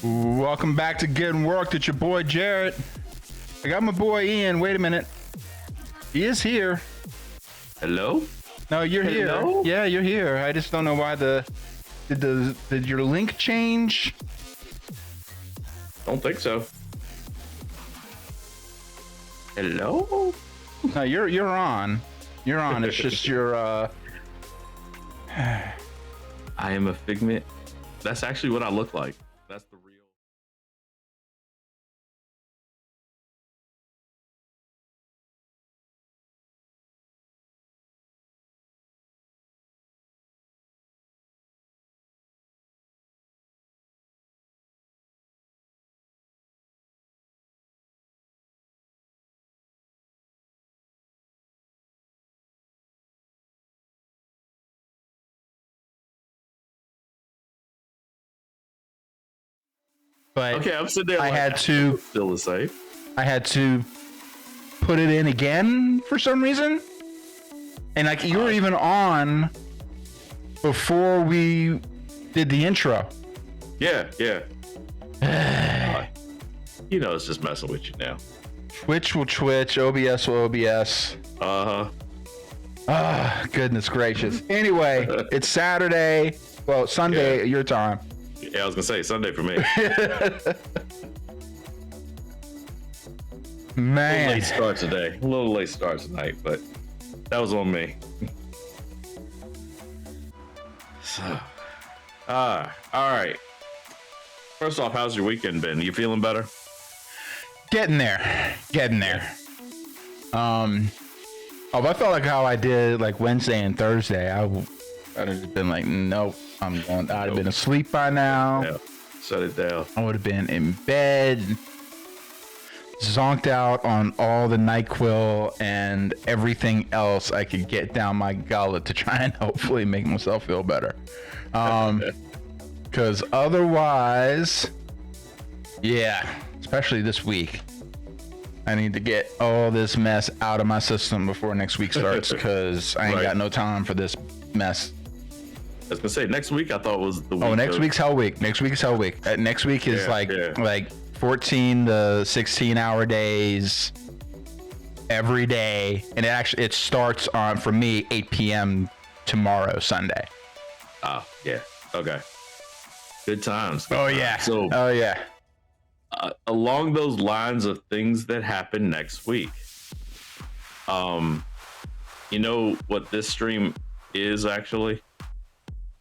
Welcome back to Getting Worked. It's your boy Jarrett. I got my boy Ian. Wait a minute. He is here. Hello? No, you're Hello? here. Yeah, you're here. I just don't know why did your link change? Don't think so. Hello? No, you're on. You're on. It's just your I am a figment. That's actually what I look like. That's the real. but Okay, I'm sitting there. I like, had to still the same. I had to put it in again for some reason. And like you were even on before we did the intro. Yeah. You know, it's just messing with you now. Twitch will Twitch, OBS will OBS. Ah, goodness gracious. Anyway, it's Saturday. Well, Sunday Yeah. your time. Yeah, I was gonna say Sunday for me. Man. Late start today. A little late start tonight, but that was on me. So, all right. First off, how's your weekend been? You feeling better? Getting there. Oh, I felt like how I did like Wednesday and Thursday. I'd have just been like, nope, I'd have been asleep by now. Yeah. Shut it down. I would have been in bed, zonked out on all the NyQuil and everything else I could get down my gullet to try and hopefully make myself feel better. Because otherwise, yeah, especially this week, I need to get all this mess out of my system before next week starts because I ain't got no time for this mess. I was gonna say next week. I thought was the week. Oh, next week's Hell Week. Next week is Hell Week. Next week is like 14 to 16 hour days every day, and it starts on for me 8 p.m. tomorrow, Sunday. Oh yeah. Okay. Good times. Oh yeah. So along those lines of things that happen next week, you know what this stream is actually?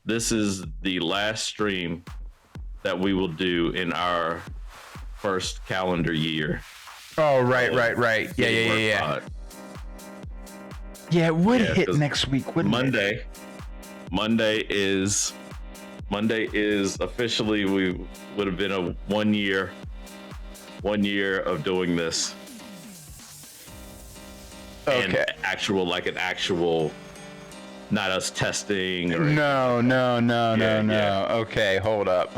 This is the last stream that we will do in our first calendar year. Oh, right. Yeah. Yeah, it would hit next week, wouldn't it? Monday is officially, we would have been a 1 year of doing this. Okay. And an actual, not us testing or No. Yeah. Okay, hold up.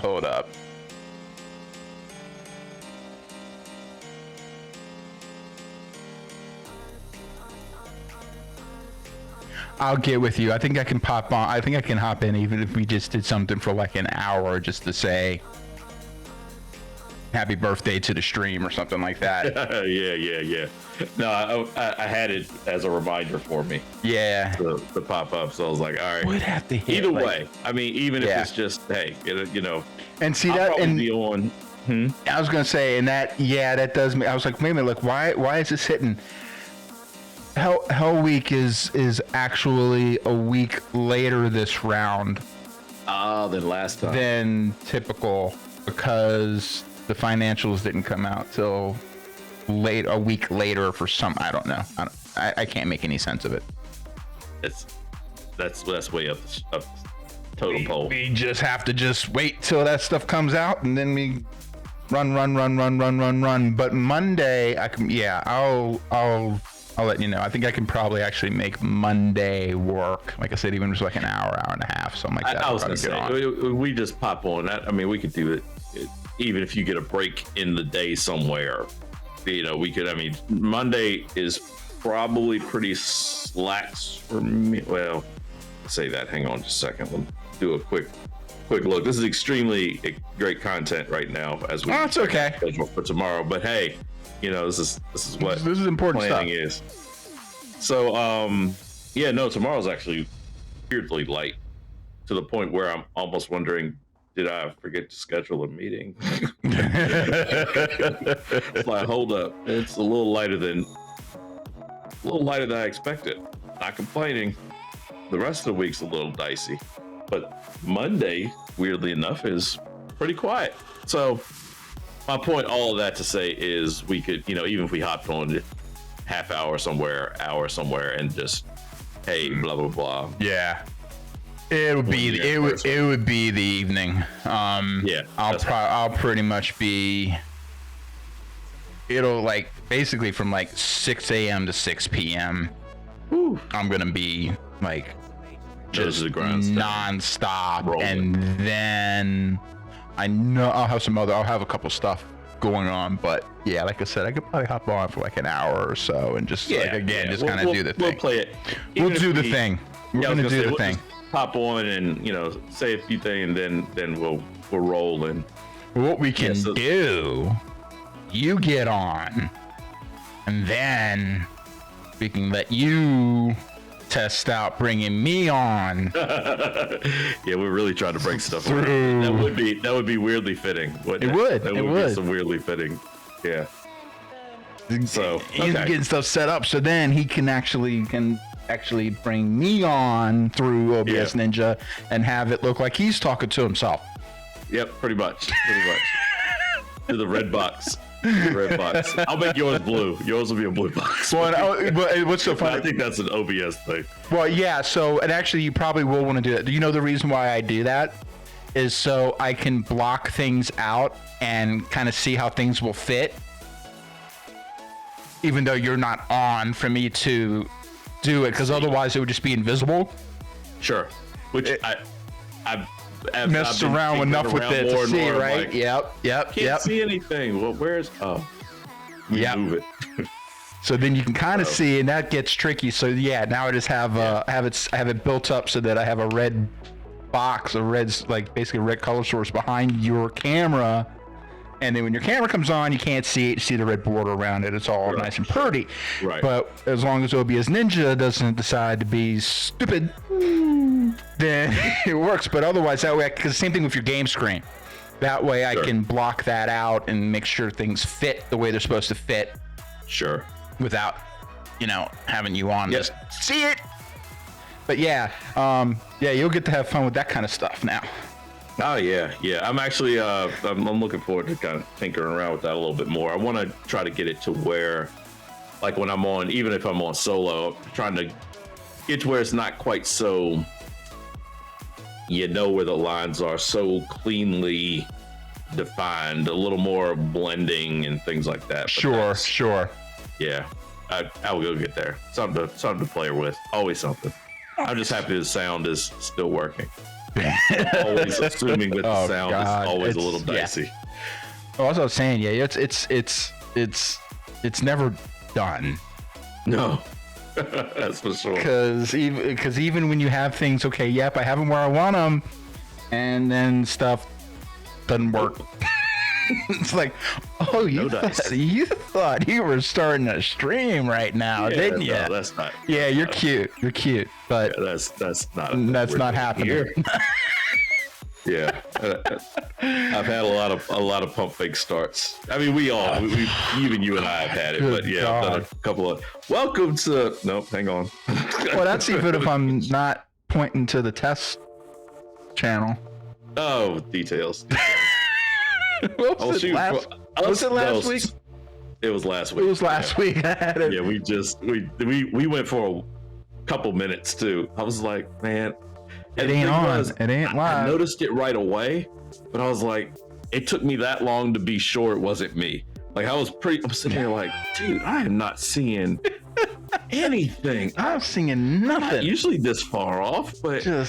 I'll get with you. I think I can pop on. I think I can hop in even if we just did something for like an hour just to say happy birthday to the stream or something like that. yeah. No, I had it as a reminder for me. Yeah. To pop up. So I was like, all right. Would have to hit. Either way, I mean, even if it's just, hey, you know. And see I'll that, probably and be on. I was gonna say, and that does me. I was like, wait a minute, like why is this hitting? Hell Week is actually a week later this round. Than last time. Than typical because the financials didn't come out till a week later for some. I don't know. I can't make any sense of it. That's way up the totem pole. We just have to wait till that stuff comes out and then we run. But Monday, I'll let you know. I think I can probably actually make Monday work. Like I said, even just like an hour and a half, something like that. I was gonna say we just pop on that. I mean, we could do it even if you get a break in the day somewhere. You know, we could. I mean, Monday is probably pretty slack for me. Well, say that. Hang on just a second. Let me do a quick quick look. This is extremely great content right now as we it's okay. schedule for tomorrow. But hey, this is what this is important planning stuff. is. So tomorrow's actually weirdly light to the point where I'm almost wondering, did I forget to schedule a meeting? Like, hold up, it's a little lighter than I expected. Not complaining. The rest of the week's a little dicey, but Monday, weirdly enough, is pretty quiet. So my point, all of that to say, is we could, even if we hopped on half hour somewhere, and just, hey, blah blah blah. Yeah. It would be the evening. I'll pretty much be. It'll like basically from like 6 a.m. to 6 p.m. Whew. I'm gonna be like just nonstop, rolling. And then I know I'll have a couple stuff going on, but yeah, like I said, I could probably hop on for like an hour or so and just kind of do the thing. We'll play it. We'll do the thing. We're gonna do the thing. Pop on and say a few things, and then we'll roll. And what we can do, you get on, and then we can let you test out bringing me on. Yeah, we're really trying to break stuff through. That would be weirdly fitting. It would be some weirdly fitting. Yeah. So he's getting stuff set up, so then he can actually bring me on through OBS Ninja and have it look like he's talking to himself. Yep, pretty much. To the red box. I'll make yours blue. Yours will be a blue box. But what's so funny? I think that's an OBS thing. Well, yeah. So, and actually, you probably will want to do that. Do you know the reason why I do that? Is so I can block things out and kind of see how things will fit, even though you're not on, for me to do it, because otherwise it would just be invisible. Sure. Which I've messed around enough with it to see, right? Like, yep. Can't see anything. Well, where's move it. So then you can kind of see, and that gets tricky. So yeah, now I just have it built up so that I have a red box, basically a red color source behind your camera. And then when your camera comes on, you can't see it. You see the red border around it. It's all nice and pretty. Right. But as long as OBS Ninja doesn't decide to be stupid, then it works. But otherwise, that way, because same thing with your game screen. That way, I can block that out and make sure things fit the way they're supposed to fit. Sure. Without, having you on to see it. But yeah, you'll get to have fun with that kind of stuff now. Oh yeah. I'm actually I'm looking forward to kind of tinkering around with that a little bit more. I want to try to get it to where, like when I'm on, even if I'm on solo, I'm trying to get to where it's not quite so, where the lines are so cleanly defined, a little more blending and things like that. But sure. Yeah, I will go get there. Something to play with. Always something. I'm just happy the sound is still working. Always assuming that the sound is always a little dicey. Yeah. Oh, as I was saying, it's never done. No, that's for sure. Because even when you have things, I have them where I want them, and then stuff doesn't work. It's like, you thought you were starting a stream right now, didn't you? No, that's not. Yeah, you're cute. You're cute, but that's not. That's not happening. Yeah, I've had a lot of pump fake starts. I mean, we even you and I have had it, but I've done a couple of. Welcome to. Nope, hang on. Well, that's even if I'm not pointing to the test channel. Oh, details. Was it last week? It was last week. It was last week. Yeah, we went for a couple minutes too. I was like, man, it ain't on. It ain't live. I noticed it right away, but I was like, it took me that long to be sure it wasn't me. Like I'm sitting there like, dude, I am not seeing anything. I'm seeing nothing. Not usually this far off, but I'm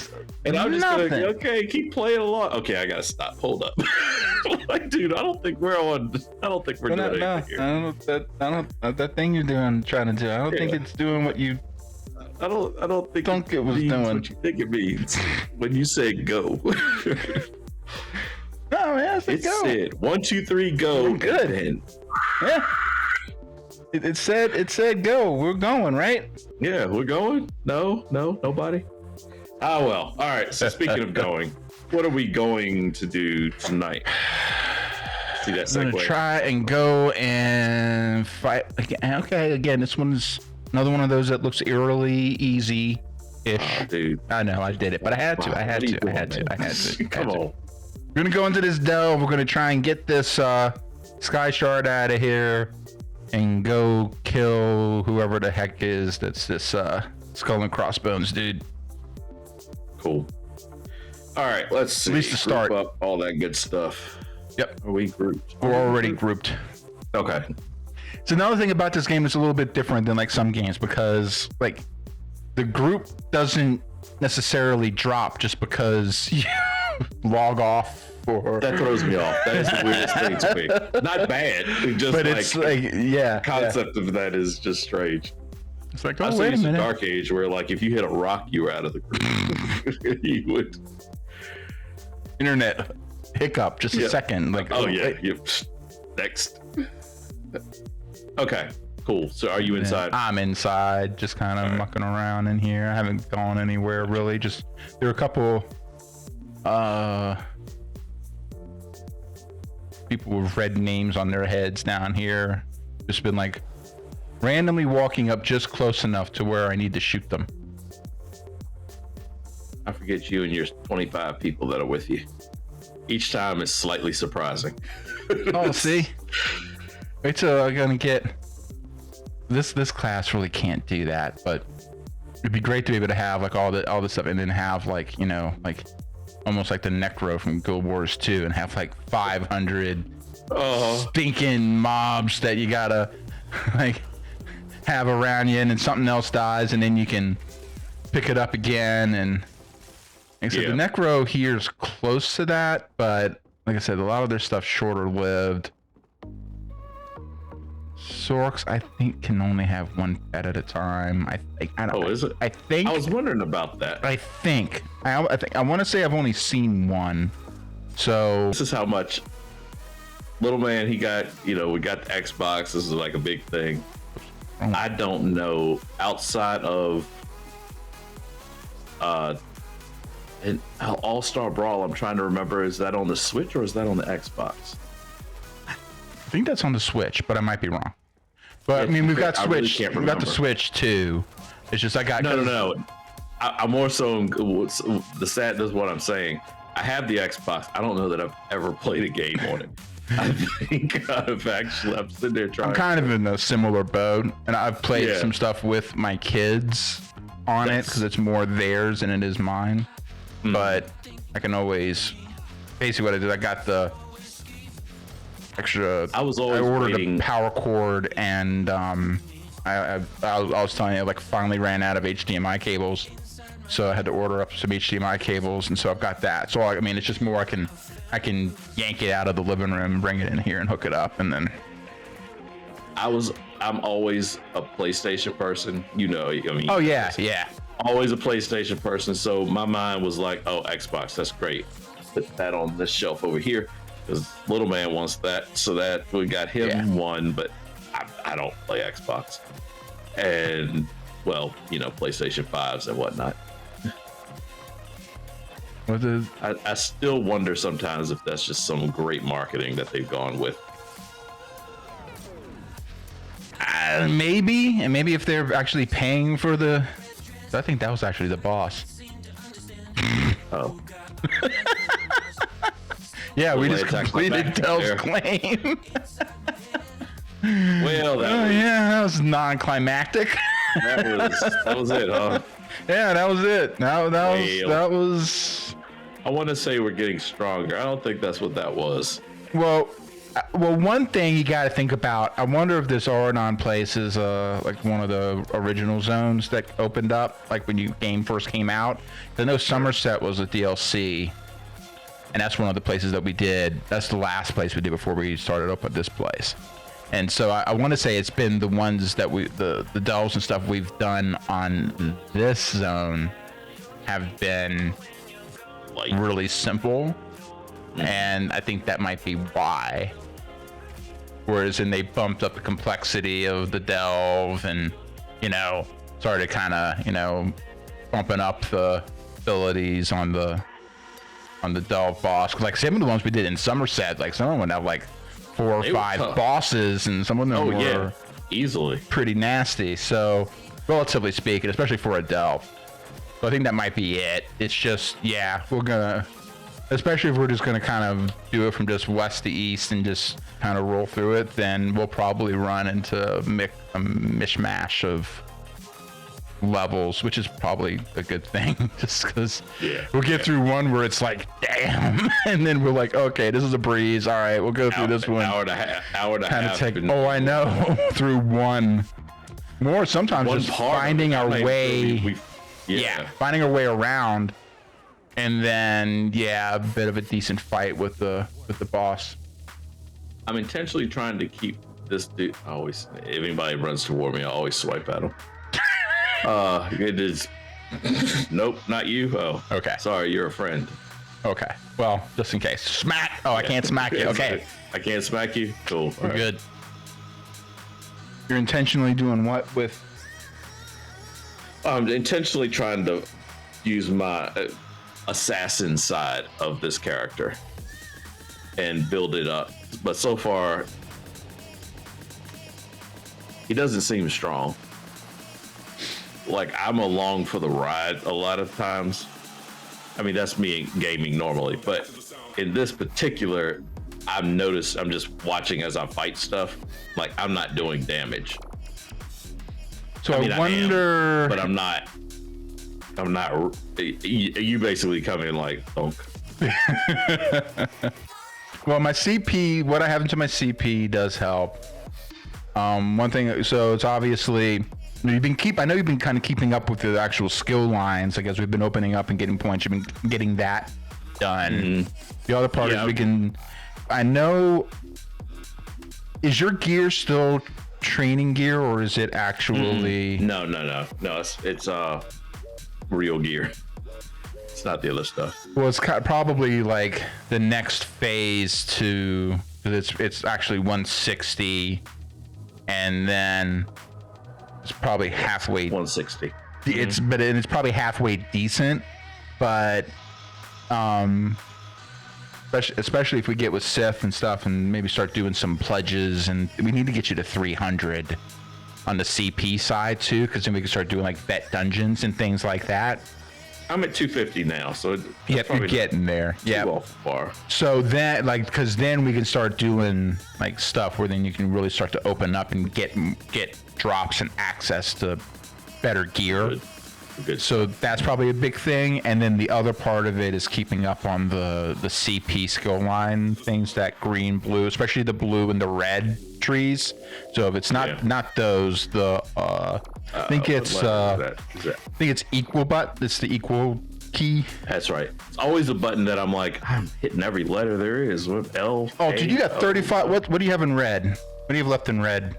just gonna keep playing along. Okay, I gotta stop. Hold up. Like, dude, I don't think we're doing anything here. I don't that thing you're trying to do. I don't think it's doing what you I don't think it was doing what you think it means when you say go. Oh yeah, it said 1, 2, 3, go. We're good. And yeah. It said go. We're going, right? Yeah, we're going. No, nobody. Oh well. All right. So speaking of going, what are we going to do tonight? See that segue? I'm gonna try and go and fight again. Okay, again, this one's another one of those that looks eerily easy-ish. Oh, dude. I know, I did it, but I had to. I had to. Come on. We're gonna go into this delve. We're gonna try and get this sky shard out of here and go kill whoever the heck is that's this skull and crossbones dude. Cool. All right, let's see. At least to start. Group up all that good stuff. Yep. Are we grouped? We're already grouped. Okay. So another thing about this game is a little bit different than like some games because like the group doesn't necessarily drop just because you log off. That throws me off. That is the weirdest thing to me. Not bad, just but it's like yeah. Concept of that is just strange. It's like, oh, I wait a minute. Dark Age where like if you hit a rock, you were out of the group. You would. Internet hiccup, just a second. Like Next. Okay, cool. So are you inside? I'm inside, just kind of mucking around in here. I haven't gone anywhere really. Just there are a couple people with red names on their heads down here. Just been like randomly walking up just close enough to where I need to shoot them. I forget you and your 25 people that are with you. Each time is slightly surprising. Oh, see? Wait till I'm gonna get this class really can't do that, but it'd be great to be able to have like all the stuff and then have like, you know, like almost like the Necro from Guild Wars 2 and have like 500 stinking mobs that you gotta like have around you, and then something else dies and then you can pick it up again. And like I said, the Necro here is close to that, but like I said, a lot of their stuff's shorter lived. Sorks, I think, can only have one pet at a time. I don't. Is it? I think. I was wondering about that. I think. I want to say I've only seen one. So this is how much little man he got. You know, we got the Xbox. This is like a big thing. I don't know outside of an All-Star Brawl. I'm trying to remember. Is that on the Switch or is that on the Xbox? I think that's on the Switch, but I might be wrong. But I mean, we've got Switch. We've got the Switch too. It's just I got no. I'm more so the sad. That's what I'm saying. I have the Xbox. I don't know that I've ever played a game on it. I think I'm sitting there trying. I'm kind of in a similar boat, and I've played some stuff with my kids on it because it's more theirs than it is mine. But I can always basically what I did. I got the extra. I ordered a power cord, and I was telling you, like, finally ran out of HDMI cables, so I had to order up some HDMI cables, and so I've got that. So I mean, it's just more I can yank it out of the living room, bring it in here, and hook it up, and then. I'm always a PlayStation person, you know. I mean. Oh yeah. Always a PlayStation person, so my mind was like, oh, Xbox, that's great. Put that on this shelf over here. Because little man wants that, so that we got him one, but I don't play Xbox. And, well, you know, PlayStation 5s and whatnot. I still wonder sometimes if that's just some great marketing that they've gone with. Maybe, and maybe if they're actually paying for the... I think that was actually the boss. Oh. Yeah, we just completed Dell's claim. Well, that was non-climactic. that was it, huh? Yeah, that was it. That was. I want to say we're getting stronger. I don't think that's what that was. Well, one thing you got to think about. I wonder if this Oregon place is like one of the original zones that opened up, like when game first came out. I know Somerset was a DLC. And that's one of the places that we did. That's the last place we did before we started up at this place. And so I want to say it's been the ones that the delves and stuff we've done on this zone have been really simple. And I think that might be why. Whereas then they bumped up the complexity of the delve and, started kind of, bumping up the abilities on the delve boss. 'Cause like some of the ones we did in Somerset, like some of them would have like 4 or 5 bosses, and some of them were easily pretty nasty. So relatively speaking, especially for a delve. So I think that might be it. It's just, we're gonna, especially if we're just gonna kind of do it from just west to east and just kind of roll through it, then we'll probably run into a mishmash of levels, which is probably a good thing, just because we'll get through one where it's like, damn, and then we're like, okay, this is a breeze. All right, we'll go through this one. Hour and a half. I know, through one more. Sometimes one just finding our way. Finding our way around, and then a bit of a decent fight with the boss. I'm intentionally trying to keep this dude. Always, if anybody runs toward me, I always swipe at him. It is. Nope, not you. Oh, okay. Sorry, you're a friend. Okay. Well, just in case. Smack. Oh, I can't smack you. Okay. I can't smack you. Cool. We're good. You're intentionally doing what with? I'm intentionally trying to use my assassin side of this character and build it up, but so far he doesn't seem strong. Like, I'm along for the ride a lot of times. I mean, that's me gaming normally, but in this particular, I've noticed I'm just watching as I fight stuff. Like, I'm not doing damage. So I wonder, but I'm not. You basically come in like, oh. Well, my CP, what I have into my CP does help. One thing, so it's obviously. I know you've been kind of keeping up with the actual skill lines. I guess we've been opening up and getting points. You've been getting that done. Mm-hmm. The other part is I know, is your gear still training gear, or is it actually? No. It's real gear. It's not the other stuff. Well, it's probably like the next phase to, it's actually 160, and then it's probably halfway 160. It's probably halfway decent, but especially if we get with Sith and stuff and maybe start doing some pledges, and we need to get you to 300 on the CP side too, because then we can start doing like vet dungeons and things like that. I'm at 250 now, so you're getting there. Yeah, far. So then, because then we can start doing like stuff where then you can really start to open up and get drops and access to better gear. Good. So that's probably a big thing, and then the other part of it is keeping up on the CP skill line things, that green, blue, especially the blue and the red trees. So if it's not those, I think it's equal, but it's the equal key. That's right. It's always a button that I'm like, I'm hitting every letter there is. What L? Oh, dude, you got 35. What do you have in red? What do you have left in red?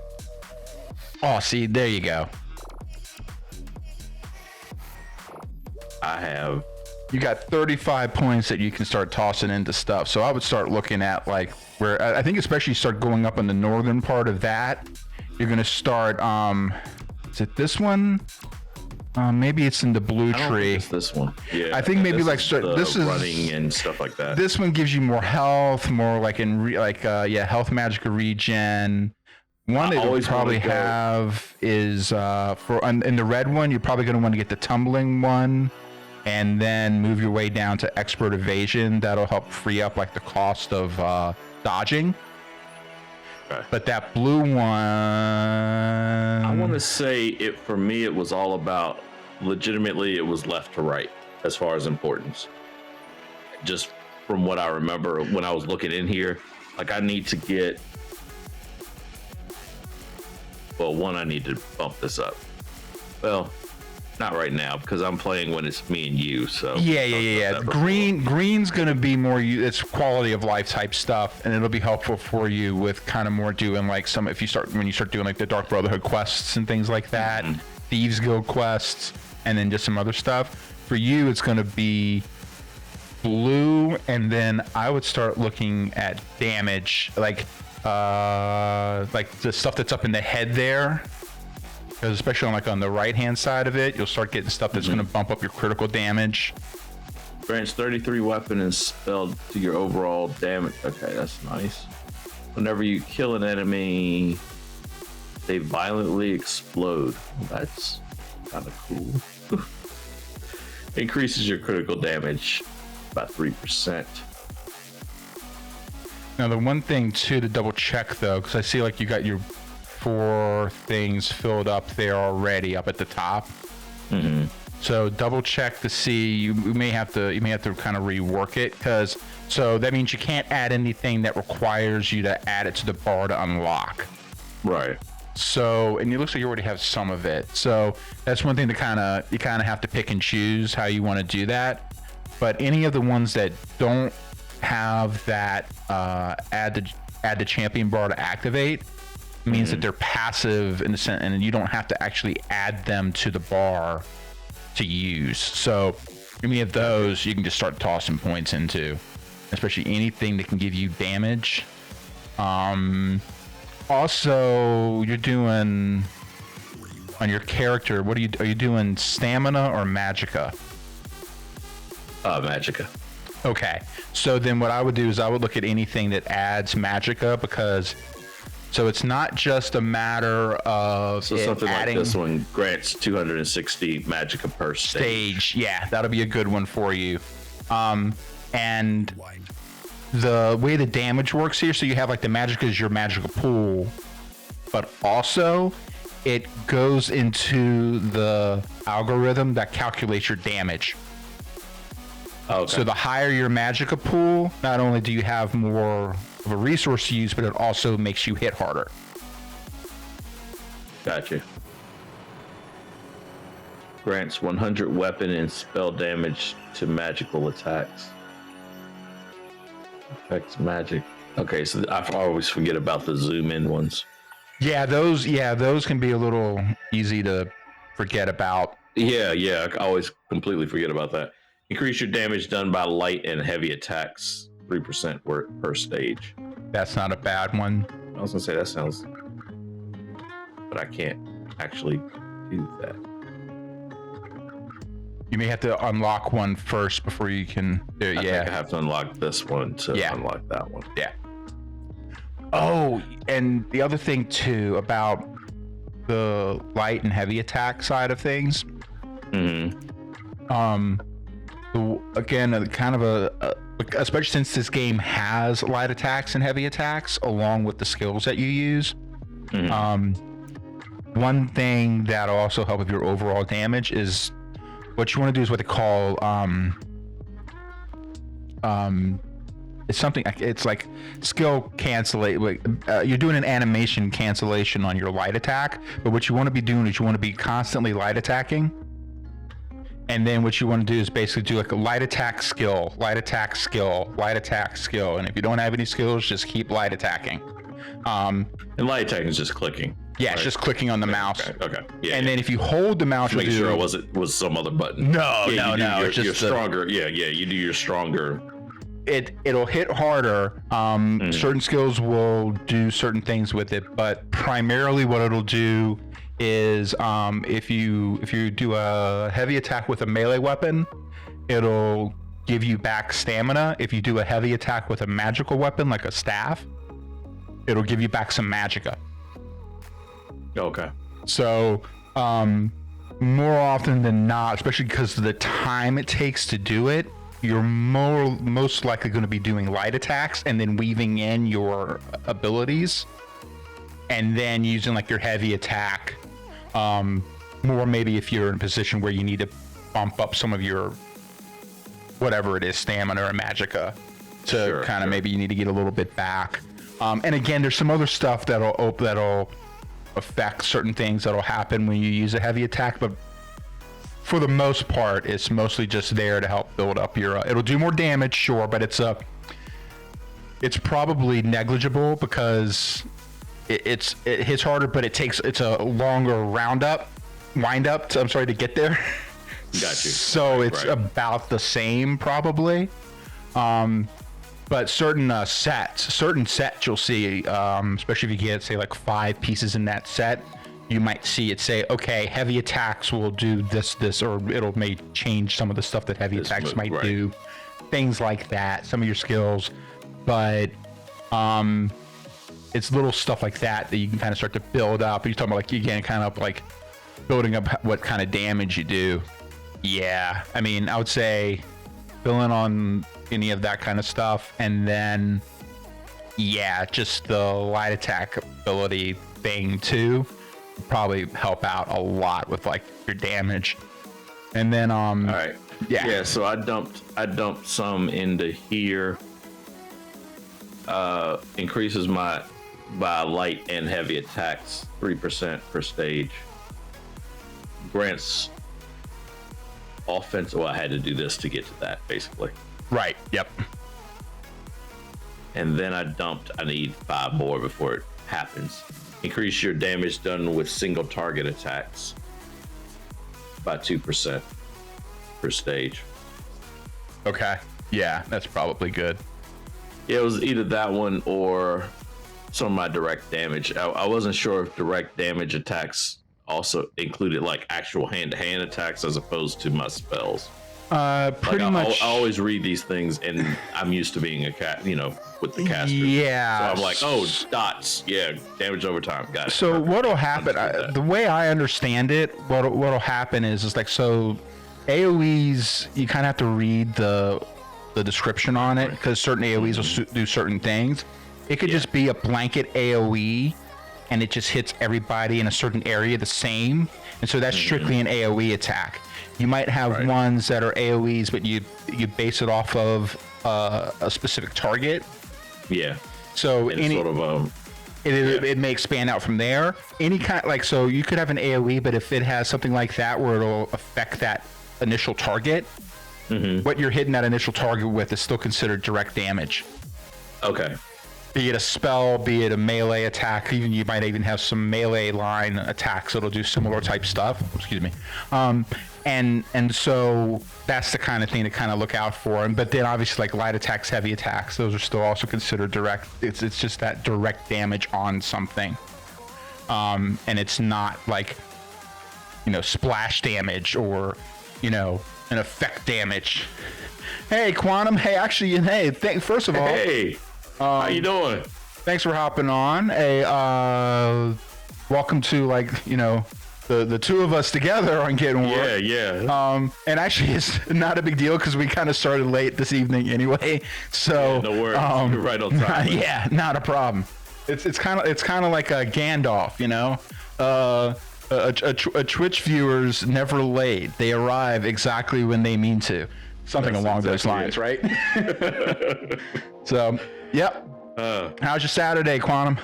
Oh, see, there you go. You got 35 points that you can start tossing into stuff. So I would start looking at like where, I think especially start going up in the northern part of that. You're going to start, is it this one? Maybe it's in the blue tree. I don't think it's this one. Yeah. I think maybe like this is running and stuff like that. This one gives you more health, more like health magic regen. One that you probably have is in the red one, you're probably going to want to get the tumbling one, and then move your way down to expert evasion. That'll help free up like the cost of dodging. Okay. But that blue one, I want to say for me it was all about, legitimately it was left to right as far as importance. Just from what I remember when I was looking in here, like I need to get, well, one, I need to bump this up. Well, Not right now because I'm playing when it's me and you. So yeah. Green's gonna be more it's quality of life type stuff, and it'll be helpful for you with kind of more doing like when you start doing like the Dark Brotherhood quests and things like that, Thieves Guild quests, and then just some other stuff. For you, it's gonna be blue, and then I would start looking at damage, like the stuff that's up in the head there. Because especially on the right hand side of it, you'll start getting stuff that's going to bump up your critical damage. Grants 33 weapon and spell to your overall damage. Okay, that's nice. Whenever you kill an enemy, they violently explode. That's kind of cool. Increases your critical damage by 3%. Now the one thing too to double check though, because I see like you got your 4 things filled up there already up at the top. So double check to see. You may have to kind of rework it, because so that means you can't add anything that requires you to add it to the bar to unlock. Right. So, and it looks like you already have some of it. So that's one thing to you kind of have to pick and choose how you want to do that. But any of the ones that don't have that add the champion bar to activate means that they're passive in the sense, and you don't have to actually add them to the bar to use. So any of those you can just start tossing points into, especially anything that can give you damage. Also, you're doing on your character, are you doing stamina or magicka? Magicka. Okay, so then what I would do is I would look at anything that adds magicka, because so it's not just a matter of something like this one grants 260 magicka per stage. Yeah, that'll be a good one for you. And the way the damage works here, so you have like the magicka is your magicka pool, but also it goes into the algorithm that calculates your damage. Okay. So the higher your magicka pool, not only do you have more of a resource to use, but it also makes you hit harder. Gotcha. Grants 100 weapon and spell damage to magical attacks. Affects magic. Okay, so I always forget about the zoom in ones. Yeah, those can be a little easy to forget about. Yeah, I always completely forget about that. Increase your damage done by light and heavy attacks 3% per stage. That's not a bad one. I was gonna say that sounds, but I can't actually do that. You may have to unlock one first before you can do it. I think I have to unlock this one to unlock that one. Yeah. Oh, and the other thing too about the light and heavy attack side of things. Again, kind of especially since this game has light attacks and heavy attacks along with the skills that you use. One thing that'll also help with your overall damage is what you want to do is what they call it's something, it's like skill cancellate. You're doing an animation cancellation on your light attack, but what you want to be doing is you want to be constantly light attacking. And then what you want to do is basically do like a light attack skill, light attack skill, light attack skill. And if you don't have any skills, just keep light attacking. And light attacking is just clicking. Yeah, it's just clicking on the mouse. Okay. Yeah. And then if you hold the mouse, make sure it was some other button. No. You're stronger. You do your stronger. It'll hit harder. Certain skills will do certain things with it, but primarily what it'll do is if you do a heavy attack with a melee weapon, it'll give you back stamina. If you do a heavy attack with a magical weapon like a staff, it'll give you back some magicka. Okay. So more often than not, especially because of the time it takes to do it, you're most likely going to be doing light attacks and then weaving in your abilities and then using like your heavy attack. More maybe if you're in a position where you need to bump up some of your whatever it is, stamina or magicka, to maybe you need to get a little bit back. And again, there's some other stuff that'll affect certain things that'll happen when you use a heavy attack, but for the most part, it's mostly just there to help build up your. It'll do more damage, sure, but it's probably negligible because it hits harder, but it's a longer wind up. I'm sorry, to get there. Got you. So it's about the same probably. But certain sets you'll see, especially if you get say like 5 pieces in that set, you might see it say, okay, heavy attacks will do this, or it'll may change some of the stuff that heavy attacks might do, things like that, some of your skills. But it's little stuff like that you can kind of start to build up. You're talking about like, again, kind of like building up what kind of damage you do. Yeah, I mean, I would say fill in on any of that kind of stuff, and then yeah, just the light attack ability thing too probably help out a lot with like your damage. And then all right, yeah, so I dumped some into here. Increases my by light and heavy attacks 3% per stage. Grants offense. Well, I had to do this to get to that, basically. Right. Yep. And then I need 5 more before it happens. Increase your damage done with single target attacks by 2% per stage. Okay. Yeah, that's probably good. Yeah, it was either that one or some of my direct damage. I wasn't sure if direct damage attacks also included like actual hand-to-hand attacks as opposed to my spells. Pretty much. I always read these things, and I'm used to being a cat, with the caster. Yeah. So I'm like, oh, dots. Yeah, damage over time. Got it. So perfect. What'll happen? The way I understand it, what'll happen is like, so AOE's, you kind of have to read the description on it, because certain AOE's will do certain things. It could just be a blanket AOE, and it just hits everybody in a certain area the same, and so that's strictly an AOE attack. You might have ones that are AOE's, but you base it off of a specific target. Yeah. So any sort of it may expand out from there. Any kind, like, so you could have an AOE, but if it has something like that where it'll affect that initial target, what you're hitting that initial target with is still considered direct damage. Okay. Be it a spell, be it a melee attack, even you might even have some melee line attacks that'll do similar type stuff. Excuse me. And so that's the kind of thing to kind of look out for. But then obviously like light attacks, heavy attacks, those are still also considered direct. It's just that direct damage on something. And it's not like, splash damage or, an effect damage. Hey, Quantum. Hey, actually, hey, first of all. Hey. How you doing? Thanks for hopping on. Hey, welcome to the two of us together on Getting Work. Yeah. And actually, it's not a big deal because we kind of started late this evening anyway. So no worries. You're right on time. Yeah, not a problem. It's kind of like a Gandalf, a Twitch viewer's never late. They arrive exactly when they mean to. Something along those lines, right? So. Yep. How's your Saturday, Quantum?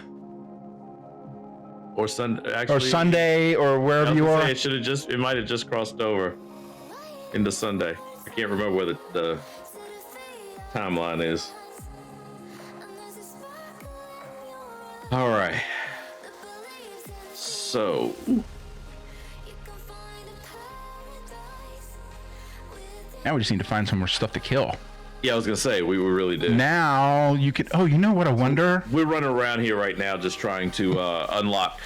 Or Sunday, actually. Or Sunday, or wherever you are. It might have just crossed over into Sunday. I can't remember where the timeline is. All right. So. Now we just need to find some more stuff to kill. Yeah, I was gonna say we really did. Now you can. Oh, you know what? I wonder. We're running around here right now, just trying to unlock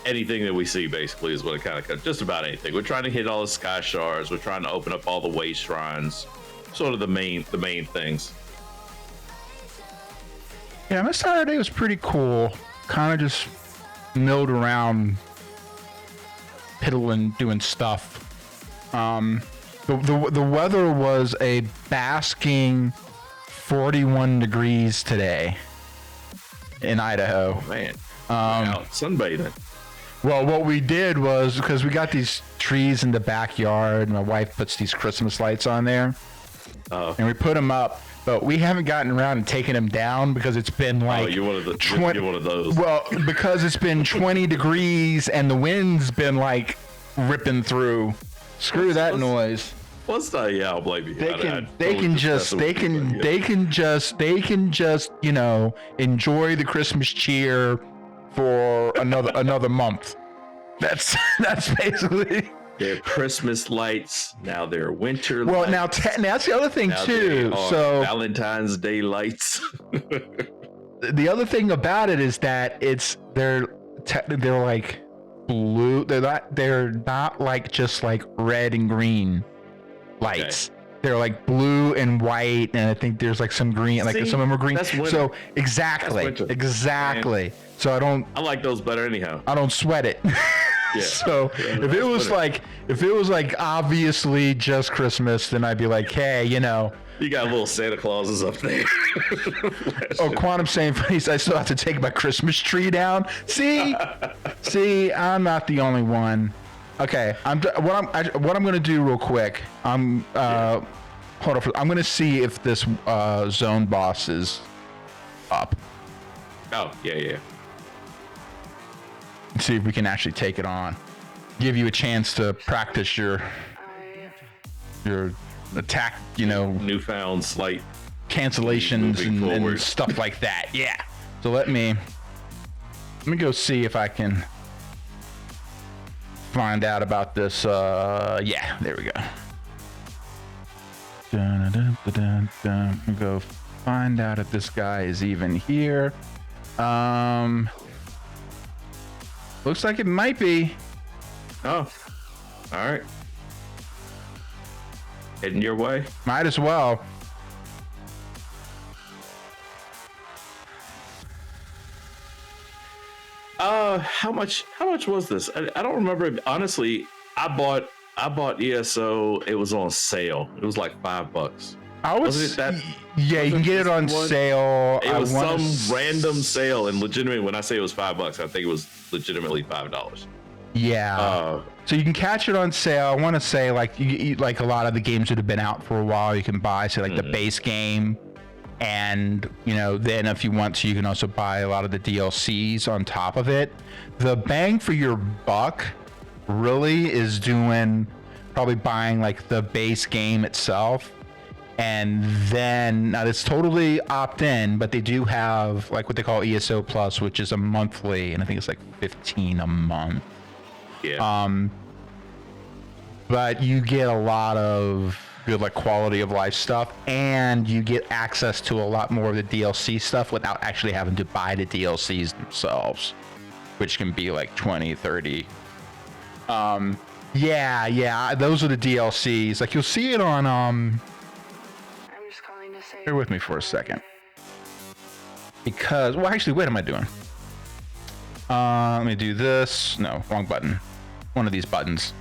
anything that we see. Basically, is what it kind of just about anything. We're trying to hit all the sky shards. We're trying to open up all the way shrines. Sort of the main things. Yeah, my Saturday was pretty cool. Kind of just milled around, piddling, doing stuff. The weather was a basking 41 degrees today in Idaho. Oh, man. Out sunbathing. Well, what we did was, because we got these trees in the backyard, my wife puts these Christmas lights on there. Oh. And we put them up, but we haven't gotten around and taking them down because it's been like... Oh, you're one of those. Well, because it's been 20 degrees and the wind's been like ripping through. Screw that noise. What's that? Yeah, I'll blame you. They can just you know, enjoy the Christmas cheer for another month. That's basically. They're Christmas lights. Now they're winter well, lights. Now that's the other thing now too. So Valentine's Day lights. The other thing about it is that they're like blue. They're not like just like red and green lights. Okay. They're like blue and white, and I think there's like some green. Like some of them are green. That's winter. So exactly. Man. So I like those better anyhow. I don't sweat it. Yeah. So if it was like obviously just Christmas, then I'd be like, hey, you know. You got little Santa Clauses up there. Quantum saying, I still have to take my Christmas tree down. See, I'm not the only one. Okay, what I'm gonna do real quick. Hold on. I'm gonna see if this zone boss is up. Oh yeah. See if we can actually take it on. Give you a chance to practice your attack, you know, newfound slight cancellations and stuff like that. Yeah. So let me go see if I can find out about this. Yeah, there we go. Go find out if this guy is even here. Looks like it might be. Oh, all right. Heading your way. Might as well. How much was this? I don't remember. Honestly, I bought ESO. It was on sale. It was like $5. Yeah, you can get it on sale. It was some random sale, and legitimately, when I say it was $5, I think it was legitimately $5. Yeah. So you can catch it on sale. I want to say like like a lot of the games that have been out for a while, you can buy. So like the base game, and you know, then if you want to, you can also buy a lot of the DLCs on top of it. The bang for your buck really is doing probably buying like the base game itself. And then now it's totally opt-in, but they do have like what they call ESO Plus, which is a monthly, and I think it's like $15 a month. Yeah. But you get a lot of good like quality of life stuff, and you get access to a lot more of the DLC stuff without actually having to buy the DLCs themselves, which can be like 20, 30. Yeah, those are the DLCs. Like you'll see it on bear with me for a second. Because, well, actually, what am I doing? Let me do this. No, wrong button. One of these buttons.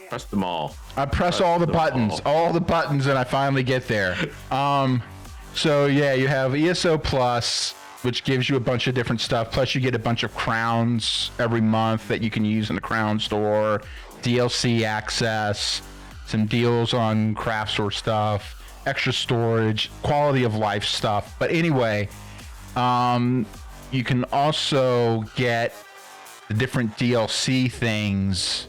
Press them all. I press all the buttons, and I finally get there. So yeah, you have ESO Plus, which gives you a bunch of different stuff. Plus, you get a bunch of crowns every month that you can use in the crown store. DLC access, some deals on craft store stuff. Extra storage, quality of life stuff. But anyway, you can also get the different DLC things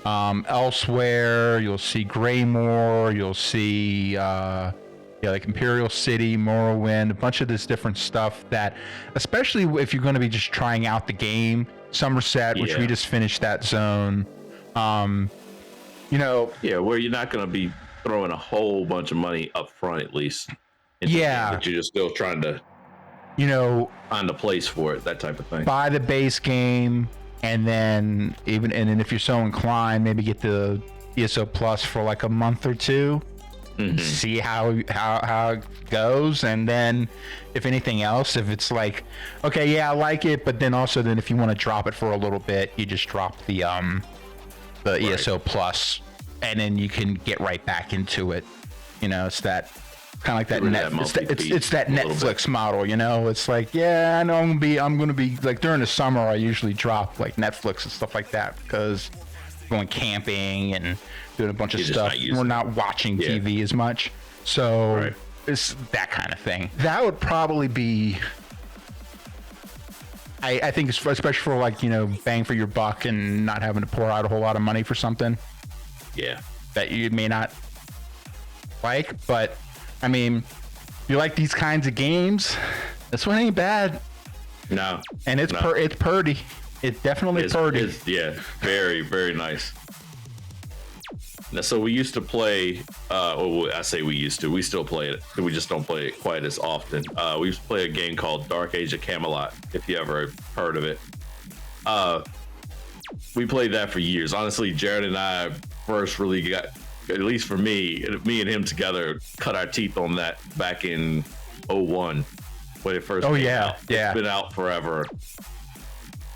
elsewhere. You'll see Greymore, you'll see like Imperial City, Morrowind, a bunch of this different stuff that, especially if you're going to be just trying out the game, Somerset, which we just finished that zone. You know, where you're not going to be throwing a whole bunch of money up front, at least. But you're just still trying to, you know, find a place for it, that type of thing. Buy the base game, and then if you're so inclined, maybe get the ESO Plus for like a month or two. Mm-hmm. See how it goes, and then if anything else, if it's like, okay, yeah, I like it, but then also if you want to drop it for a little bit, you just drop the ESO Plus. And then you can get right back into it. You know, it's that kind of like that it's that Netflix model. You know, it's like, yeah, I know I'm gonna be like during the summer. I usually drop like Netflix and stuff like that because going camping and doing a bunch of stuff. We're not watching TV as much, so it's that kind of thing. That would probably be I think it's especially for like, you know, bang for your buck and not having to pour out a whole lot of money for something. Yeah. That you may not like, but I mean, if you like these kinds of games, this one ain't bad. No. And it's it's purdy. It's definitely purdy. Yeah, very, very nice. Now, so we used to play, I say we used to, we still play it. We just don't play it quite as often. We used to play a game called Dark Age of Camelot, if you ever heard of it. We played that for years. Honestly, Jared and I first really got, at least for me and him together, cut our teeth on that back in 01 when it first came out. Yeah. It's been out forever.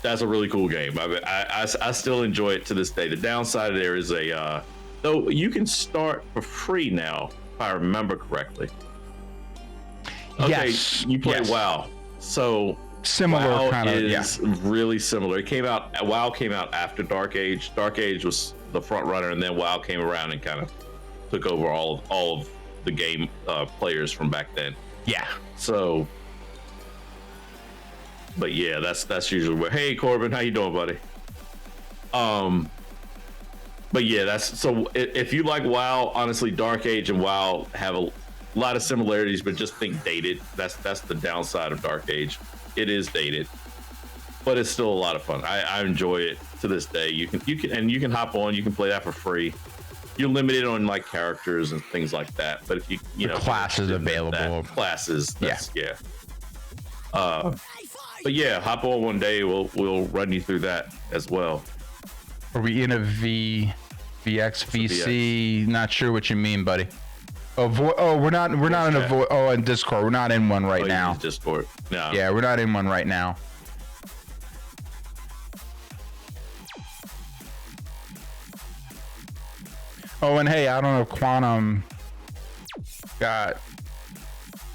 That's a really cool game. I still enjoy it to this day. The downside there is though you can start for free now, if I remember correctly. Okay, yes. You play WoW, so similar WoW kind of is really similar. WoW came out after Dark Age. Dark Age was the front runner, and then WoW came around and kind of took over all of the game players from back then. Yeah. So, but yeah, that's usually where. Hey, Corbin, how you doing, buddy? But yeah, that's so. If you like WoW, honestly, Dark Age and WoW have a lot of similarities, but just think dated. That's the downside of Dark Age. It is dated, but it's still a lot of fun. I enjoy it to this day. You can hop on. You can play that for free. You're limited on like characters and things like that, but if you know classes available, classes, yeah. But yeah, hop on one day. We'll run you through that as well. Are we in a VX, VC? Not sure what you mean, buddy. We're not in a in Discord. We're not in one right now. Discord. No. Yeah, we're not in one right now. Oh, and hey, I don't know if Quantum got,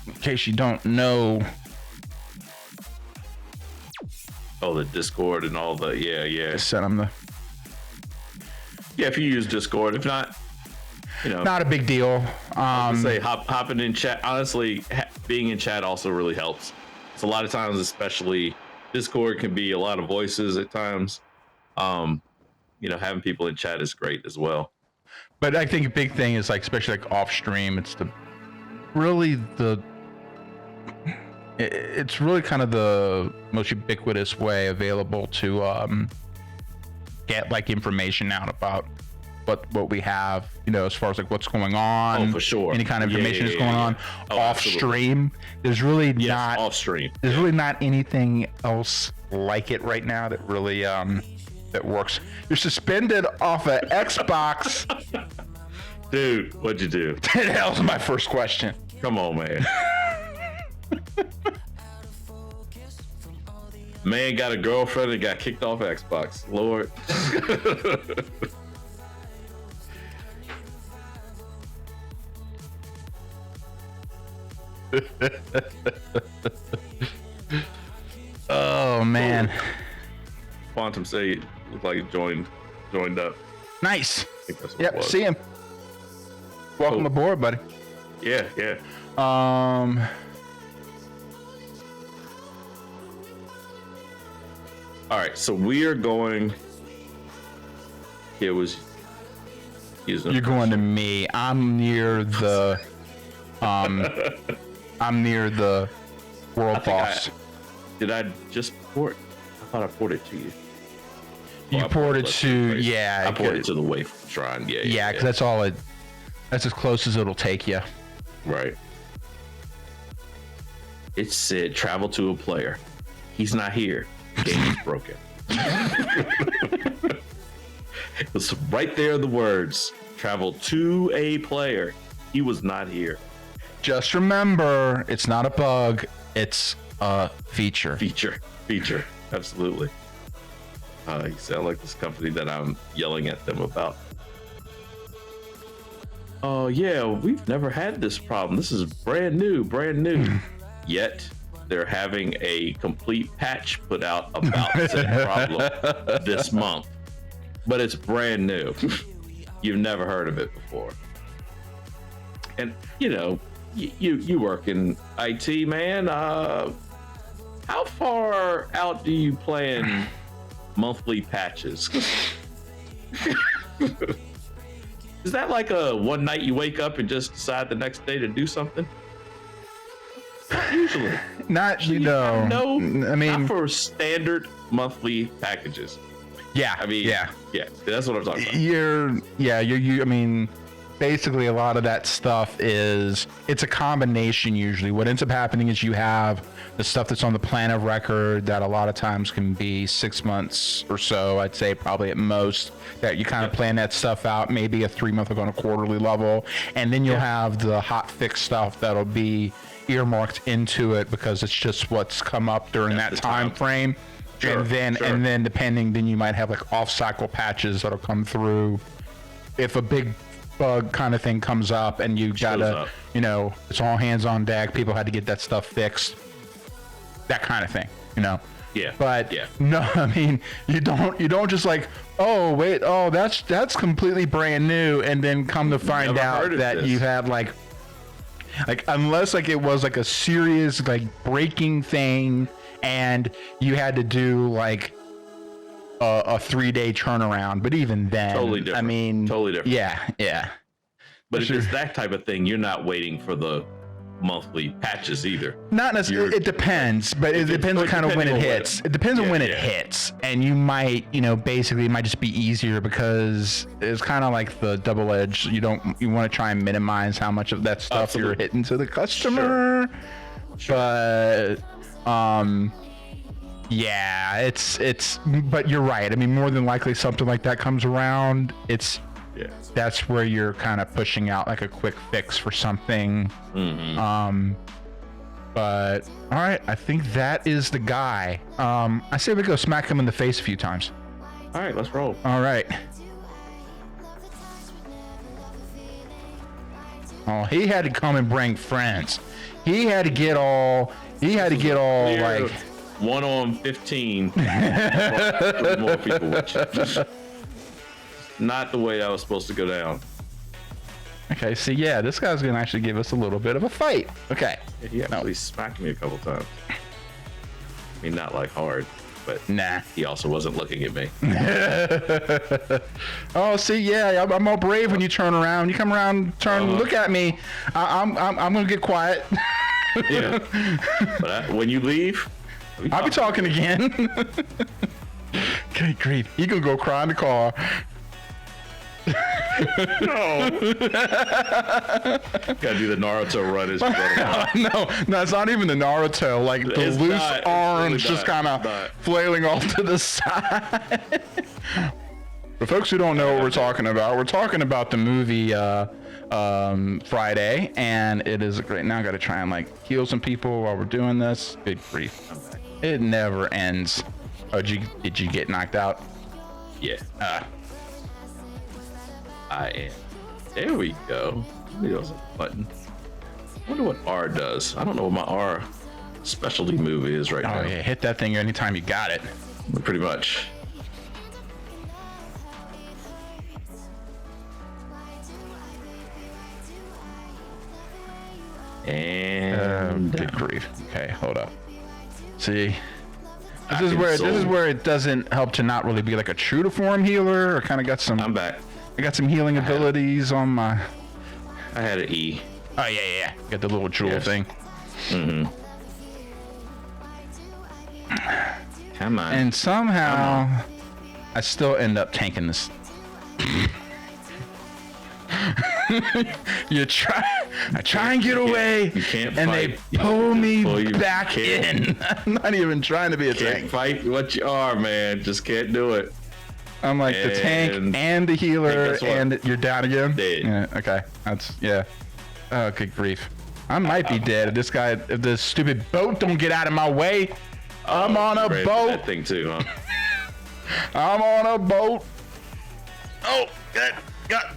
in case you don't know. Oh, the Discord and all the, yeah. Just sent him the. Yeah, if you use Discord, if not, you know, not a big deal. Say hopping in chat. Honestly, being in chat also really helps. It's a lot of times, especially Discord can be a lot of voices at times. You know, having people in chat is great as well. But I think a big thing is like, especially like off stream, it's really kind of the most ubiquitous way available to get like information out about what we have, you know, as far as like what's going on. Oh, for sure. Any kind of information that's going on off stream. There's really not off stream. There's really not anything else like it right now that really that works. You're suspended off of Xbox. Dude, what'd you do? That was my first question. Come on, man. Man got a girlfriend and got kicked off Xbox. Lord. Oh man. Quantum say looked like he joined up. Nice. Yep, see him. Welcome aboard, buddy. Yeah. All right, so we are going. You're going to me. I'm near the. I'm near the world boss. Did I just port? I thought I ported to you. You ported to I ported to the Waif Shrine. Yeah, because that's all it. That's as close as it'll take you. Right. It said travel to a player. He's not here. Game is broken. It's right there, the words. Travel to a player. He was not here. Just remember, it's not a bug. It's a feature. Feature. Absolutely. You sound like this company that I'm yelling at them about. Oh, yeah, we've never had this problem. This is brand new. Yet they're having a complete patch put out about said problem this month. But it's brand new. You've never heard of it before. And, you know, you work in IT, man. how far out do you plan monthly patches? Is that like a one night you wake up and just decide the next day to do something? Not usually. Not, No, I mean, not for standard monthly packages. yeah, I mean, yeah, that's what I'm talking about. I mean, basically a lot of that stuff it's a combination usually. What ends up happening is you have the stuff that's on the plan of record that a lot of times can be 6 months or so, I'd say probably at most, that you kind of plan that stuff out, maybe a 3 month on a quarterly level. And then you'll have the hot fix stuff that'll be earmarked into it because it's just what's come up during that time frame. Sure, and then depending, then you might have like off cycle patches that'll come through if a big bug kind of thing comes up and you gotta, it's all hands on deck. People had to get that stuff fixed, that kind of thing, Yeah. But no, I mean, you don't just like, oh wait, oh that's completely brand new, and then come to find out that you have like unless like it was like a serious like breaking thing and you had to do like a 3-day turnaround, but even then, totally different. I mean, totally different. Yeah. But if it's that type of thing, you're not waiting for the monthly patches either. Not necessarily. It depends, but it depends on kind of when it hits. It depends on when it hits, and you might, basically, it might just be easier because it's kind of like the double edge. You want to try and minimize how much of that stuff you're hitting to the customer, but yeah, it's. But you're right. I mean, more than likely, something like that comes around. That's where you're kind of pushing out like a quick fix for something. Mm-hmm. But all right, I think that is the guy. I say we go smack him in the face a few times. All right, let's roll. All right. Oh, he had to come and bring friends. He had to get all like 1 on 15. More people with you. Not the way that was supposed to go down. Okay, see, yeah, this guy's gonna actually give us a little bit of a fight. Okay. He actually smacked me a couple times. I mean, not like hard, but nah. He also wasn't looking at me. Oh, see, yeah, I'm all brave when you turn around. You come around, look at me. I'm gonna get quiet. Yeah. But when you leave, I'll be talking again. Good grief. He gonna go cry in the car. No. Gotta do the Naruto run as you run along. No, it's not even the Naruto. Like the loose arms just kind of flailing off to the side. For folks who don't know what we're talking about the movie Friday, and it is great. Now I gotta try and like heal some people while we're doing this. Good grief. It never ends. Oh, did you get knocked out? Yeah. I am. There we go. Maybe that was a button. I wonder what R does. I don't know what my R specialty move is right now. Oh yeah, hit that thing anytime you got it. Pretty much. And good grief. Okay, hold up. See, this is where it doesn't help to not really be like a true to form healer, or kind of got some. I'm back. I got some healing abilities on my. I had an E. Oh yeah. Got the little jewel thing. Mm-hmm. Come on. And somehow, I still end up tanking this. I try and get away, you can't and fight. they pull me back in. I'm not even trying to be a tank. Can't fight what you are, man. Just can't do it. I'm like the tank and the healer, and you're down again. Dead. Yeah. Okay. Oh, good grief. I might be dead if this stupid boat don't get out of my way. I'm on a boat. That thing too, huh? I'm on a boat. Oh,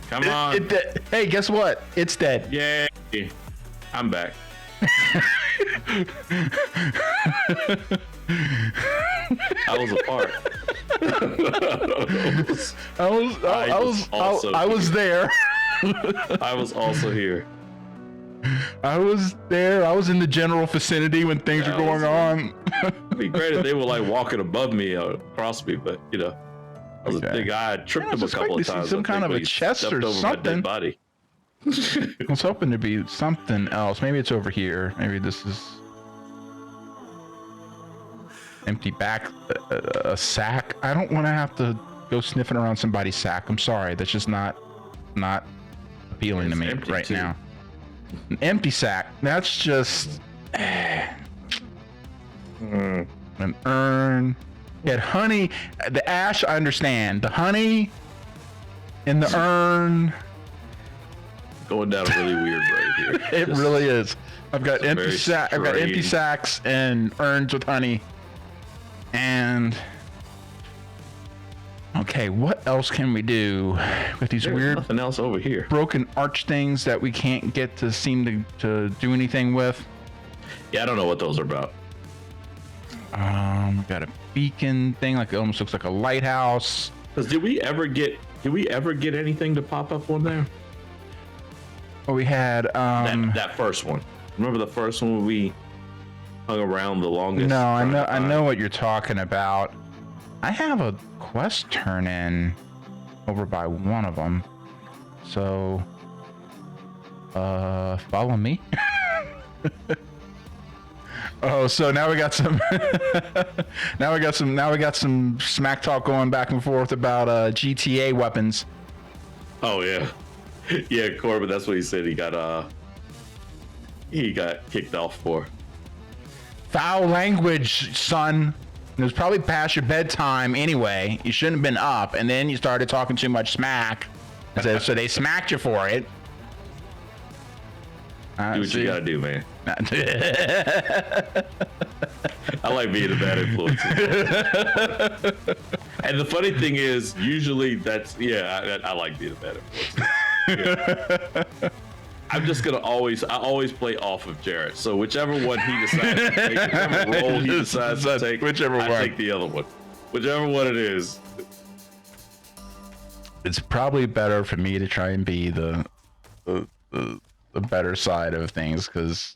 Come on. Hey, guess what? It's dead. Yay. I'm back. I was apart. I was there. I was also here. I was there. I was in the general vicinity when things were going on. It'd be great if they were like walking above me or across me, but you know, I was a big guy. I tripped him a couple of times. Some kind of a chest or something. Body. I was hoping to be something else. Maybe it's over here. Maybe this is empty back, a sack. I don't want to have to go sniffing around somebody's sack. I'm sorry. That's just not appealing to me right now. An empty sack. That's just an urn. Had honey. The ash, I understand. The honey in the urn. Going down really weird right here. It really is. I've got empty sacks and urns with honey. And okay, what else can we do with these weird nothing else over here? Broken arch things that we can't get to seem to do anything with? Yeah, I don't know what those are about. Got a beacon thing, like it almost looks like a lighthouse. Because did we ever get anything to pop up on there? Well, we had that first one. Remember the first one we hung around the longest? No, I know what you're talking about. I have a quest turn in over by one of them. So follow me. Oh, so now we got some now we got some smack talk going back and forth about GTA weapons. Oh yeah. Yeah, Corbin, that's what he said he got kicked off for. Foul language, son. It was probably past your bedtime anyway. You shouldn't have been up, and then you started talking too much smack. So they smacked you for it. Do what you gotta do, man. I like being a bad influence. And the funny thing is, usually I like being a bad influence. Yeah. I'm just gonna always play off of Jarrett. So whichever one he decides to take, whichever role he decides to take, I take the other one. Whichever one it is. It's probably better for me to try and be the better side of things, because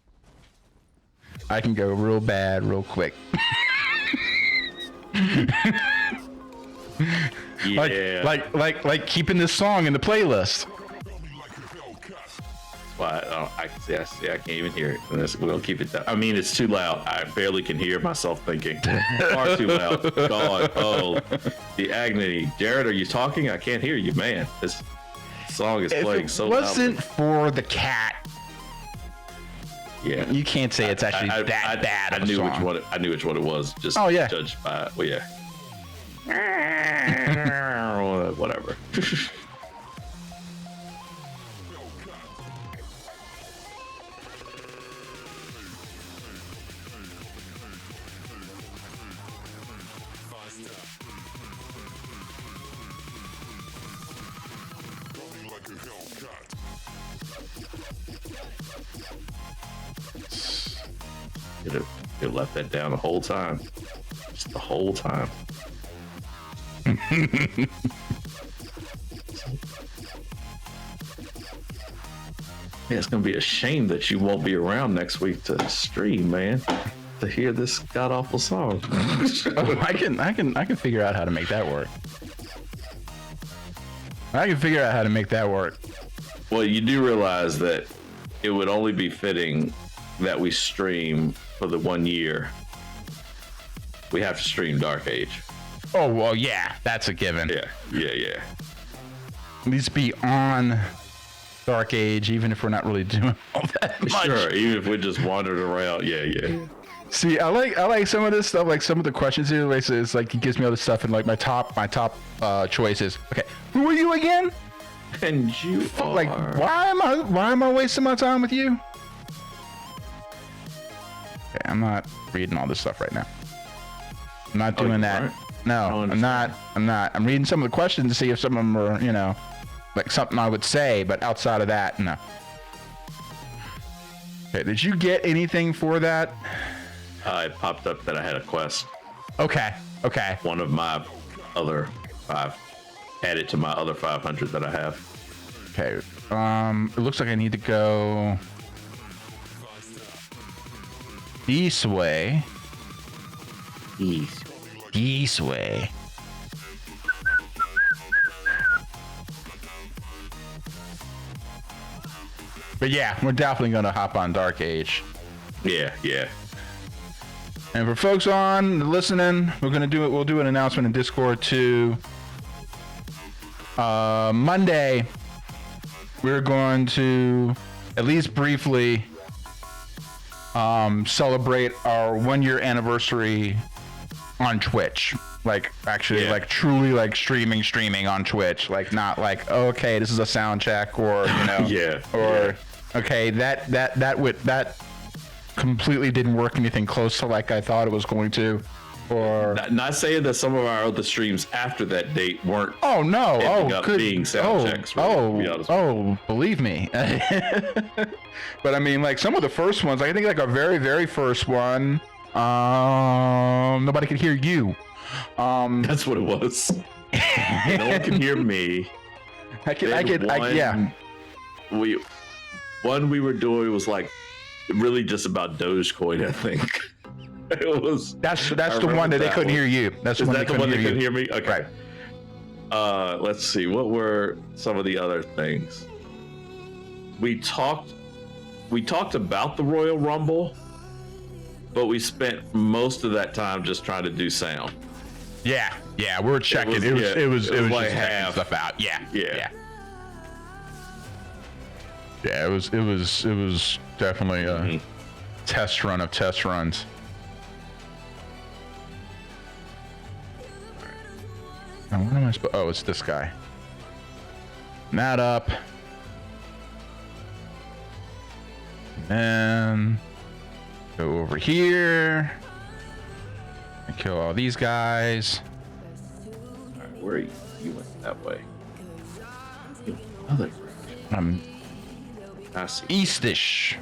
I can go real bad real quick. Yeah. Like keeping this song in the playlist. I can't even hear it. We'll keep it down. I mean, it's too loud. I barely can hear myself thinking. Far too loud. God, oh, the agony. Jared, are you talking? I can't hear you, man. This song is playing so loud. If it wasn't for the cat, yeah, you can't say it's actually that bad. I knew which one it was. Just judged by it. Well, yeah. Whatever. It left that down the whole time. Just the whole time. Yeah, it's gonna be a shame that you won't be around next week to stream, man. To hear this god awful song. I can figure out how to make that work. Well, you do realize that it would only be fitting that we stream for the 1 year. We have to stream Dark Age. Oh, well, yeah, that's a given. Yeah. At least be on Dark Age, even if we're not really doing all that much. Sure, even if we're just wandering around. Yeah. See, I like some of this stuff, like some of the questions here. Like, it's like he gives me all this stuff, and like my top choices. Okay, who are you again? And you are. Like, why am I wasting my time with you? Okay, I'm not reading all this stuff right now. I'm not doing that. Aren't? No, I'm not. I'm reading some of the questions to see if some of them are, like something I would say, but outside of that, no. Okay, did you get anything for that? It popped up that I had a quest. Okay. One of my other 5. Added to my other 500 that I have. Okay. It looks like I need to go This way. East. This way. But yeah, we're definitely gonna hop on Dark Age. Yeah, yeah. And for folks on listening, we'll do an announcement in Discord too. Monday, we're going to at least briefly celebrate our 1-year anniversary on Twitch. Like actually, like truly, like streaming on Twitch. Like not like, oh, okay, this is a sound check, or okay, that completely didn't work anything close to like I thought it was going to. Or not saying that some of our other streams after that date weren't. Oh no! Being sound checks. Really, believe me. But I mean, like some of the first ones, I think like our very first one, nobody could hear you. That's what it was. No one can hear me. Yeah. We were doing was like really just about Dogecoin, I think. It was. That's the one that they couldn't hear you. That's the one they couldn't hear me. Okay. Right. Let's see. What were some of the other things? We talked about the Royal Rumble, but we spent most of that time just trying to do sound. Yeah, we're checking. It was like just half stuff out. Yeah. Yeah, it was definitely a test run of test runs. Now, what am I supposed? Oh, it's this guy. That up. And then go over here. And kill all these guys. All right, where are you? You went that way. I see. Eastish.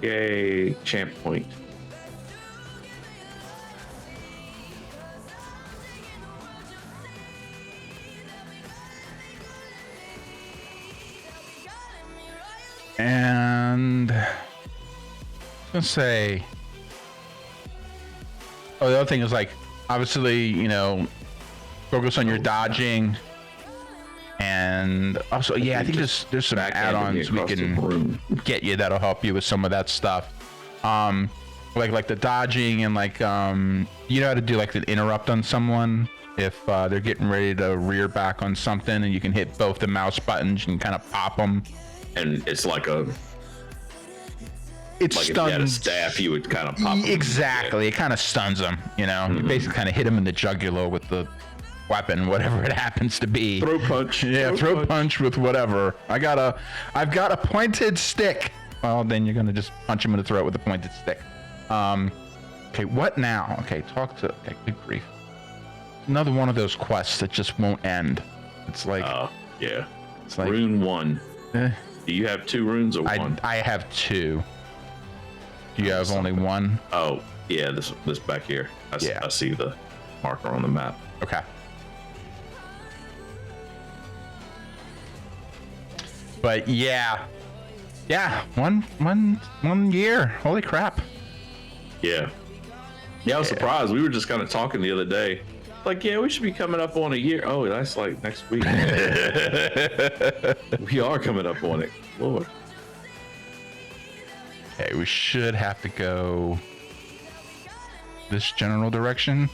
Yay, champ point. And I was gonna say, the other thing is like, obviously, focus on your dodging, and also, I think there's some add-ons we can get you that'll help you with some of that stuff. Like the dodging and like you know how to do like the interrupt on someone if they're getting ready to rear back on something, and you can hit both the mouse buttons. You can kind of pop them. And it's like it stuns. If you had a staff, you would kind of pop them. Exactly. It kind of stuns them, You basically kind of hit them in the jugular with the weapon, whatever it happens to be. Throw punch. Yeah, throw punch with whatever. I've got a pointed stick. Well, then you're gonna just punch him in the throat with a pointed stick. Okay, what now? Okay, good grief. Another one of those quests that just won't end. It's like it's like Rune 1. Do you have 2 runes or 1? I have 2. Do you have only 1? Oh, yeah, this back here. I see the marker on the map. Okay. But yeah, one year. Holy crap. Yeah, I was surprised. We were just kind of talking the other day. Like, we should be coming up on a year. Oh, that's like next week. We are coming up on it. Lord. Okay, we should have to go this general direction.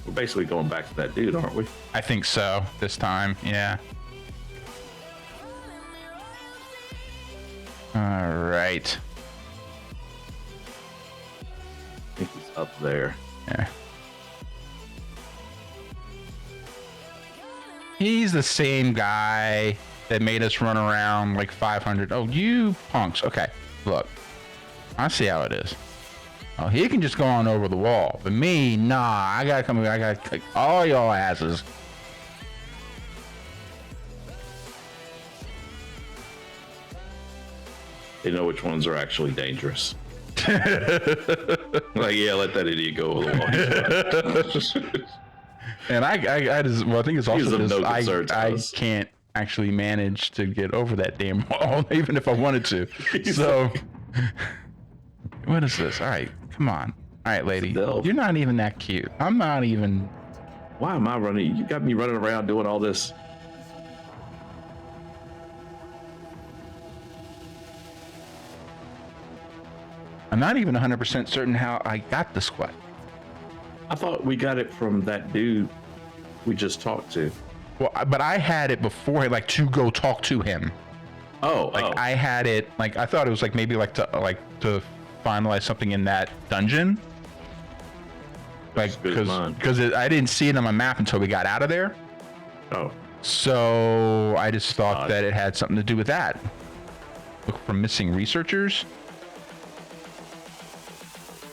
We're basically going back to that dude, aren't we? I think so. This time, yeah. All right. I think he's up there. Yeah. He's the same guy that made us run around like 500. Oh, you punks. Okay, look. I see how it is. Oh, he can just go on over the wall. But me, nah. I gotta come here. I gotta kick all y'all asses. They know which ones are actually dangerous. Like, let that idiot go over the wall. And I just, well, I think it's also just, I can't actually manage to get over that damn wall, even if I wanted to. So, what is this? All right, come on. All right, lady, you're not even that cute. I'm not even. Why am I running? You got me running around doing all this. I'm not even 100% certain how I got this quest. I thought we got it from that dude we just talked to. Well, but I had it before, like to go talk to him. I had it like I thought it was like maybe to finalize something in that dungeon. Like because I didn't see it on my map until we got out of there. Oh. So I just thought that it had something to do with that. Look for missing researchers.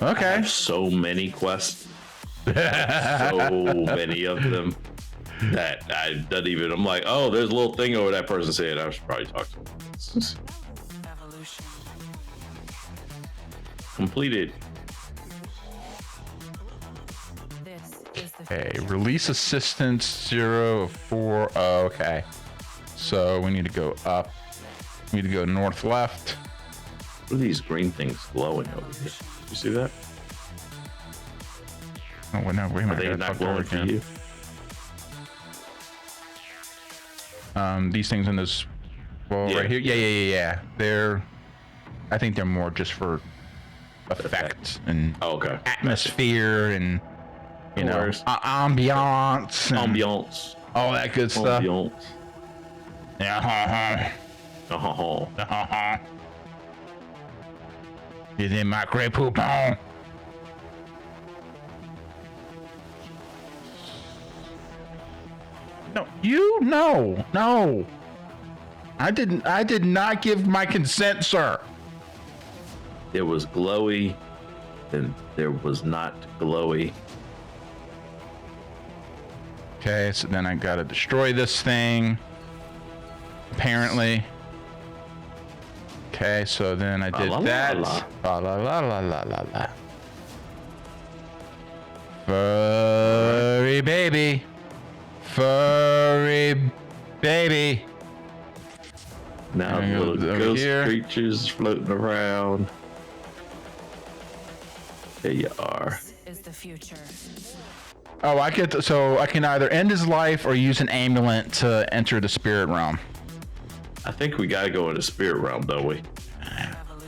Okay. I have so many quests. So many of them that I don't even. I'm like, oh, there's a little thing over that person said. I should probably talk to them. Completed. Okay, release assistance 0 of 4. Oh, okay. So we need to go up. We need to go north left. What are these green things glowing over here? You see that? Oh, well, no, wait a minute. Are they not glowing for you? These things in this wall right here. Yeah. I think they're more just for effect and atmosphere and ambiance, all that good stuff. Yeah. Is it my Grey Poupon? No. I did not give my consent, sir. There was glowy, and there was not glowy. Okay, so then I gotta destroy this thing. Apparently. Okay, so then I did that. La la la la la la la. Furry baby. Furry baby. Now the little ghost creatures floating around. There you are. Is the future. Oh, so I can either end his life or use an amulet to enter the spirit realm. I think we gotta go in the spirit realm, don't we?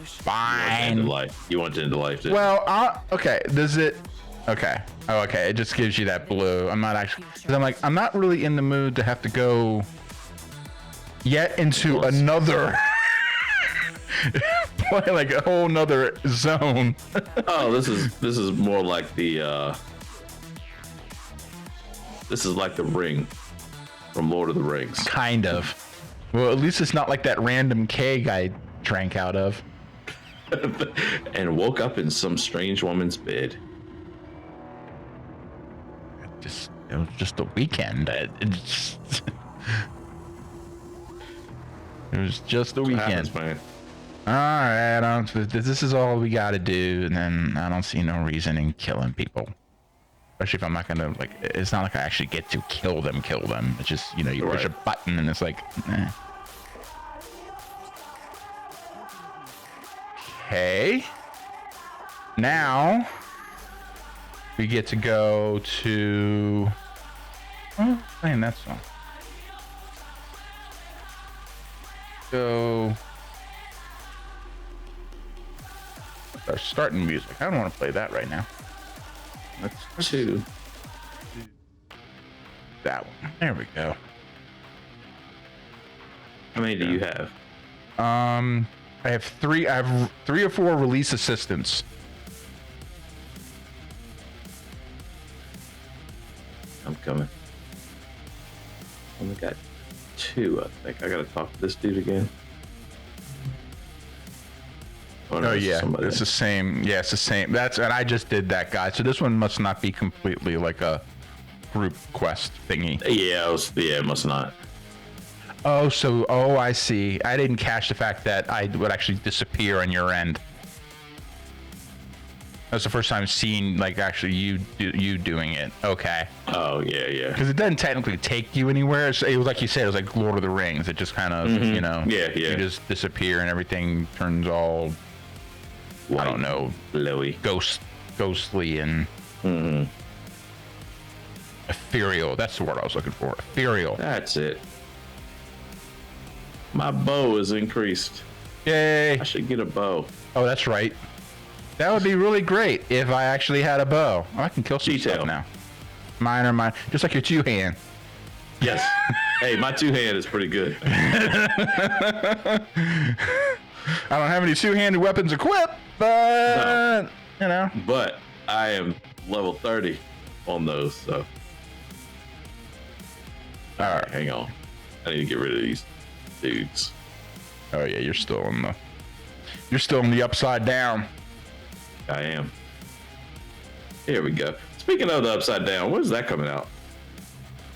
Fine. You want to end the life, didn't you? Well, okay. Does it? Okay. Oh, okay. It just gives you that blue. I'm not actually. Because I'm not really in the mood to have to go yet into another. Play like a whole nother zone. Oh, this is more like the. This is like the ring from Lord of the Rings. Kind of. Well, at least it's not like that random keg I drank out of. And woke up in some strange woman's bed. It was just a weekend. It was just a weekend. Happens, man. All right, this is all we got to do, and then I don't see no reason in killing people. Especially if I'm not gonna it's not like I actually get to kill them. It's just you push a button and it's like. Okay. Now we get to go to. Oh, playing that song. Go. Start starting music. I don't want to play that right now. Let's do that one. There we go. How many do you have? I have 3. I have 3 or 4 release assistants. I'm coming. Only got 2, I think. I gotta talk to this dude again. Oh yeah, it's the same. Yeah, it's the same. And I just did that guy. So this one must not be completely like a group quest thingy. Yeah, it must not. Oh, I see. I didn't catch the fact that I would actually disappear on your end. That's the first time seeing like actually you doing it. Okay. Oh yeah. Because it doesn't technically take you anywhere. It was like you said, it was like Lord of the Rings. It just kind of Yeah. You just disappear and everything turns all White, I don't know, glowy, ghostly and ethereal. That's the word I was looking for. Ethereal. That's it. My bow is increased. Yay! I should get a bow. Oh, that's right. That would be really great if I actually had a bow. Oh, I can kill some stuff now. Mine, just like your two hand. Yes. Hey, my two hand is pretty good. I don't have any two-handed weapons equipped, but you know. But I am level 30 on those, so. All right, hang on. I need to get rid of these dudes. Oh yeah, you're still in the upside down. I am. Here we go. Speaking of the upside down, when is that coming out?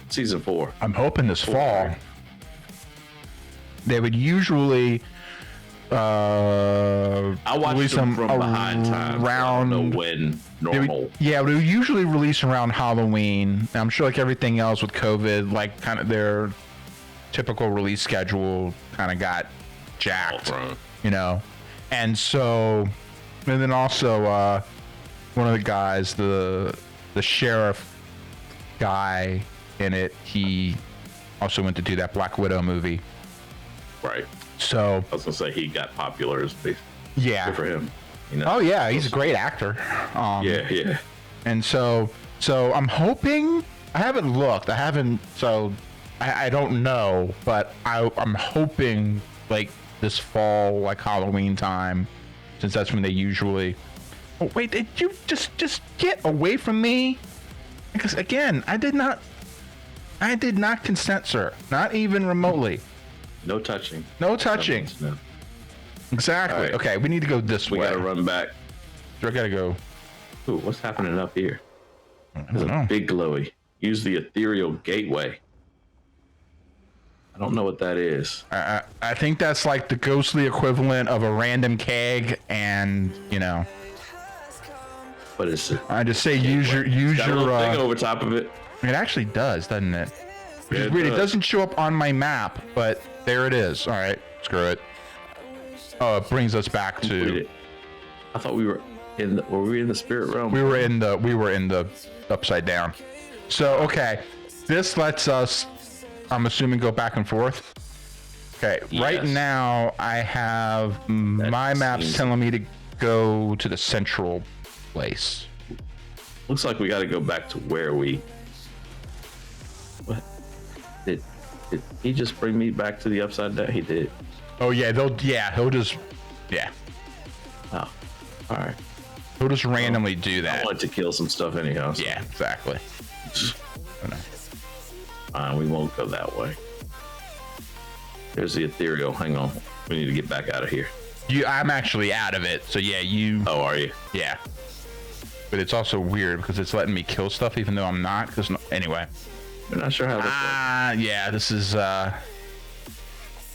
Season 4. I'm hoping this fall. They would usually I watched them from behind time. Around, I don't know when normal. They would usually release around Halloween. I'm sure like everything else with COVID, like kind of their typical release schedule kind of got jacked, you know. And so, and then also one of the guys, the sheriff guy in it, he also went to do that Black Widow movie. Right. So I was gonna say he got popular as big. Yeah. Good for him. You know? Oh yeah, he's a great actor. Yeah. And so I'm hoping. I haven't looked. I don't know, but I'm hoping like this fall, like Halloween time, since that's when they usually. Oh wait, did you just get away from me? Because again, I did not consent, sir. Not even remotely. No touching. No touching. No. Exactly. Right. Okay, we need to go this way. We gotta run back. So I gotta go. Ooh, what's happening up here? There's a big glowy. Use the ethereal gateway. I don't know what that is. I think that's like the ghostly equivalent of a random keg, and you know. What is it? I just say use your thing over top of it. It actually does, doesn't it? Yeah, it doesn't show up on my map, but there it is. All right, screw it. Oh, it brings us back to. I thought we were in. Were we in the spirit realm? We were in the upside down. So okay, this lets us. I'm assuming go back and forth. Okay, yes. Right now I have my maps telling me to go to the central place. Looks like we got to go back to where we. What? Did he just bring me back to the upside down? He did. Oh yeah, he'll just. Oh, all right. He'll just randomly do that. I wanted to kill some stuff anyhow. So. Yeah, exactly. We won't go that way. There's the ethereal. Hang on. We need to get back out of here. I'm actually out of it. So yeah, you. Oh, are you? Yeah. But it's also weird because it's letting me kill stuff even though I'm not. Because anyway. I'm not sure how this works. Yeah. This is.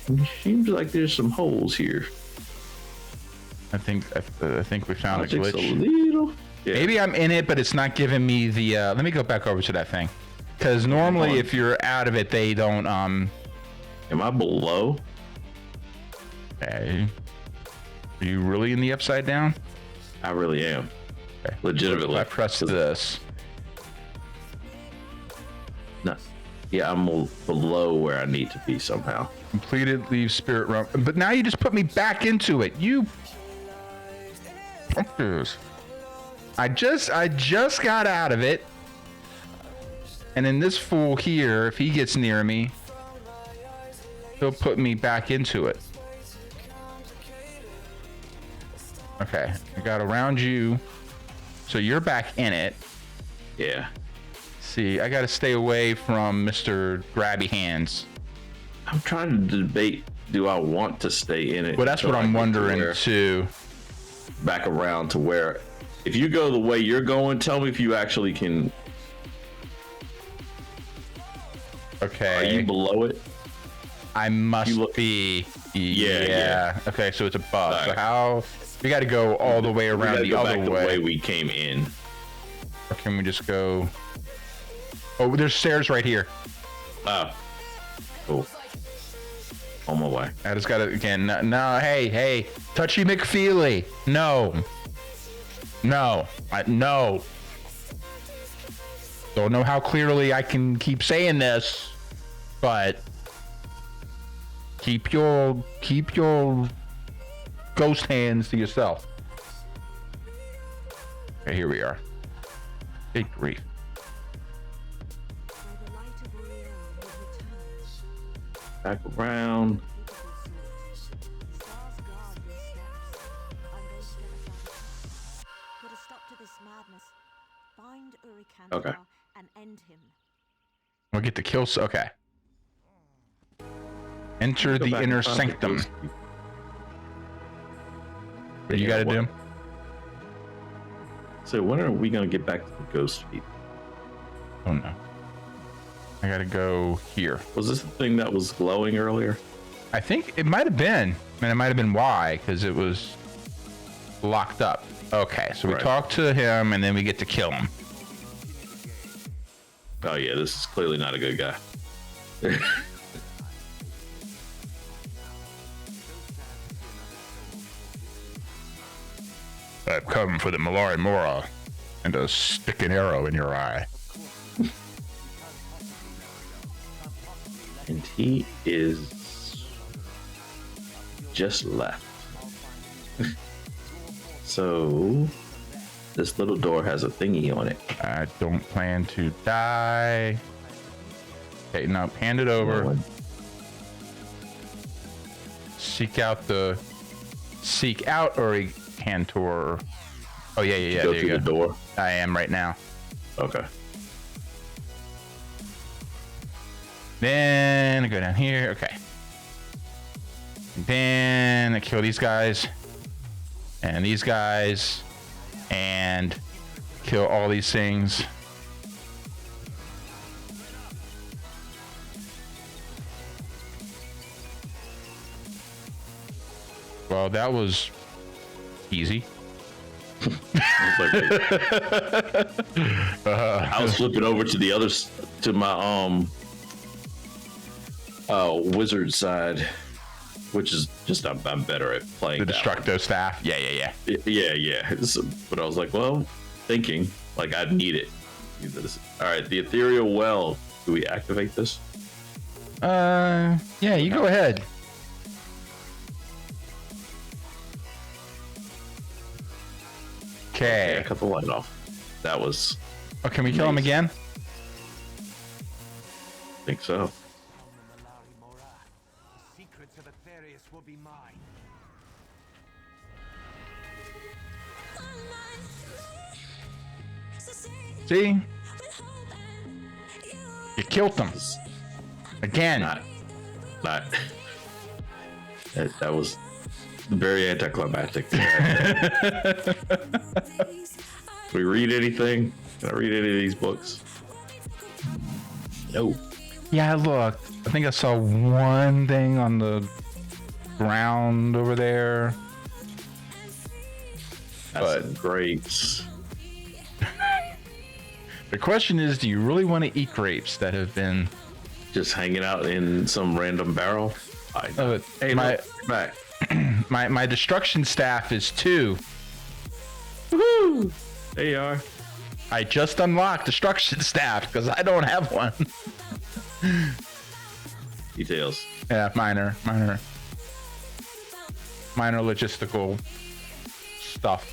It seems like there's some holes here. I think we found a glitch. A little. Yeah. Maybe I'm in it, but it's not giving me the. Let me go back over to that thing. Because normally, if you're out of it, they don't. Am I below? Okay. Are you really in the upside down? I really am. Okay. Legitimately. So if I press this. No. Yeah, I'm below where I need to be somehow. Completed, leave spirit realm. But now you just put me back into it. You. I just got out of it. And then this fool here, if he gets near me, he'll put me back into it. Okay, I got around you. So you're back in it. Yeah. See, I got to stay away from Mr. Grabby Hands. I'm trying to debate, do I want to stay in it? Well, that's what I'm wondering too. Back around to where, if you go the way you're going, tell me if you actually can. Okay. Are you below it? I must be. Yeah. Okay, so it's above. Right. So how? We got to go all the way around the other way. The way we came in. Or can we just go? Oh, there's stairs right here. Oh. Cool. On my way. I just got to again. No, hey, Touchy McFeely. No. No. No. Don't know how clearly I can keep saying this, but keep your ghost hands to yourself. Okay, here we are. Big grief. Back around. Okay. And end him. We'll get the kills. Okay. Enter the inner sanctum. What do you got to do? So when are we gonna get back to the ghost people? Oh no. I gotta go here. Was this the thing that was glowing earlier? I think it might have been. And it might have been why, because it was locked up. Okay, so we talk to him and then we get to kill him. Oh yeah, this is clearly not a good guy. I've come for the Malari Mora and to stick an arrow in your eye. And he is just left. So this little door has a thingy on it. I don't plan to die. Okay, now hand it over. Seek out Uri Cantor. Oh yeah. Go through the door. I am right now. Okay. Then I go down here. Okay. And then I kill these guys and these guys and kill all these things. Well, that was easy. I was flipping over to the others, to my wizard side, which is just I'm better at playing the Destructo staff. Yeah. But I was like, well, thinking like I'd need it. All right, the ethereal well. Do we activate this? Yeah, you go ahead. Okay. I cut the light off. That was. Oh, can we kill him again? I think so. See? You killed them. Again. Not. That was very anticlimactic. Can we read anything? Can I read any of these books? No. Yeah, look. I think I saw one thing on the ground over there. That's some grapes. The question is, do you really want to eat grapes that have been just hanging out in some random barrel? Hey, my destruction staff is 2. Woohoo! There you are. I just unlocked destruction staff because I don't have one. Details. Yeah, minor logistical stuff.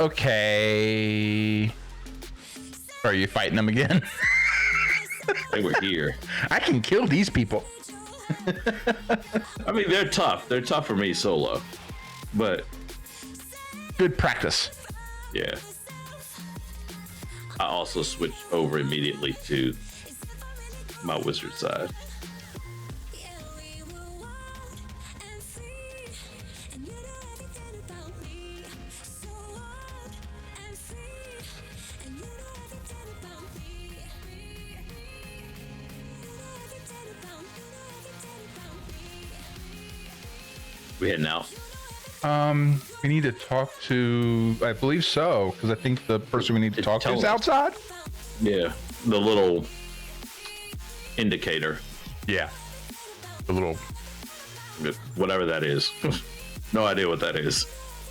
Okay. Are you fighting them again? They were here. I can kill these people. I mean, they're tough. They're tough for me solo, but good practice. Yeah. I also switched over immediately to my wizard side. We heading out? We need to talk to. I believe so, because I think the person we need to talk to is outside. Yeah, the little indicator. Yeah, the little whatever that is. No idea what that is.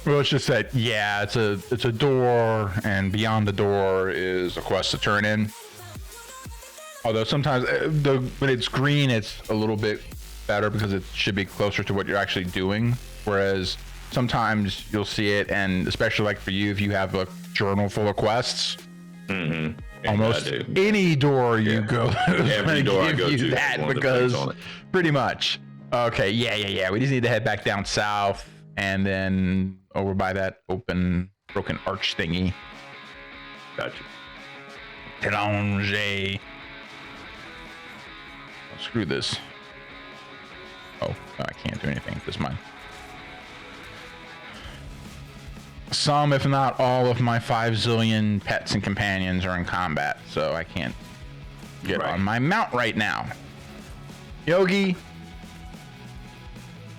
Well, it's just that. Yeah, it's a door, and beyond the door is a quest to turn in. Although sometimes when it's green, it's a little bit better because it should be closer to what you're actually doing. Whereas sometimes you'll see it, and especially like for you, if you have a journal full of quests, almost any door you go, every door I go to, that because pretty much. Okay, yeah. We just need to head back down south, and then over by that open broken arch thingy. Gotcha. Telange. Screw this. Oh, I can't do anything with this mine. Some, if not all, of my 5 zillion pets and companions are in combat, so I can't get on my mount right now. Yogi,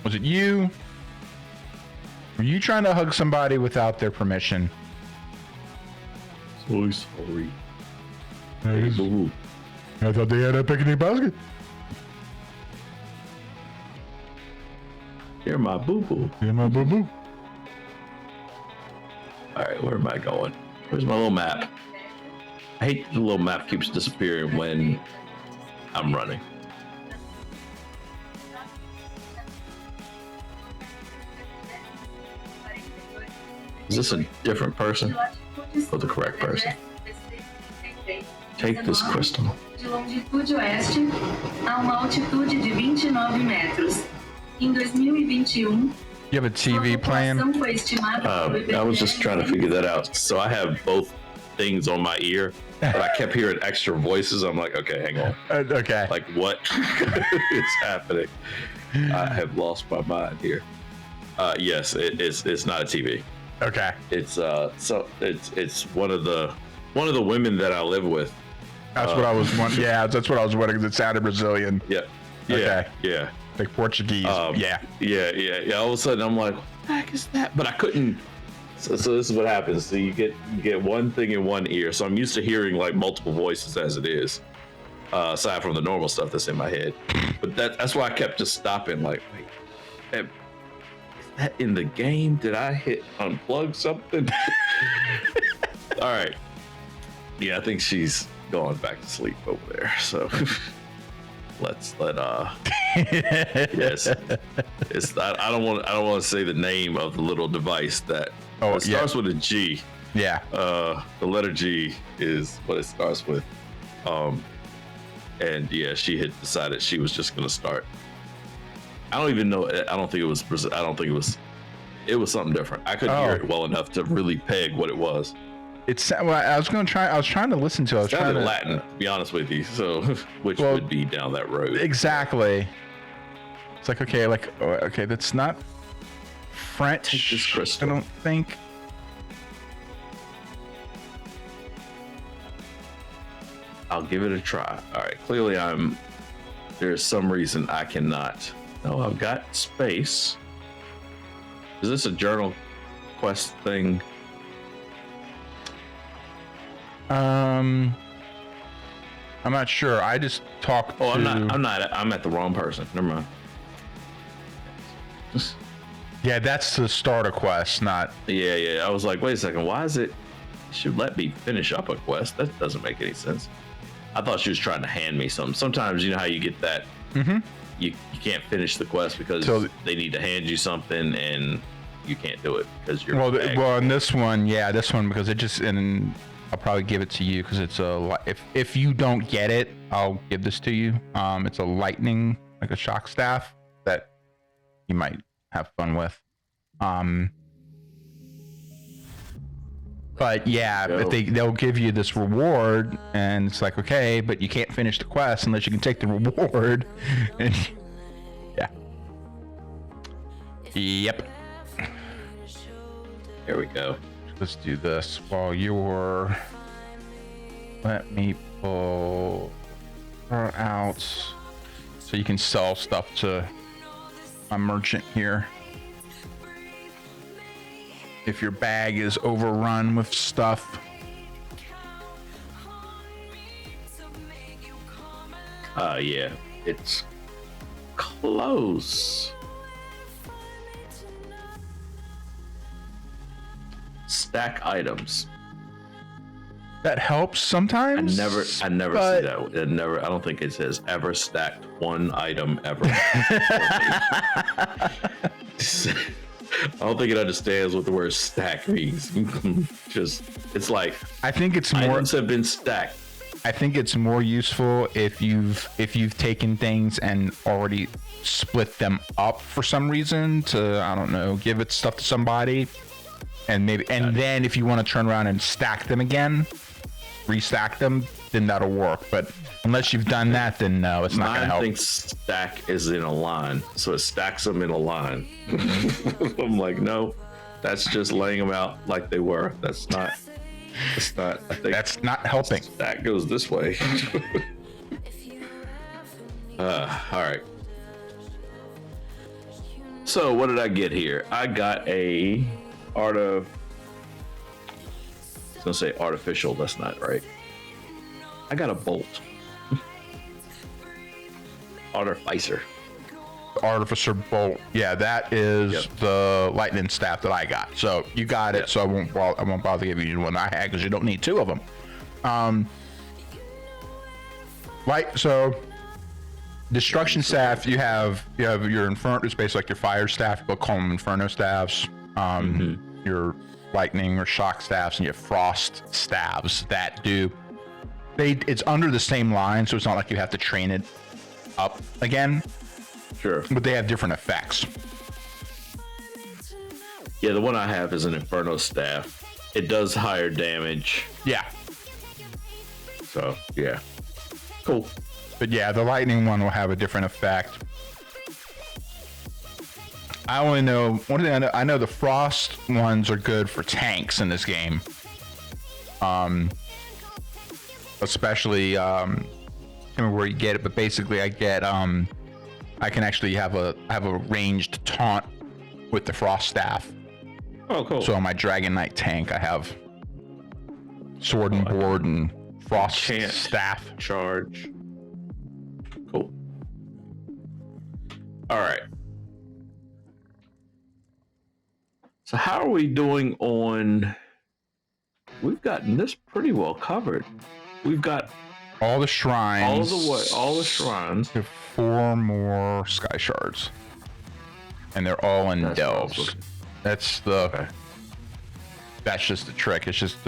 was it you? Were you trying to hug somebody without their permission? So sorry. Hey, boo. I thought they had a picnic basket. You're my boo-boo. You're my boo-boo. All right, where am I going? Where's my little map? I hate the little map keeps disappearing when I'm running. Is this a different person or the correct person? Take this crystal. De longitude oeste a uma altitude de 29 metros. Em 2021, you have a TV playing? I was just trying to figure that out. So I have both things on my ear, but I kept hearing extra voices. I'm like, okay, hang on. Okay. Like, what is happening? I have lost my mind here. Yes, it's not a TV. Okay. It's it's one of the women that I live with. That's what I was wondering. Yeah, that's what I was wondering. It sounded Brazilian. Yeah. Okay. Yeah. Like Portuguese. Yeah. All of a sudden, I'm like, what the heck is that? But I couldn't. So this is what happens. So you get one thing in one ear. So I'm used to hearing like multiple voices as it is, aside from the normal stuff that's in my head. But that's why I kept just stopping. Like, wait, is that in the game? Did I hit unplug something? All right. Yeah, I think she's going back to sleep over there. So let yes. I don't want to say the name of the little device that it starts with a G. Yeah. The letter G is what it starts with. And yeah, she had decided she was just gonna start. I don't even know. I don't think it was. It was something different. I couldn't hear it well enough to really peg what it was. I was trying to listen to it. I was trying to Latin, to be honest with you. So, which would be down that road. Exactly. It's like, okay, that's not French. Take this crystal. I don't think. I'll give it a try. All right. Clearly, there's some reason I cannot. No, I've got space. Is this a journal quest thing? I'm not sure. I just talked. Oh, I'm not. I'm at the wrong person. Never mind. Yeah, that's the starter quest, not. Yeah. I was like, wait a second. Why is it? Should let me finish up a quest? That doesn't make any sense. I thought she was trying to hand me something. Sometimes you know how you get that. Mm-hmm. You can't finish the quest because they need to hand you something and you can't do it because you're. Well, in this one, because it just and. I'll probably give it to you because it's if you don't get it, I'll give this to you. It's a lightning, like a shock staff that you might have fun with. But yeah, but they'll give you this reward, and it's like, okay, but you can't finish the quest unless you can take the reward. And yeah. Yep. Here we go. Let's do this while you're. Let me pull her out so you can sell stuff to my merchant here. if your bag is overrun with stuff. Yeah, it's close. Stack items. That helps sometimes. I never see that. I don't think it says ever stacked one item ever. I don't think it understands what the word stack means. It's like, I think it's more. Items have been stacked. I think it's more useful if you've taken things and already split them up for some reason to, I don't know, give it stuff to somebody, and then if you want to turn around and stack them again, restack them, then that'll work. But unless you've done that, then no, it's not going to help. I think stack is in a line, so it stacks them in a line. I'm like, no, that's just laying them out like they were. That's not. It's not. I think that's not helping. That goes this way. All right. So what did I get here? I got I was gonna say artificial. That's not right. I got a bolt. Artificer. Artificer bolt. Yeah, that is the lightning staff that I got. So you got it. So I won't bother giving you one I had because you don't need two of them. So destruction staff. You have your inferno. It's basically like your fire staff. We'll call them inferno staffs. Your lightning or shock staffs, and your frost staves that do. It's under the same line, so it's not like you have to train it up again. Sure. But they have different effects. Yeah, the one I have is an Inferno staff. It does higher damage. Yeah. So, yeah. Cool. But yeah, the lightning one will have a different effect. I only know one thing. I know the frost ones are good for tanks in this game. Especially I don't remember where you get it, but basically I get I can actually have a ranged taunt with the frost staff. Oh, cool. So on my Dragon Knight tank, I have sword and board and frost staff. Charge. Cool. All right. So how are we doing on? We've gotten this pretty well covered. We've got all the shrines. All the shrines. 4 more sky shards, and they're all in delves. That's just the trick. It's just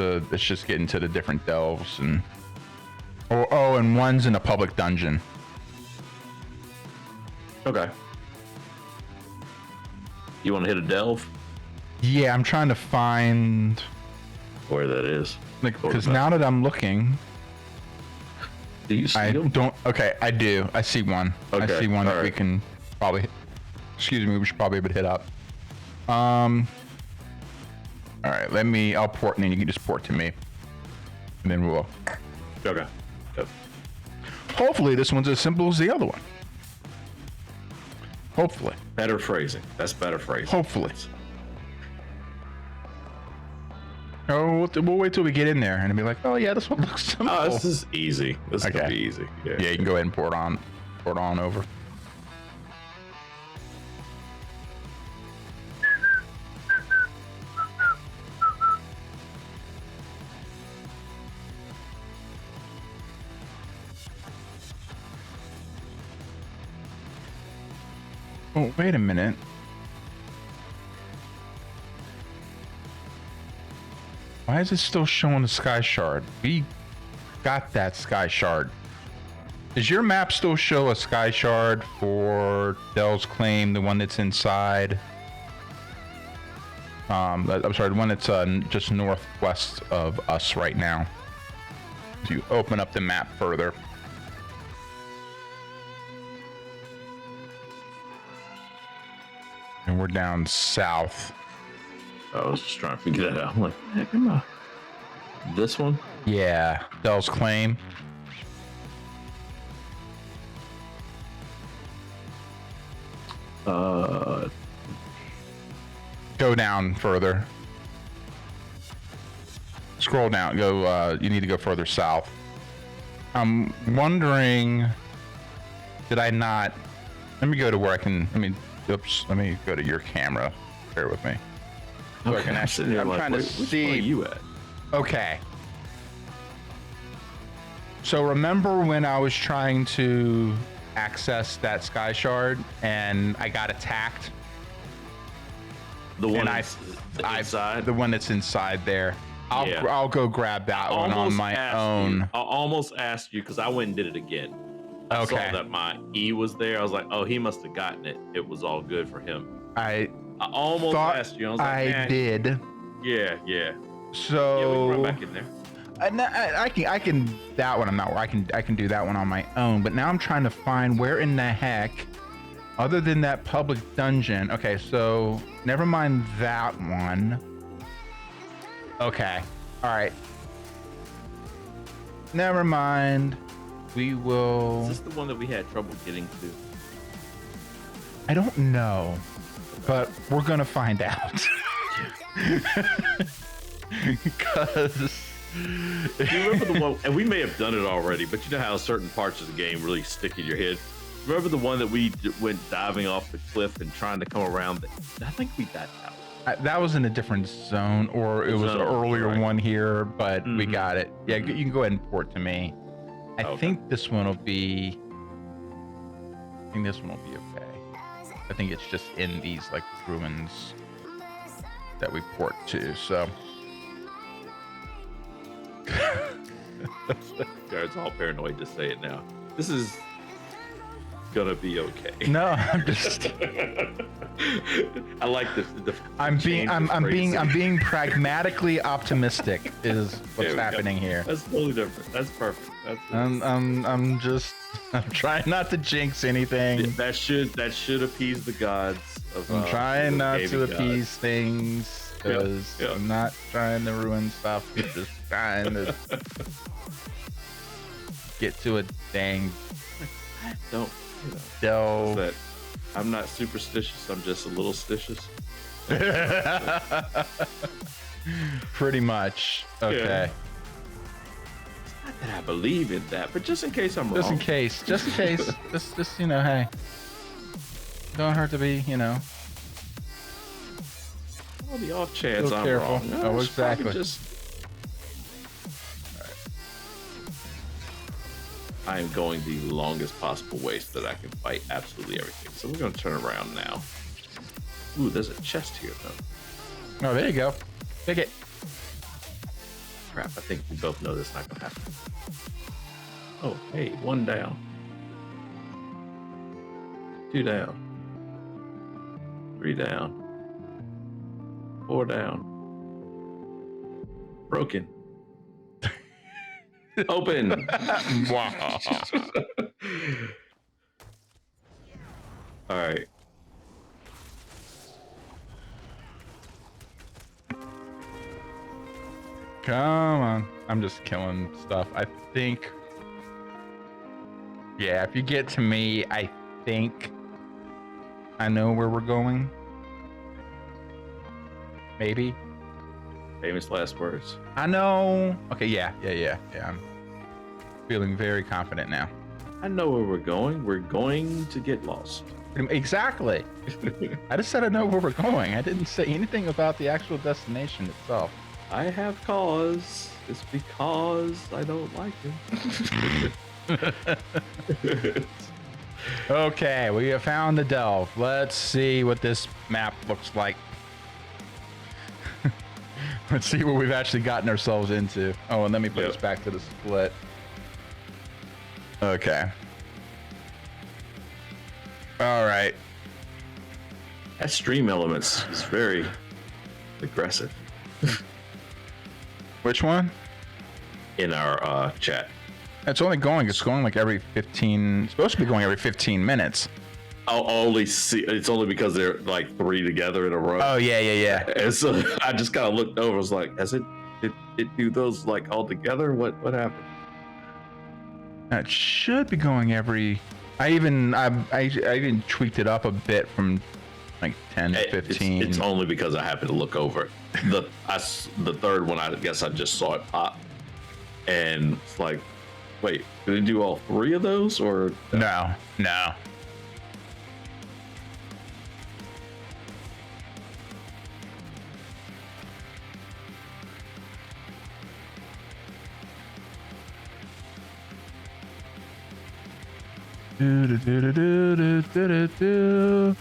getting to the different delves, and and one's in a public dungeon. Okay. You want to hit a delve? Yeah, I'm trying to find where that is. Because now that I'm looking. Do you see them? Okay, I do. I see one. Okay, I see one that right. we can probably. Excuse me. We should probably be able to hit up. All right. I'll port, and then you can just port to me, and then we'll. Okay. Yep. Hopefully, this one's as simple as the other one. Hopefully. Better phrasing. That's better phrasing. Hopefully. Oh, we'll wait till we get in there and be like, oh yeah, this one looks simple. Oh, this is easy. This okay. Could be easy. Yeah, you can go ahead and port on over. Oh, wait a minute. Why is it still showing the sky shard? We got that sky shard. Does your map still show a sky shard for Dell's Claim, the one that's inside? I'm sorry, the one that's just northwest of us right now. So you open up the map further. And we're down south. I was just trying to figure that out. I'm like, heck am I? This one? Yeah, Dell's Claim. Go Go down further. Scroll down. Go. You need to go further south. I'm wondering, did I not? Let me go to where I can. Oops. Let me go to your camera. Bear with me. So Okay, I can actually. I'm trying to which see. one are you at? Okay. So remember when I was trying to access that sky shard and I got attacked? The one inside? The one that's inside there. I'll go grab that one on my own. I almost asked you because I went and did it again. I saw that my E was there. I was like, oh, he must have gotten it. It was all good for him. I almost asked you. I was like, I did. Yeah. So yeah, we can run back in there. I can that one. I can do that one on my own. But now I'm trying to find where in the heck, other than that public dungeon. Okay, so never mind that one. Okay, all right. Never mind. We will. Is this the one that we had trouble getting to? I don't know, but we're gonna find out. Because. Do you remember the one, and we may have done it already, but you know how certain parts of the game really stick in your head? Remember the one that we went diving off the cliff and trying to come around? I think we got that one. That was in a different zone, or it was an earlier one here, but we got it. Yeah, you can go ahead and port to me. I think this one will be. I think this one will be okay. I think it's just in these like ruins that we port to. So. Jared's all paranoid to say it now. This is gonna be okay. No, I'm just. I like the I'm being pragmatically optimistic is what's happening here. That's totally different. That's perfect. I'm trying not to jinx anything. That should appease the gods. I'm trying not to appease things. Because I'm not trying to ruin stuff. I'm just trying to get to a dang. I'm not superstitious. I'm just a little stitious. Pretty much. Okay. Yeah. It's not that I believe in that, but just in case I'm wrong. Just in case. Just hey. Don't hurt to be, the off chance I'm careful. wrong. No, Exactly. I am going the longest possible way so that I can fight absolutely everything. So we're going to turn around now. Ooh, there's a chest here, though. Oh, there you go. Pick it. Crap, I think we both know this is not going to happen. Oh, hey, 1 down. 2 down. 3 down. 4 down. Broken. Open. Wow. All right. Come on. I'm just killing stuff. I think. Yeah, if you get to me, I think I know where we're going. Maybe. Famous last words. I know. Okay, yeah. I'm feeling very confident now. I know where we're going. We're going to get lost. Exactly. I just said I know where we're going. I didn't say anything about the actual destination itself. I have cause. It's because I don't like him. Okay, we have found the delve. Let's see what this map looks like. Let's see what we've actually gotten ourselves into. Oh, and let me put this back to the split. Okay. All right. That stream elements is very aggressive. Which one? In our chat. It's going like every 15. It's supposed to be going every 15 minutes. I'll only see. It's only because they're like 3 together in a row. Oh yeah. And so I just kind of looked over. I was like, "Has it do those like all together? What happened?" It should be going every. I even tweaked it up a bit from like 10, 15. It's only because I happened to look over the third one. I guess I just saw it pop, and it's like, wait, did they do all 3 of those or no? Do, do, do, do, do, do, do, do.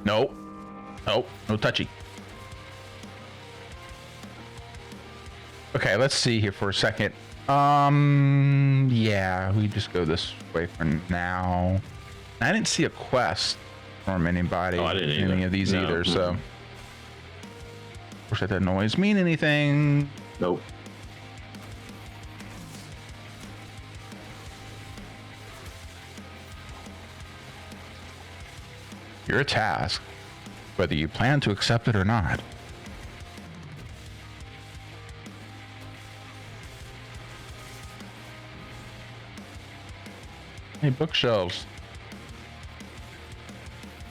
Nope. No touchy. Okay, let's see here for a second. Yeah, we just go this way for now. I didn't see a quest from anybody. Oh, I didn't any of these either, so. Of course, that doesn't always mean anything. Nope. Your task, whether you plan to accept it or not. Hey, bookshelves.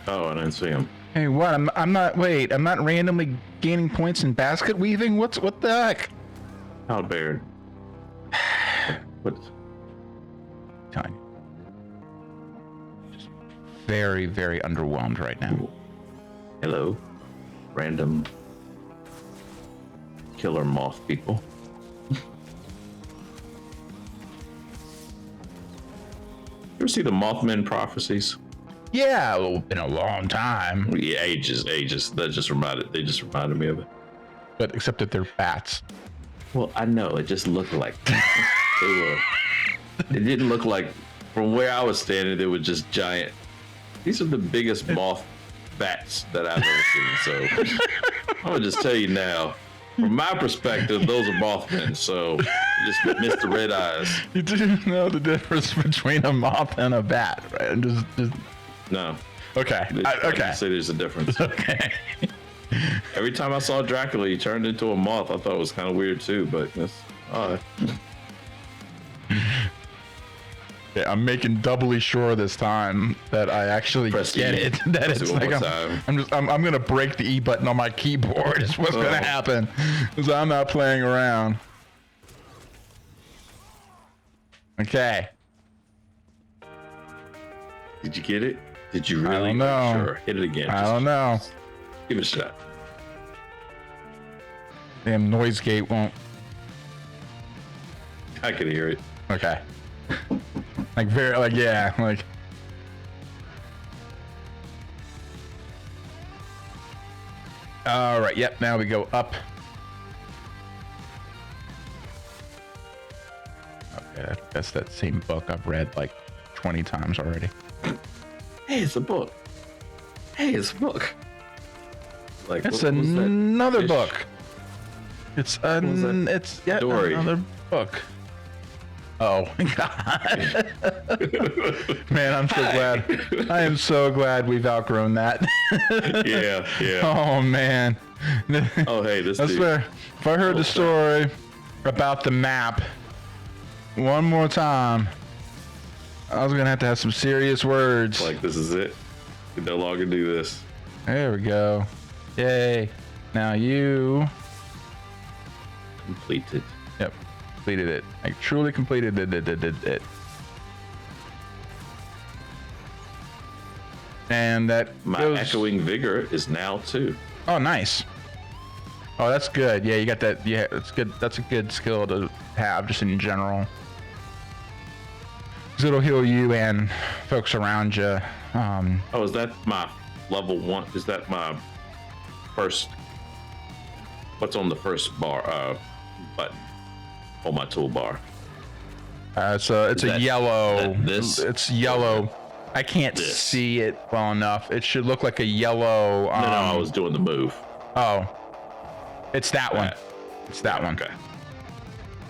Oh, I didn't see him. Hey, what? I'm not randomly gaining points in basket weaving? What the heck? How Baird? What? Telling you. Just very, very underwhelmed right now. Ooh. Hello, random killer moth people. You ever see the Mothman prophecies? Yeah, well, been a long time. Yeah, ages. They just reminded me of it. But except that they're bats. Well, I know it just looked like they were. It didn't look like from where I was standing. They were just giant. These are the biggest moth bats that I've ever seen. So I'm gonna just tell you now, from my perspective, those are Mothmen. So you just missed the red eyes. You do know the difference between a moth and a bat, right? Just... No. Okay. Okay. Say there's a difference. Okay. Every time I saw Dracula, he turned into a moth. I thought it was kind of weird too, but that's Yeah, I'm making doubly sure this time that I actually get it. That it's like I'm gonna break the E button on my keyboard. Is what's gonna happen, because I'm not playing around. Okay. Did you get it? Did you really? I don't know. Sure. Hit it again. I don't know. Give it a shot. Damn noise gate won't. I can hear it. Okay. Yeah. All right. Yep. Now we go up. Okay. That's that same book I've read like 20 times already. Hey, it's a book. Like It's another book. It's Dory. another book. Oh my God. Man, I'm so glad. I am so glad we've outgrown that. Yeah. Oh man. Oh hey, this That's dude. where if I heard the story about the map one more time, I was gonna have to have some serious words. Like this is it. You can no longer do this. There we go. Yay. Now you Completed. Yep. Completed it. I truly completed it. And that My goes... echoing vigor is now 2. Oh, nice. Oh, that's good. Yeah, you got that. Yeah, that's good. That's a good skill to have just in general. Because it'll heal you and folks around you. Oh, is that my level 1? Is that my first? What's on the first bar button on my toolbar? It's a yellow. This? It's yellow. I can't see it well enough. It should look like a yellow. No, I was doing the move. Oh, it's that one. It's that one. Okay.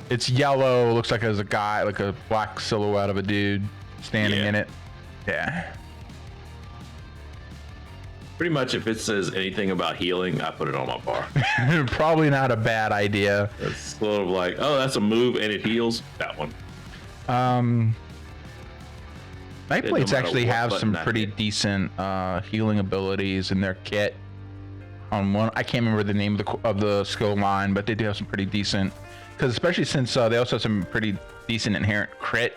It's yellow. Looks like there's a guy, like a black silhouette of a dude standing in it. Yeah. Pretty much, if it says anything about healing, I put it on my bar. Probably not a bad idea. It's sort of like, oh, that's a move and it heals. That one. Nightblades no actually what have some button I pretty hit. decent healing abilities in their kit. On one, I can't remember the name of the skill line, but they do have some pretty decent. Because especially since they also have some pretty decent inherent crit,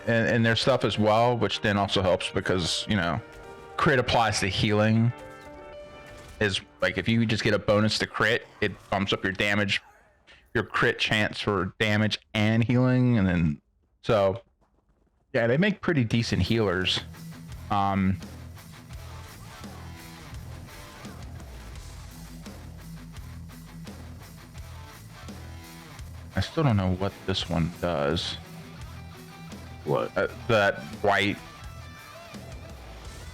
in their stuff as well, which then also helps because crit applies to healing. Is like if you just get a bonus to crit, it bumps up your damage, your crit chance for damage and healing, and then so yeah, they make pretty decent healers. I still don't know what this one does. What? That white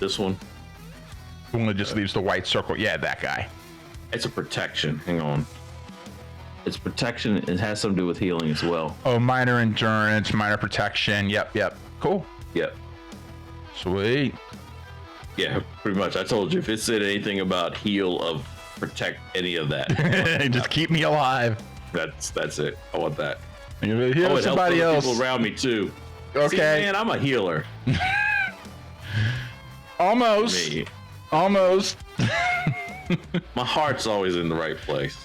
This one? one that just leaves the white circle. Yeah, that guy. It's a protection. Hang on. It's protection. It has something to do with healing as well. Oh, minor endurance, minor protection. Yep. Cool. Yep. Sweet. Yeah, pretty much. I told you if it said anything about heal of protect any of that, Just keep me alive. that's it. I want that. You're gonna heal Oh, it helps somebody other else. people around me too. Okay. See, man, I'm a healer. Almost. Me. Almost. My heart's always in the right place.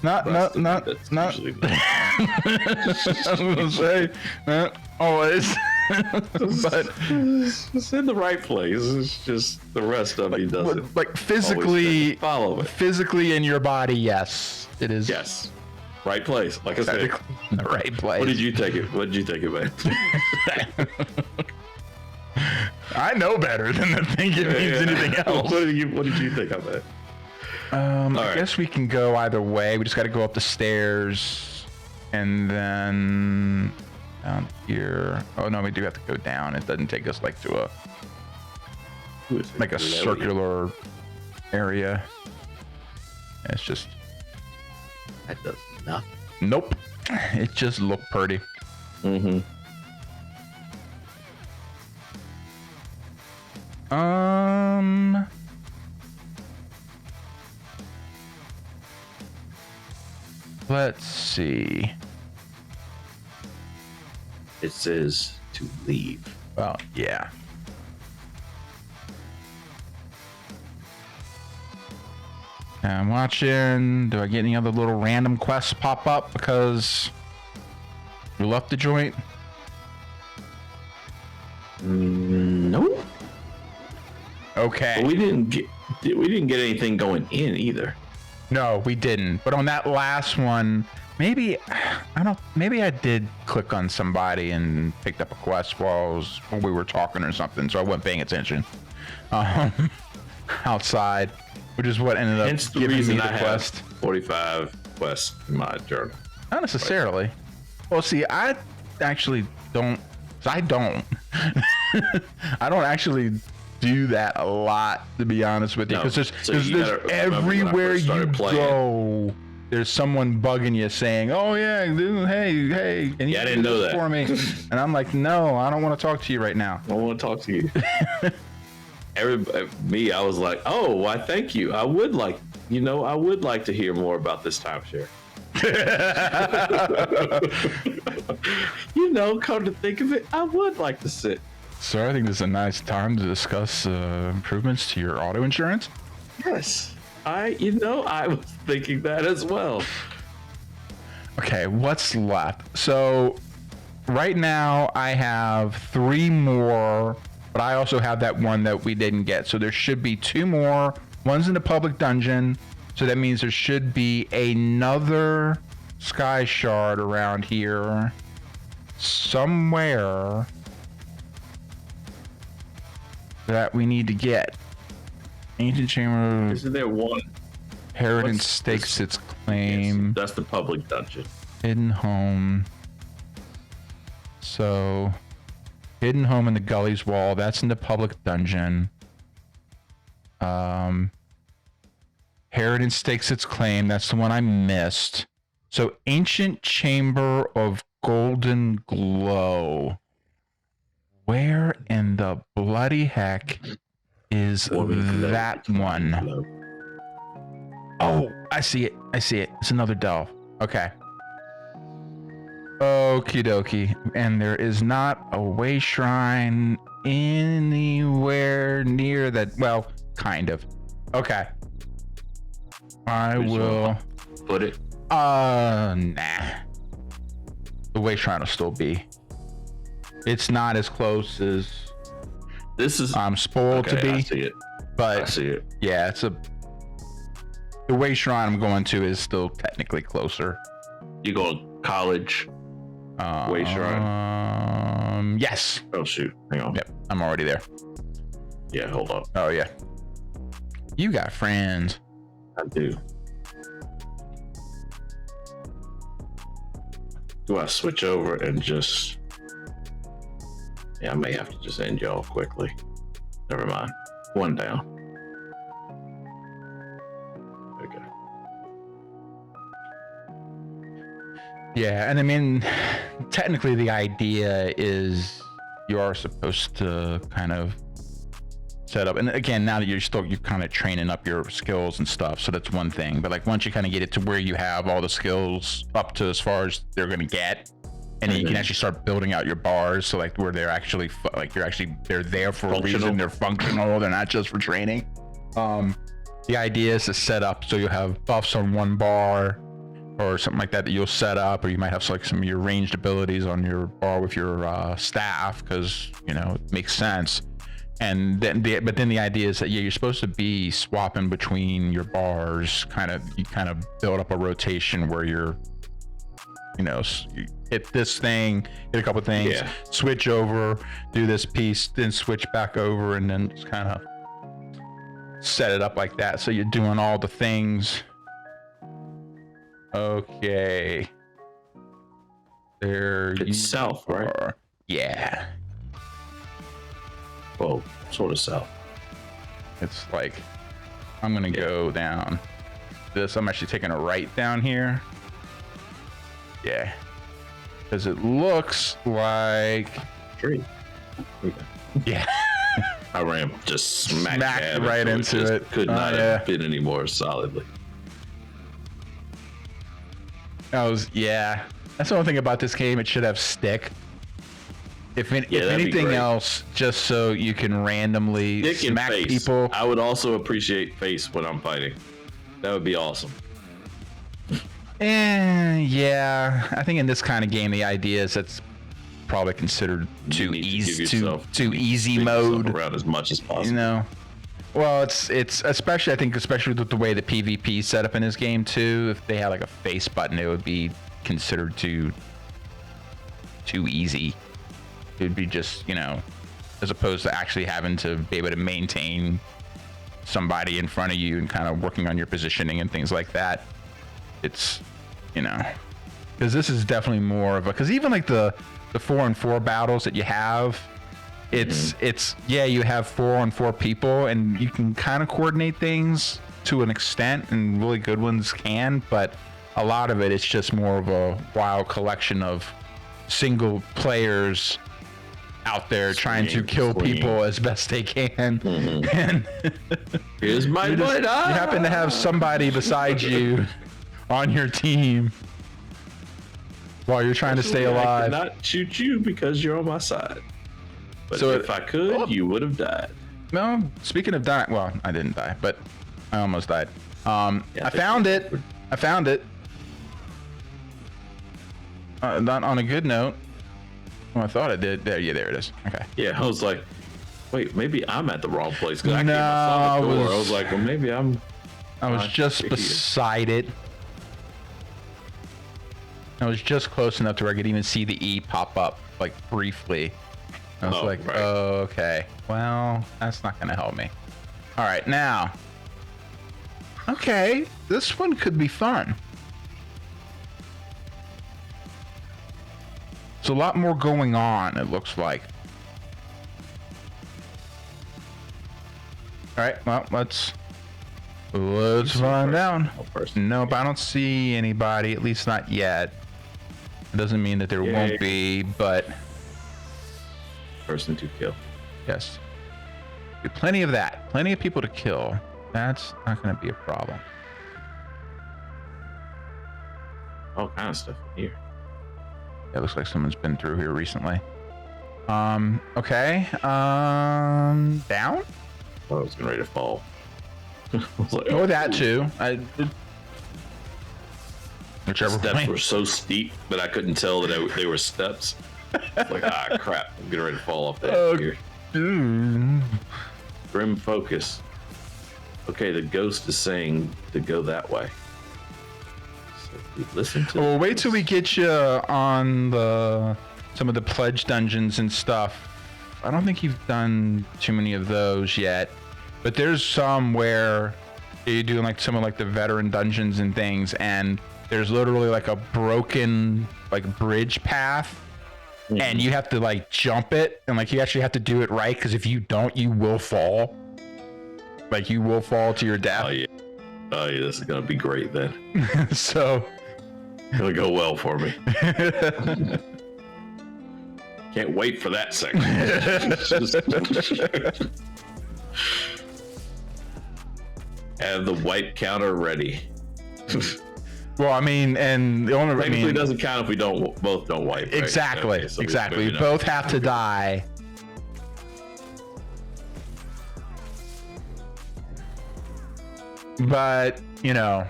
Not. That's I usually was gonna say, not always. But it's in the right place. It's just the rest of me doesn't. like physically, follow it. physically in your body, yes, it is. Yes, right place. Like I said. Technically in the right place. What did you take it? What did you think it meant? I know better than to think it means anything else. What did you think of it? I right. guess we can go either way. We just got to go up the stairs and then down here. Oh no, we do have to go down. It doesn't take us like to a circular area. It's just That does nothing. nope. It just looked pretty. Mm-hmm. Let's see. It says to leave. Well, yeah. I'm watching. Do I get any other little random quests pop up because we left the joint? Nope. Okay. But we didn't get anything going in either. No, we didn't. But on that last one, maybe I did click on somebody and picked up a quest while we were talking or something, so I wasn't paying attention. Outside, which is what ended up Hence the giving reason me the I quest. have 45 quests in my journal. Not necessarily. Well, see, I actually don't. I don't. I don't actually do that a lot, to be honest with you, No, because so you there's gotta remember when I everywhere first you started playing. go. There's someone bugging you saying, "Oh yeah, dude, hey, and you Yeah, I do didn't know this that. for me," and I'm like, "No, I don't want to talk to you right now." I want to talk to you. I was like, oh, why? Thank you. I would like to hear more about this timeshare. Come to think of it, I would like to sit. So I think this is a nice time to discuss improvements to your auto insurance. Yes, I was thinking that as well. Okay, what's left? So right now I have 3 more, but I also have that one that we didn't get. So there should be 2 more. One's in the public dungeon. So that means there should be another sky shard around here somewhere that we need to get. Ancient Chamber. Isn't there one? Inheritance What's stakes this? its claim. Yes, that's the public dungeon. Hidden home. So, hidden home in the gully's wall. That's in the public dungeon. Inheritance stakes its claim. That's the one I missed. So, Ancient Chamber of Golden Glow. Where in the bloody heck is that one? Oh, I see it. I see it. It's another delve. Okay. Okie dokie. And there is not a way shrine anywhere near that. Well, kind of. Okay. I will put it. Nah. The way shrine will still be. It's not as close as this is. I'm spoiled to be. I see it. But I see it. Yeah, it's a. The way shrine I'm going to is still technically closer. You go to college. Way shrine. Yes. Oh shoot! Hang on. Yep, I'm already there. Yeah, hold up. Oh yeah. You got friends. I do. Do I switch over and just? Yeah, I may have to just end y'all quickly. Never mind. One down. Okay. Yeah, and I mean, technically the idea is you are supposed to kind of set up, and again, now that you're kind of training up your skills and stuff, so that's one thing. But like once you kind of get it to where you have all the skills up to as far as they're going to get, and then you can actually start building out your bars, so like where they're actually they're there for a reason, they're functional, they're not just for training. The idea is to set up so you'll have buffs on one bar or something like that you'll set up, or you might have like some of your ranged abilities on your bar with your staff, because you know it makes sense. And then the idea is that you're supposed to be swapping between your bars. You kind of build up a rotation where you're, you hit this thing, hit a couple things, switch over, do this piece, then switch back over, and then just kind of set it up like that. So you're doing all the things. Okay. There it's south, right? Yeah. Well, sort of south. It's like, I'm gonna go down this. I'm actually taking a right down here. Yeah. Because it looks like... Tree. Yeah. I ran just smack right into it. Could not have been any more solidly. That's the only thing about this game. It should have stick. If anything else, just so you can randomly smack people. I would also appreciate face when I'm fighting. That would be awesome. Yeah. I think in this kind of game, the idea is that's probably considered too easy mode. Around as much as possible. Well, it's especially with the way the PvP is set up in this game too. If they had like a face button, it would be considered too easy. It'd be just, as opposed to actually having to be able to maintain somebody in front of you and kind of working on your positioning and things like that. It's, because this is definitely more of because even like the 4-on-4 battles that you have, it's you have 4-on-4 people and you can kind of coordinate things to an extent, and really good ones can, but a lot of it's just more of a wild collection of single players out there trying to kill people as best they can. And here's my butt. You happen to have somebody beside you on your team while you're trying to stay alive. I cannot shoot you because you're on my side. But so if I could, you would have died. No, speaking of dying, well, I didn't die, but I almost died. I found it. Not on a good note. Well, I thought I did. There it is. Okay. Yeah, I was like, wait, maybe I'm at the wrong place. Because I was like, well, maybe I was just beside it. I was just close enough to where I could even see the E pop up, like, briefly. I was right. Oh, okay. Well, that's not going to help me. All right, now. Okay, this one could be fun. There's a lot more going on, it looks like. All right, well, let's find out. Nope, I don't see anybody, at least not yet. It doesn't mean that there won't be, but person to kill. Yes. Plenty of that. Plenty of people to kill. That's not going to be a problem. All kind of stuff in here. It looks like someone's been through here recently. Okay. Down? Oh, I was getting ready to fall. I was like, Or that too. Whichever steps way. were so steep, but I couldn't tell that they were steps. Like, crap. I'm getting ready to fall off that here. Grim focus. Okay, the ghost is saying to go that way. So if we listen to Well, wait till we get you on some of the pledge dungeons and stuff. I don't think you've done too many of those yet, but there's some where you're doing like some of like the veteran dungeons and things, and there's literally like a broken like bridge path, and you have to like jump it, and like you actually have to do it right, because if you don't, you will fall. Like you will fall to your death. Oh yeah, this is gonna be great then. So It's gonna go well for me. Can't wait for that second. Have the wipe counter ready. well, I mean, and the only Technically doesn't count if we both don't wipe. Right? Exactly. Okay, so exactly. We both have to die. But you know,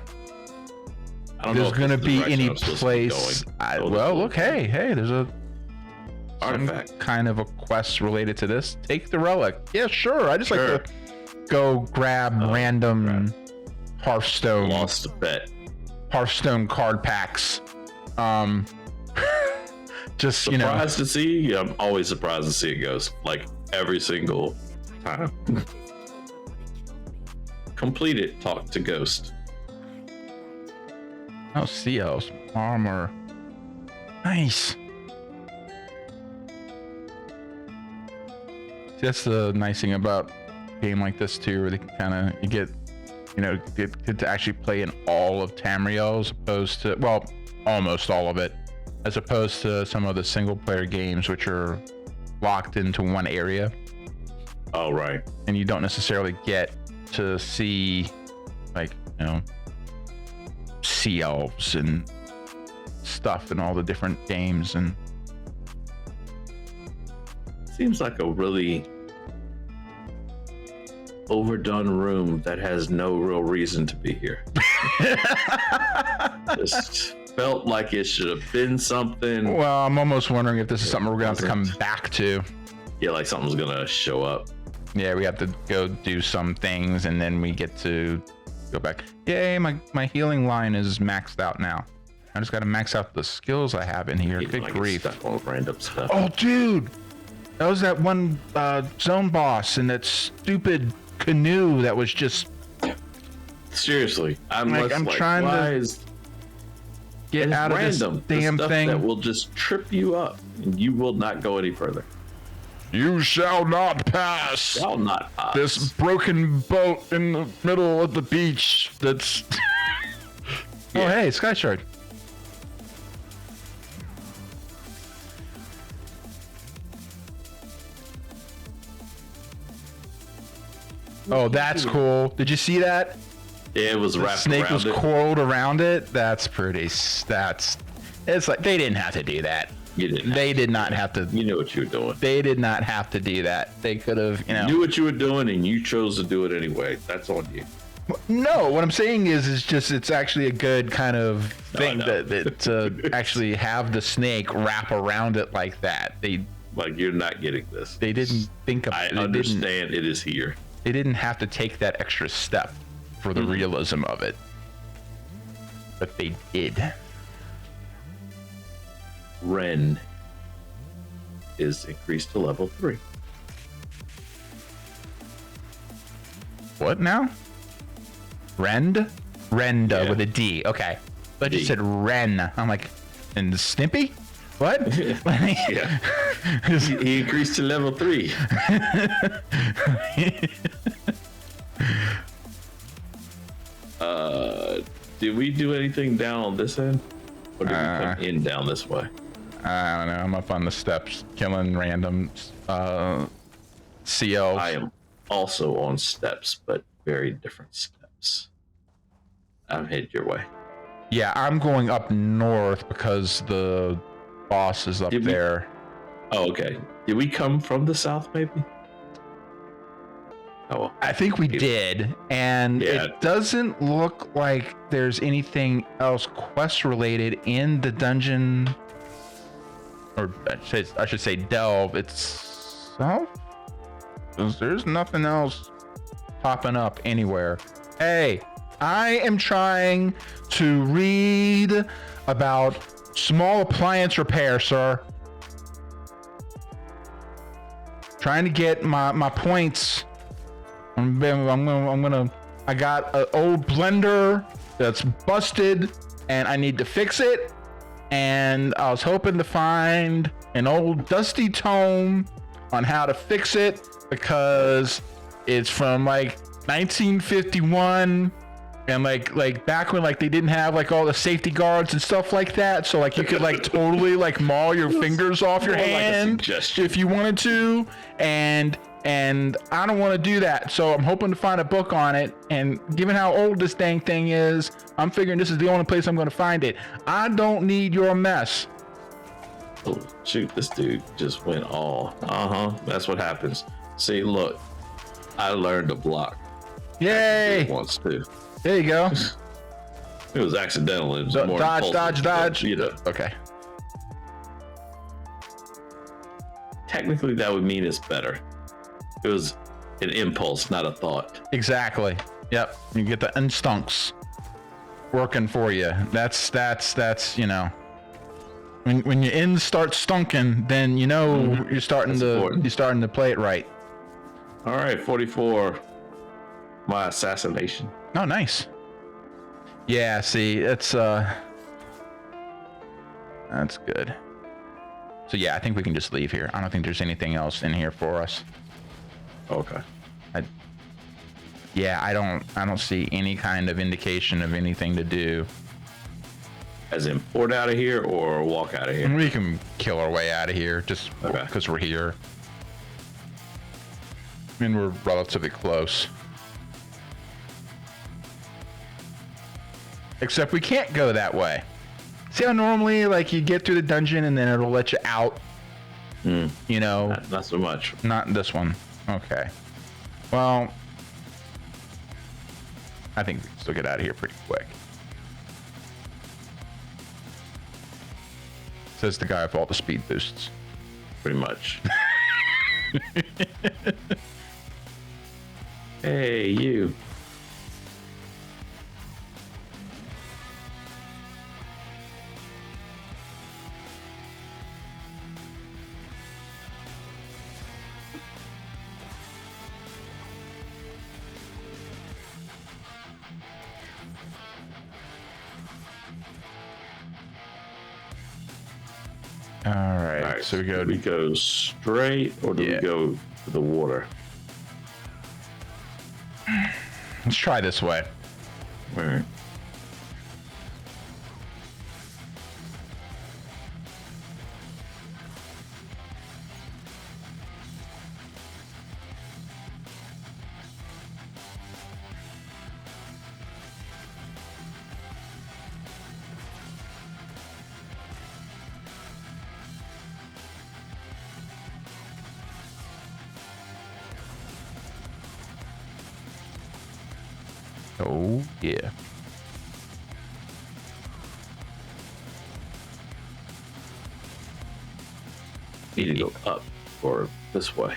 there's gonna be any place. Well, look, hey, there's a artifact, kind of a quest related to this. Take the relic. Yeah, sure. I just like to go grab random Hearthstone. Lost a bet. Hearthstone card packs. Just surprised to see. Yeah, I'm always surprised to see it goes like every single time. Complete it. Talk to Ghost. Oh, CL's armor. Nice. That's the nice thing about a game like this too, where they can kind of get to actually play in all of Tamriel as opposed to, well, almost all of it, as opposed to some of the single player games which are locked into one area. Oh, right. And you don't necessarily get to see like, sea elves and stuff in all the different games. And seems like a really overdone room that has no real reason to be here. Just felt like it should have been something. Well, I'm almost wondering if this is something we're gonna have to come back to. Yeah, like something's gonna show up. Yeah, we have to go do some things and then we get to go back. Yay, my healing line is maxed out now. I just gotta max out the skills I have in here. Good grief. Stuck on random stuff. Oh, dude, that was that one zone boss in that stupid canoe that was just. Seriously, I'm trying to get out of this damn thing. That will just trip you up, and you will not go any further. You shall not pass. Shall not pass. This broken boat in the middle of the beach. That's. Yeah. Oh, hey, Sky Shard. Oh, that's cool. Did you see that? Yeah, it was wrapped snake around was coiled around it. That's pretty. It's like they didn't have to do that. You didn't. They did not have to. You knew what you were doing. They did not have to do that. They could have, You knew what you were doing, and you chose to do it anyway. That's on you. No, what I'm saying is it's actually a good kind of thing that to actually have the snake wrap around it like that. Like, you're not getting this. They didn't think of. I understand it is here. They didn't have to take that extra step for the realism of it, but they did. Ren is increased to level 3. What now? Renda Yeah. with a D. Okay, but you said Ren. I'm like, and Snippy? What? Yeah. He increased to level 3. Did we do anything down on this end? Or did we come in down this way? I don't know. I'm up on the steps, killing random COs. I am also on steps, but very different steps. I'm headed your way. Yeah, I'm going up north because the boss is up there. Oh, okay. Did we come from the south, maybe? Oh, I think we did, and it doesn't look like there's anything else quest related in the dungeon, or I should say delve itself. There's nothing else popping up anywhere. Hey, I am trying to read about small appliance repair, sir. Trying to get my points. I got an old blender that's busted and I need to fix it. And I was hoping to find an old dusty tome on how to fix it because it's from like 1951 and like back when like they didn't have like all the safety guards and stuff like that. So like you could like totally like maul your fingers off your hand if you wanted to. And I don't want to do that, so I'm hoping to find a book on it. And given how old this dang thing is, I'm figuring this is the only place I'm going to find it. I don't need your mess. Oh, shoot, this dude just went all. That's what happens. See, look, I learned to block. Yay! Once too. There you go. It was accidental. It was more dodge. You know. Okay. Technically, that would mean it's better. It was an impulse, not a thought. Exactly. Yep. You get the instinct working for you. That's you know. When your ends start stunking, then you know you're starting to play it right. All right, 44. My assassination. Oh, nice. Yeah. See, that's good. So yeah, I think we can just leave here. I don't think there's anything else in here for us. Okay. I don't see any kind of indication of anything to do. As in port out of here or walk out of here? We can kill our way out of here just because we're here. I mean, we're relatively close. Except we can't go that way. See how normally like you get through the dungeon and then it'll let you out? You know? Not so much. Not this one. Okay. Well, I think we can still get out of here pretty quick. Says the guy with all the speed boosts. Pretty much. Hey, you. All right. So do we go straight or do we go to the water? Let's try this way. All right. Oh, yeah. Need to go up or this way.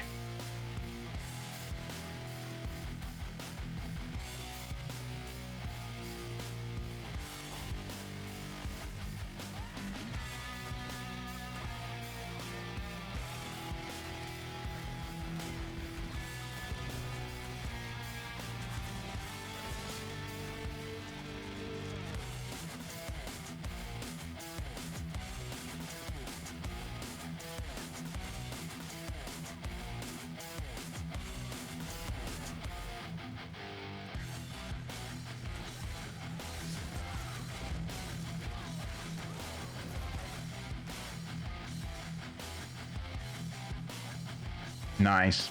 Nice.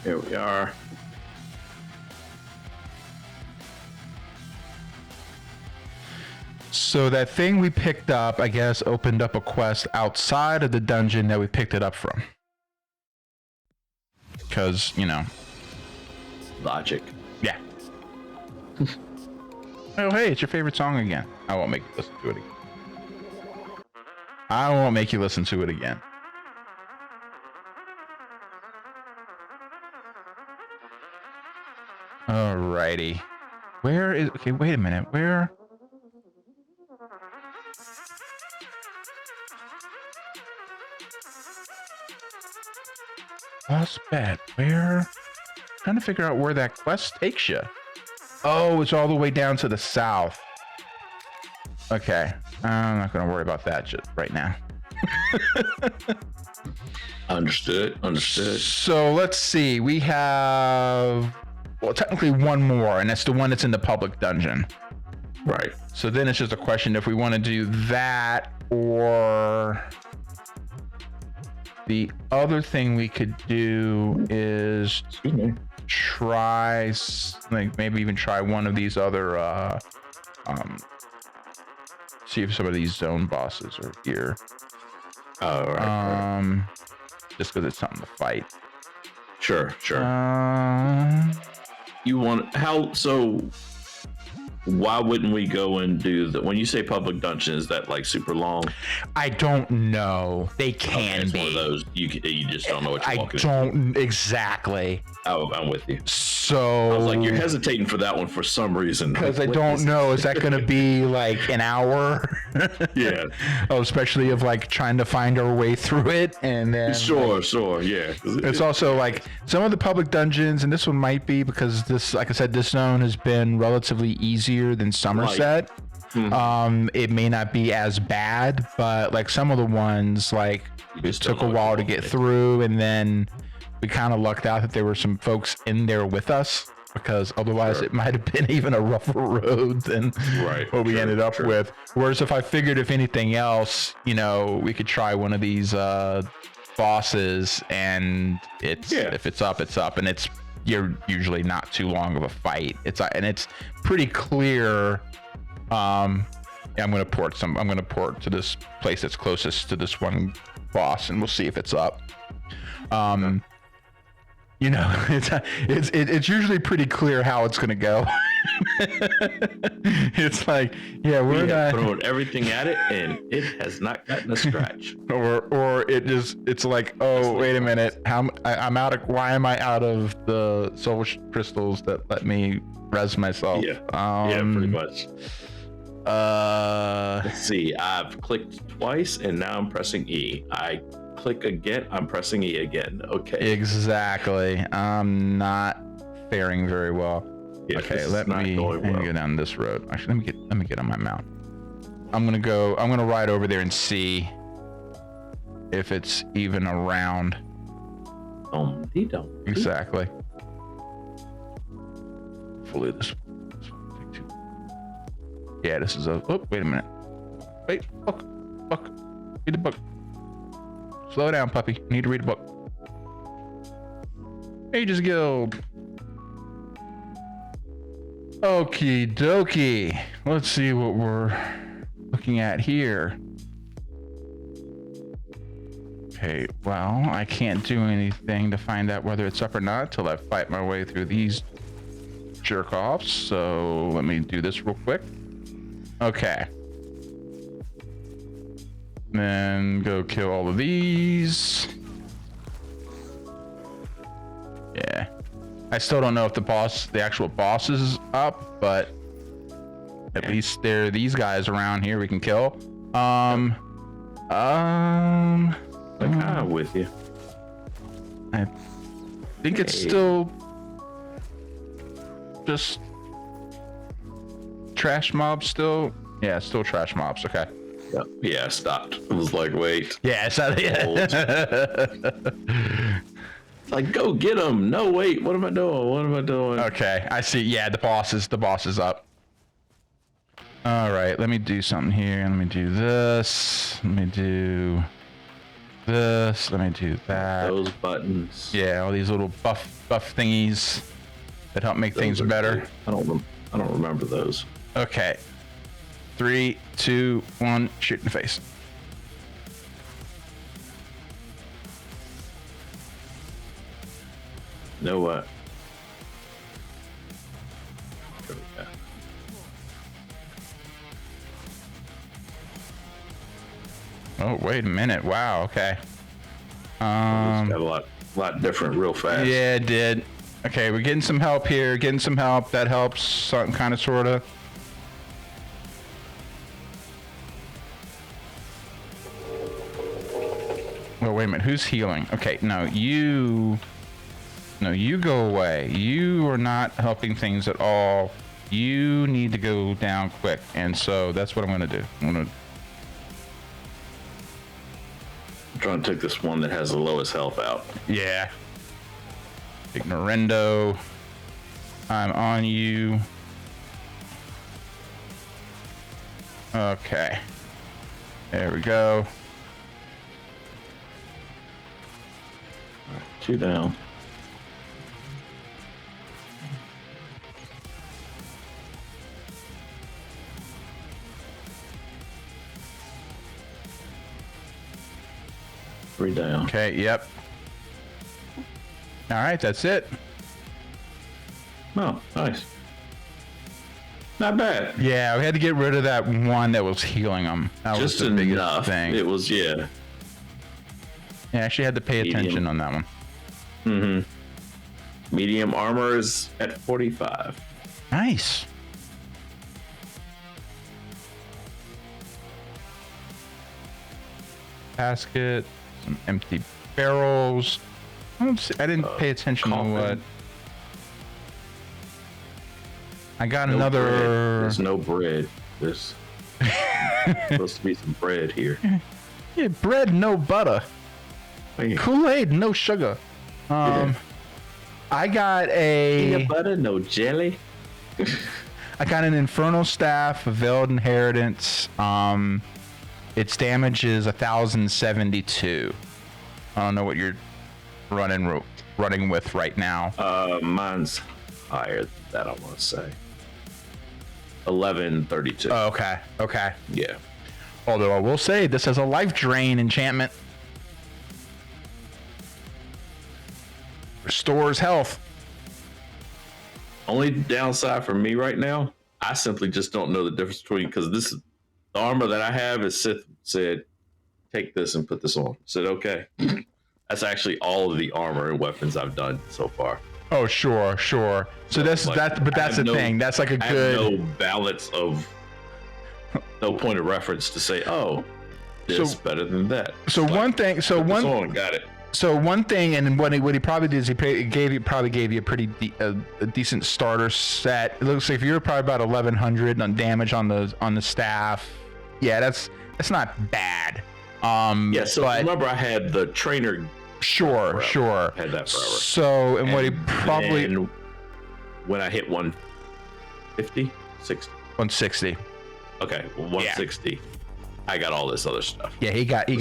Here we are. So that thing we picked up, I guess, opened up a quest outside of the dungeon that we picked it up from. Because, you know. Logic. Yeah. Oh, hey, it's your favorite song again. I won't make you listen to it again. I won't make you listen to it again. Alrighty. Where is... Okay, wait a minute. Where... Lost bet. Where? Trying to figure out where that quest takes you. Oh, it's all the way down to the south. Okay. I'm not going to worry about that just right now. Understood. So let's see. We have, well, technically one more, and that's the one that's in the public dungeon. Right. So then it's just a question if we want to do that, or the other thing we could do is try, like, maybe even try one of these other see if some of these zone bosses are here. Oh, right. Just because it's something to fight. Sure. You want so why wouldn't we go and do the, when you say public dungeon, is that like super long? I don't know. They can it's be. One of those you just don't know what you're walking into. I don't exactly. Oh, I'm with you. So I was like, you're hesitating for that one for some reason. Because like, I don't know. Is that going to be like an hour? Yeah. Oh, especially of like trying to find our way through it, and then sure, yeah. It's also like some of the public dungeons, and this one might be because this, like I said, this zone has been relatively easier than Somerset. It may not be as bad, but like some of the ones, like it took a while to get through, and then we kind of lucked out that there were some folks in there with us, because otherwise it might have been even a rougher road than what we ended up with. Whereas if I figured, if anything else, you know, we could try one of these bosses, and it's if it's up, it's up, and you're usually not too long of a fight. It's pretty clear. I'm gonna port to this place that's closest to this one boss, and we'll see if it's up. You know, it's usually pretty clear how it's gonna go. It's like, we're not throwing everything at it, and it has not gotten a scratch. or it's like, oh, wait a minute, I'm out of. Why am I out of the soul crystals that let me res myself? Yeah, pretty much. Let's see. I've clicked twice, and now I'm pressing E. I click again, I'm pressing E again. Okay. Exactly. I'm not faring very well. Yeah, okay, let me go down this road. Actually, let me get on my mount. I'm gonna ride over there and see if it's even around. Exactly. Hopefully this won't take too. Yeah, this is a. Oh, wait a minute. Wait, book. Read the book. Slow down, puppy. Need to read a book. Ages Guild. Okie dokie. Let's see what we're looking at here. Okay, well, I can't do anything to find out whether it's up or not till I fight my way through these jerk-offs. So let me do this real quick. Okay. Then go kill all of these. Yeah. I still don't know if the actual boss is up, but at least there are these guys around here we can kill. I'm kind of with you. I think it's still just trash mobs still. Yeah, still trash mobs. Okay. Yeah, I stopped. It was like, wait. Yeah, it's not. It's like, go get him. No, wait. What am I doing? Okay, I see. Yeah, the boss is up. All right, let me do something here. Let me do this. Let me do this. Let me do that. Those buttons. Yeah, all these little buff thingies that help make things better. I don't remember those. Okay. 3, 2, 1, shoot in the face. You know what? Oh, wait a minute. Wow, okay. Got a lot different real fast. Yeah, it did. Okay, we're getting some help here. Getting some help. That helps, something kind of, sort of. Oh, wait a minute. Who's healing? Okay, no, you go away. You are not helping things at all. You need to go down quick. And so that's what I'm going to do. I'm trying to take this one that has the lowest health out. Yeah. Ignorando. I'm on you. Okay. There we go. 2 down. Three down. Okay, yep. All right, that's it. Oh, nice. Not bad. Yeah, we had to get rid of that one that was healing them. That Just was the biggest enough. thing. It was, yeah. Yeah, I actually had to pay attention on that one. Mm-hmm. Medium armor is at 45. Nice. Basket, some empty barrels. I didn't pay attention coffin. to what. I got No another. bread. There's no bread. There's supposed to be some bread here. Yeah, bread, no butter. Hey, Kool-Aid, no sugar. Yeah. I got a. peanut butter, no jelly. I got an Infernal Staff, a Veiled Inheritance. Its damage is 1,072. I don't know what you're running with right now. Mine's higher than that, I want to say. 1132. Oh, okay. Okay. Yeah. Although I will say this has a life drain enchantment. Restores health. Only downside for me right now, I simply just don't know the difference between, because this is the armor that I have is Sith said, take this and put this on. I said, okay. That's actually all of the armor and weapons I've done so far. Oh, sure. So that's like, that, but that's the thing. That's like a I good. have no balance of, no point of reference to say, oh, this better than that. So Like, one thing. So put this one. on, got it. So one thing, and what he probably did is he probably gave you a pretty a decent starter set. It looks like if you're probably about 1,100 on damage on the staff. Yeah, that's not bad. Yeah. So but remember, I had the trainer. sure. I had that forever. So and what he probably then when I hit 150, 60. 160. Okay, 160. I got all this other stuff. Yeah, he got you.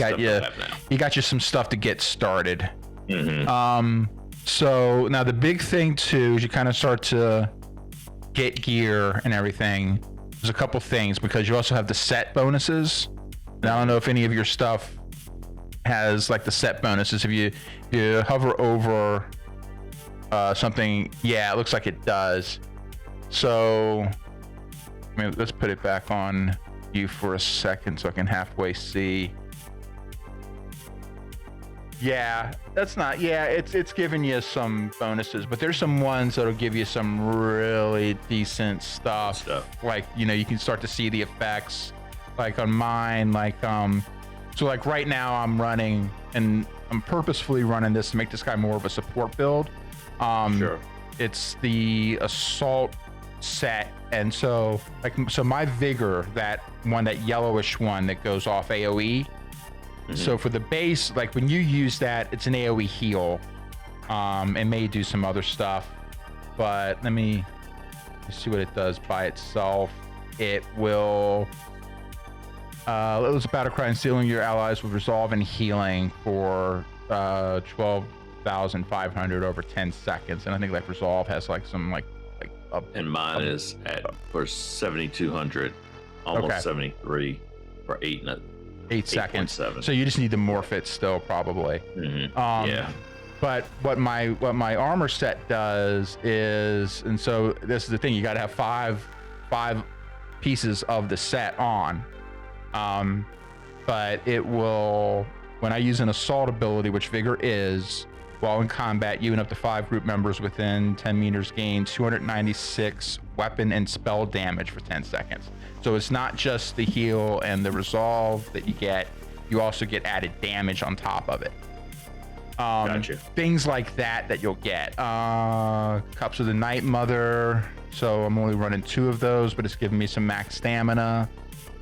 He got you some stuff to get started. Mm-hmm. So now the big thing too is you kind of start to get gear and everything. There's a couple things because you also have the set bonuses. And I don't know if any of your stuff has like the set bonuses. If you hover over something, yeah, it looks like it does. So let's put it back on you for a second so I can halfway see. Yeah, that's not. Yeah, it's giving you some bonuses, but there's some ones that'll give you some really decent stuff. Like you can start to see the effects. Like on mine, so like right now I'm running, and I'm purposefully running this to make this guy more of a support build. Sure. It's the assault set, and so my vigor, that yellowish one that goes off AoE. Mm-hmm. So for the base, like when you use that, it's an AoE heal. It may do some other stuff, but let me see what it does by itself. It will Lose a battle cry and sealing your allies with resolve and healing for 12,500 over 10 seconds. And I think like resolve has like some like and mine is at for 7,200, almost Okay. 73 for 8 seconds. 8.7. So you just need to morph it still probably. Yeah. But what my armor set does is, and so this is the thing, you got to have five pieces of the set on. But it will, when I use an assault ability, which Vigor is, while in combat, you and up to 5 group members within 10 meters gain 296 weapon and spell damage for 10 seconds. So it's not just the heal and the resolve that you get, you also get added damage on top of it. Gotcha. Things like that you'll get. Cups of the Night Mother. So I'm only running 2 of those, but it's giving me some max stamina.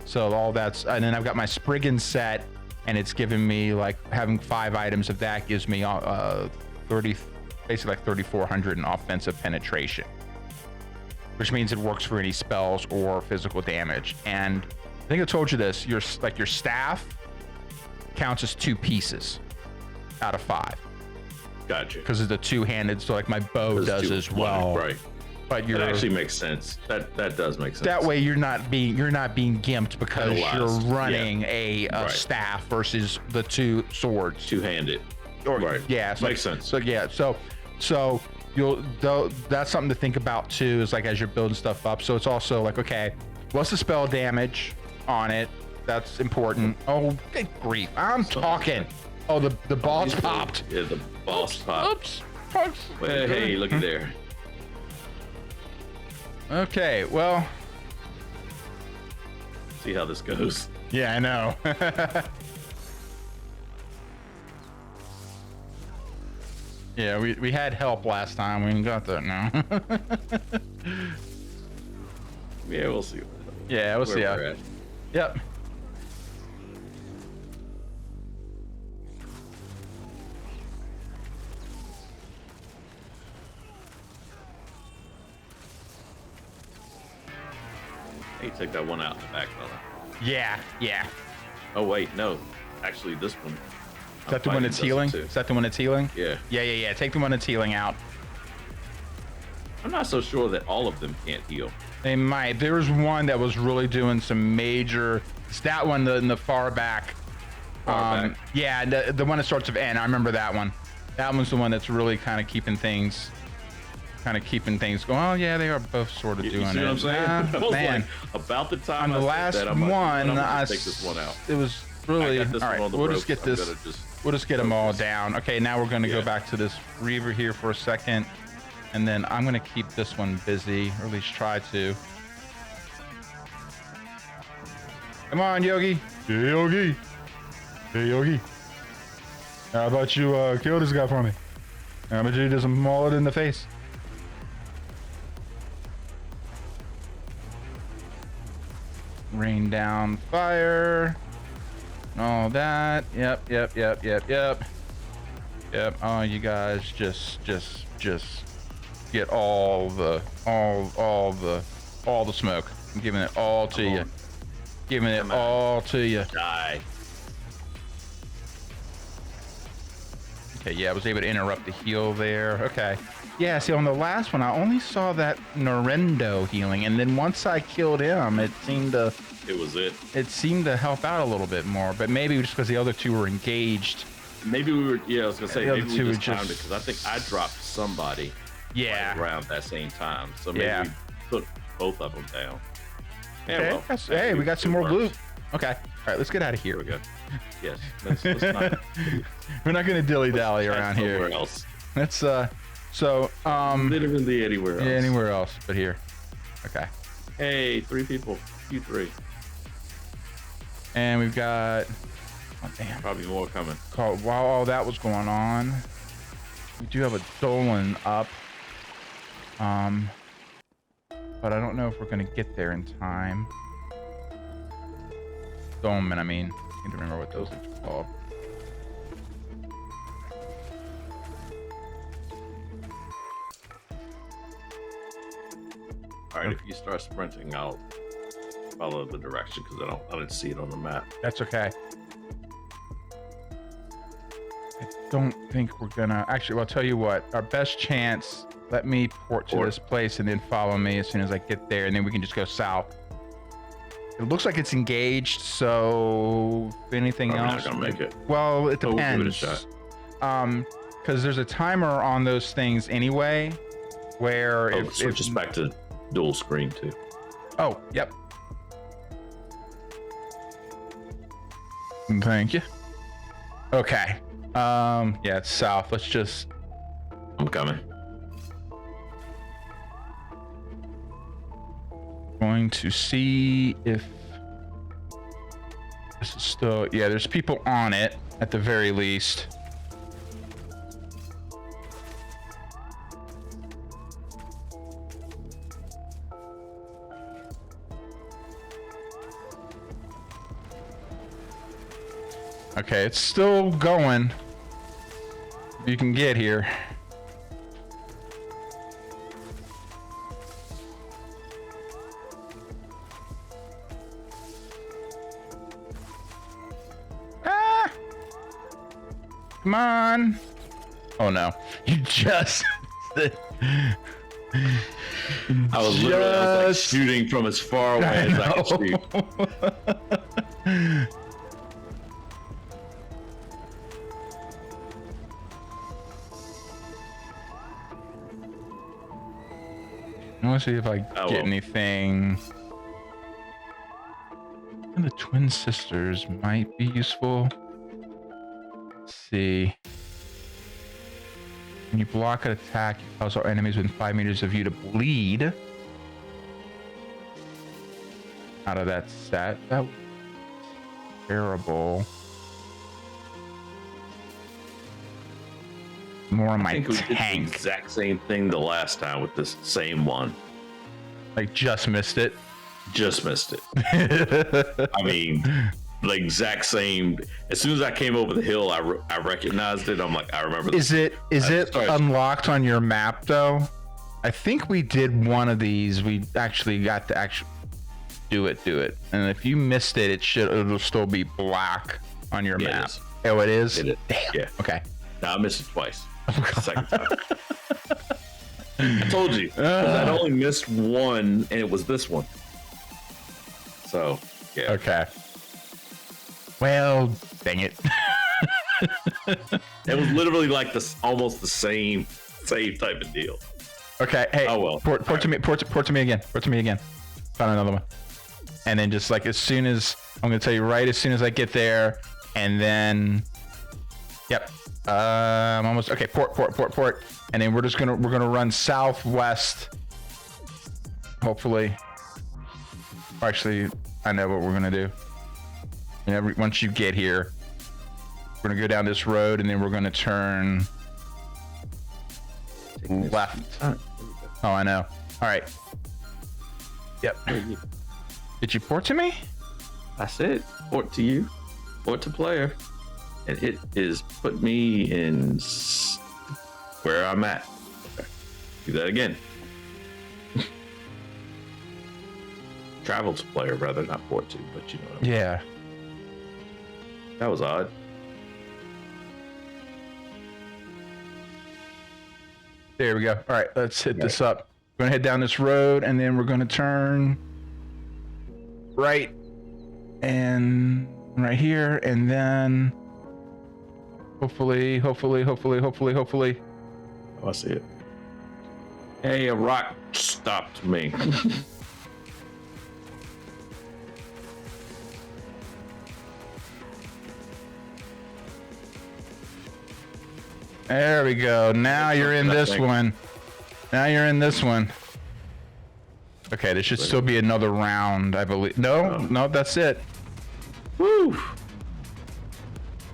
So all that's, and then I've got my Spriggan set, and it's giving me like having 5 items of that gives me 30, basically like 3,400 in offensive penetration, which means it works for any spells or physical damage. And I think I told you this, your staff counts as 2 pieces out of 5. Gotcha. Because of the 2-handed, so like my bow does as well. Right. But That actually makes sense. That does make sense. that way you're not being gimped because Penalized. you're running Yeah. a Right. staff versus the 2 swords. 2-handed. Or, Right. Yeah. So Makes sense. So yeah. So you'll that's something to think about too. Is like as you're building stuff up. So it's also like, okay, what's the spell damage on it? That's important. Oh, good grief! I'm talking. Oh, the boss popped. Yeah, the boss popped. Oops. Well, hey, looky there. Okay. Well. See how this goes. Yeah, I know. Yeah, we had help last time. We ain't got that now. Yeah, we'll see. Yeah, we'll see how. We're at. Yep. Hey, take that one out in the back, fella. Yeah, yeah. Oh wait, no. Actually, this one. Is that the one that's healing? Is that the one that's healing? Yeah. Yeah. Take the one that's healing out. I'm not so sure that all of them can't heal. They might. There was one that was really doing some major. It's that one in the far back. Far back. Yeah, the one that starts with N. I remember that one. That one's the one that's really kind of keeping things going. Oh yeah, they are both sort of You doing see it. what I'm saying? I was Man, like, about the time on the I said last that, I'm like, one, I'm gonna I take this one out. It was really I got this all one right. on the We'll ropes. just get I'm this. gonna just We'll just get them all focus. down. Okay, now we're going to go Yeah. back to this Reaver here for a second, and then I'm going to keep this one busy, or at least try to. Come on, Yogi. Hey, Yogi. Hey, Yogi. How about you kill this guy for me? How about you just maul it in the face? Rain down fire. All that. Yep. Oh, you guys just get all the smoke. I'm giving it all to you. Giving it all to you. Die. Okay, yeah, I was able to interrupt the heal there. Okay. Yeah, see, on the last one, I only saw that Norendo healing, and then once I killed him, it seemed to help out a little bit more, but maybe just because the other 2 were engaged. Maybe we were. Yeah, I was gonna say The other maybe we two just were timed it just- because I think I dropped somebody Yeah. right around that same time. So maybe Yeah. we put both of them down. Yeah, Okay. well, Hey, we got some more it loot. works. Okay. All right, let's get out of here. Here we go. Yes. Let's not. We're not gonna dilly dally around here. Somewhere else. Let's Literally anywhere else. yeah, anywhere else but here. Okay. Hey, 3 people. You 3. And we've got damn. Probably more coming. While all that was going on, we do have a Dolan up. But I don't know if we're gonna get there in time. Dolmen, I mean. I can't remember what those are called. All right, if you start sprinting, I'll follow the direction because I didn't see it on the map. That's okay. I don't think we're gonna. Actually, well, I'll tell you what. Our best chance. Let me port to this place and then follow me as soon as I get there, and then we can just go south. It looks like it's engaged, so if anything Probably else. not gonna make it. Well, it We'll depends. give it a shot. Because there's a timer on those things anyway, where Oh, if switch us back to dual screen too. oh, yep. Thank you. Okay. Yeah, it's south. Let's just. I'm coming. Going to see if this is still. Yeah, there's people on it at the very least. Okay, it's still going. You can get here. Ah! Come on. Oh no. You just I was literally like shooting from as far away as I could shoot. I want to see if I get anything. And the twin sisters might be useful. Let's see. When you block an attack, you cause our enemies within 5 meters of you to bleed. Out of that set. That was terrible. More on my I think we did the tank. exact same thing the last time with this same one. Like, just missed it. Just missed it. I mean, the exact same. As soon as I came over the hill, I recognized it. I'm like, I remember. Is it unlocked on your map though? I think we did one of these. We actually got to actually do it. And if you missed it, it'll still be black on your Yeah, map. it is. Oh, it is. It is. Damn. Yeah. Okay. No, I missed it twice. The second time. I told you. 'Cause I'd only missed one, and it was this one. So, yeah. Okay. Well, dang it. It was literally like this, almost the same type of deal. Okay. Hey. Oh, well. Port to me. Port to me again. Port to me again. Found another one. And then just like as soon as I'm gonna tell you right as soon as I get there, and then. Yep. I'm almost okay. Port, and then we're gonna run southwest. Hopefully. Actually, I know what we're gonna do. And once you get here, we're gonna go down this road, and then we're gonna turn left. Oh, I know. All right. Yep. Did you port to me? I said, port to you, port to player. And it is put me in where I'm at. Okay. Do that again. Travel to player, rather, not port to, but you know what I mean. Yeah. That was odd. There we go. All right, let's hit this up. We're gonna head down this road, and then we're gonna turn right and right here, and then hopefully. Oh, I see it. Hey, a rock stopped me. There we go. Now you're in this one. Okay, there should still be another round, I believe. No, that's it. Woo!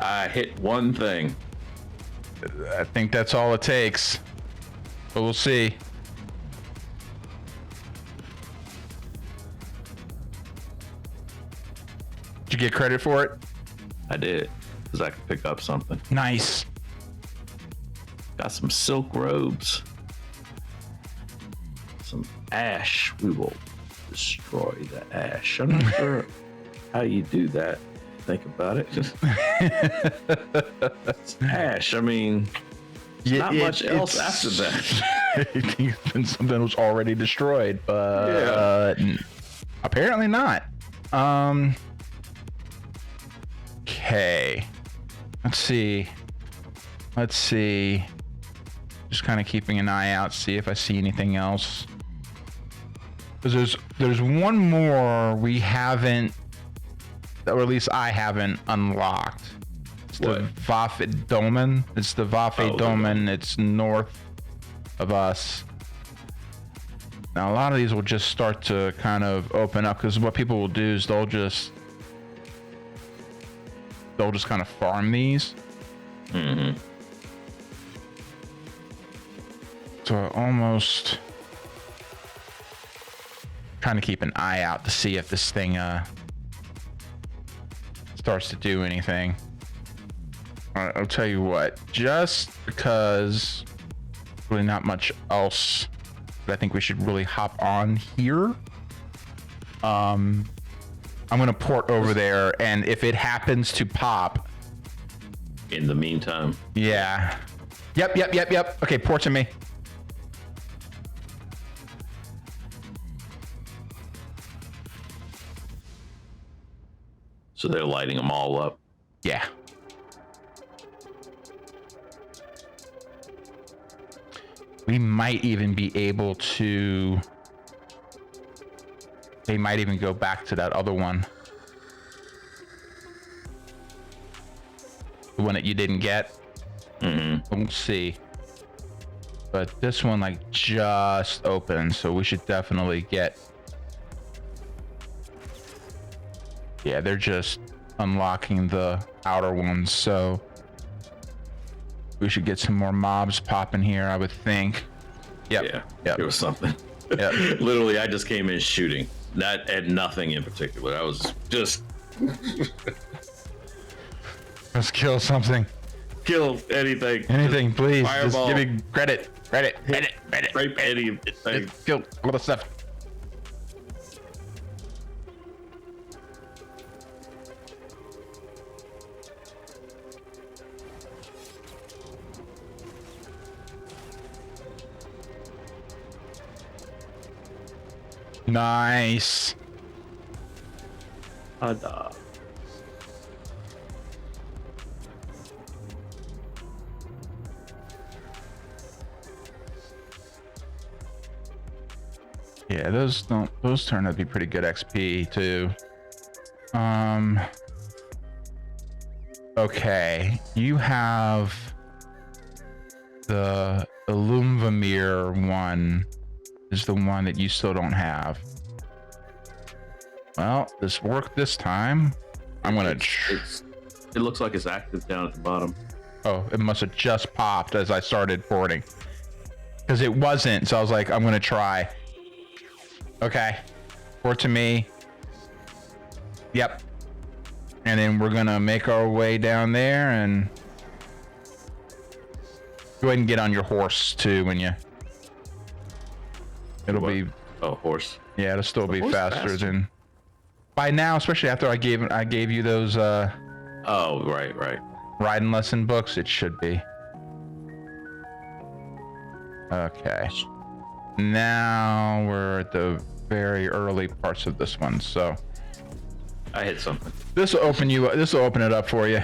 I hit one thing. I think that's all it takes. But we'll see. Did you get credit for it? I did, because I could pick up something. Nice. Got some silk robes. Some ash we will destroy the ash. I'm not sure how you do that. Think about it. It's ash. I mean, not much else after that. I think it's been something that was already destroyed, but apparently not. Okay. Let's see. Just kind of keeping an eye out, see if I see anything else. Because there's one more we haven't, or at least I haven't unlocked. It's the Vaffe Domen. It's the Vaffe Domen. It's north of us. Now a lot of these will just start to kind of open up, because what people will do is they'll just kind of farm these. Mm-hmm. So almost trying to keep an eye out to see if this thing starts to do anything. All right, I'll tell you what, just because really not much else that I think we should really hop on here. I'm gonna port over there, and if it happens to pop in the meantime. Yeah. Yep. Okay, port to me. So they're lighting them all up. Yeah. We might even be able to... They might even go back to that other one. The one that you didn't get. Mm-hmm. We'll see. But this one like just opened, so we should definitely get... Yeah, they're just unlocking the outer ones, so we should get some more mobs popping here, I would think. Yep. Yeah, yep. It was something. Yep. Literally, I just came in shooting. That had nothing in particular. I was just... Let's kill something. Kill anything. Anything, please. Fireball. Just give me credit. Credit. Rape anything. Just kill all the stuff. Nice. Ada. Yeah, those turn out to be pretty good XP too. Okay, you have the Illumvamir one is the one that you still don't have. Well, this worked this time. I'm gonna. It looks like it's active down at the bottom. Oh, it must have just popped as I started porting, because it wasn't. So I was like, I'm gonna try. Okay, port to me. Yep. And then we're gonna make our way down there and go ahead and get on your horse too when you. It'll be. Oh, horse. Yeah, it'll still be faster than. By now, especially after I gave you those. Oh, right. Riding lesson books, it should be. Okay. Now we're at the very early parts of this one, so I hit something. this will open it up for you.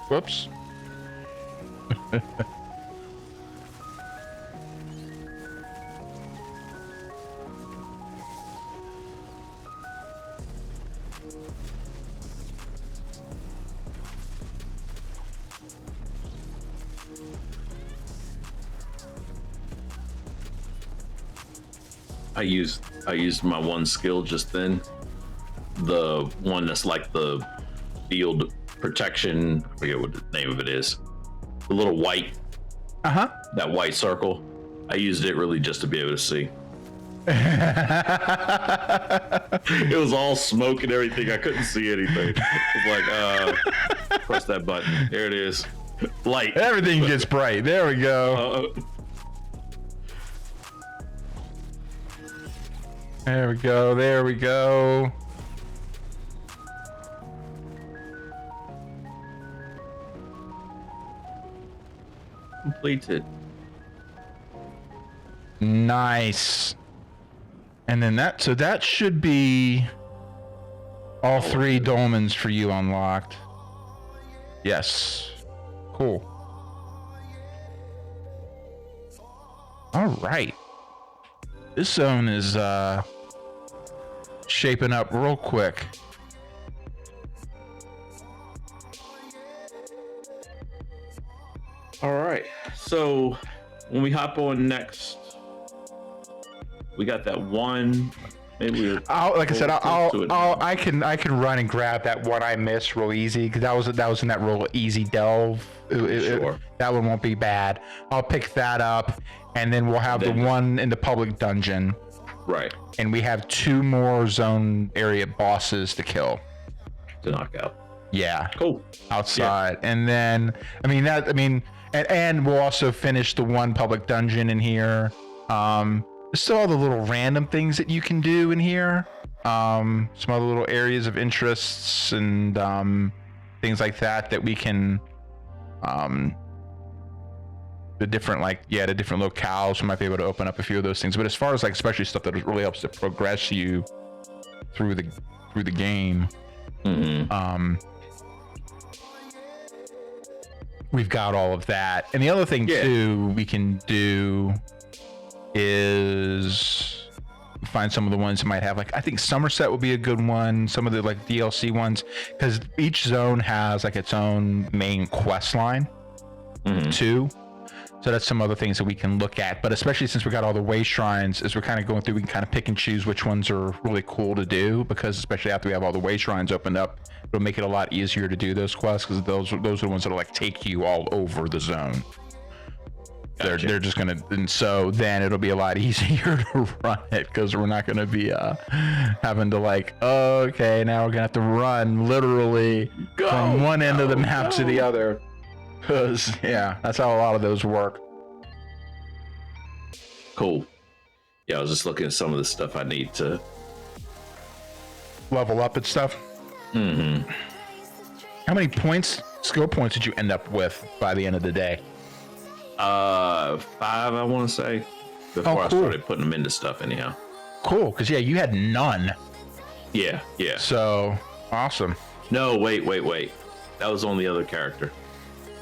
Whoops. I used my one skill just then. The one that's like the field protection. I forget what the name of it is. The little white. That white circle. I used it really just to be able to see. It was all smoke and everything. I couldn't see anything. It's like, press that button. There it is. Light. Everything gets bright. There we go. There we go. There we go. Completed. Nice. And then that should be all 3 dolmens for you unlocked. Yes. Cool. All right. This zone is shaping up real quick. All right. So when we hop on next, we got that one. Maybe like I said, I can run and grab that one I missed real easy because that was in that real easy delve. Sure. That one won't be bad. I'll pick that up, and then we'll have the one in the public dungeon. Right. And we have 2 more zone area bosses to kill. To knock out. Yeah. Cool. Outside, yeah. And then and we'll also finish the one public dungeon in here. There's still all the little random things that you can do in here. Some other little areas of interests and things like that we can the different locales, we might be able to open up a few of those things. But as far as like especially stuff that really helps to progress you through the game, we've got all of that. And the other thing too we can do is find some of the ones that might have, like, I think Somerset would be a good one, some of the like DLC ones, because each zone has like its own main quest line too. So that's some other things that we can look at. But especially since we got all the way shrines, as we're kind of going through, we can kind of pick and choose which ones are really cool to do, because especially after we have all the way shrines opened up, it'll make it a lot easier to do those quests, because those are the ones that'll like take you all over the zone. Gotcha. They're just gonna, and so then it'll be a lot easier to run it, because we're not gonna be having to like, okay, now we're gonna have to run literally from one end of the map to the other, because that's how a lot of those work. Cool. Yeah, I was just looking at some of the stuff I need to level up and stuff. How many skill points did you end up with by the end of the day? 5, I want to say, before I started putting them into stuff anyhow. Cool, because you had none. Yeah. So awesome. No, wait. That was on the other character.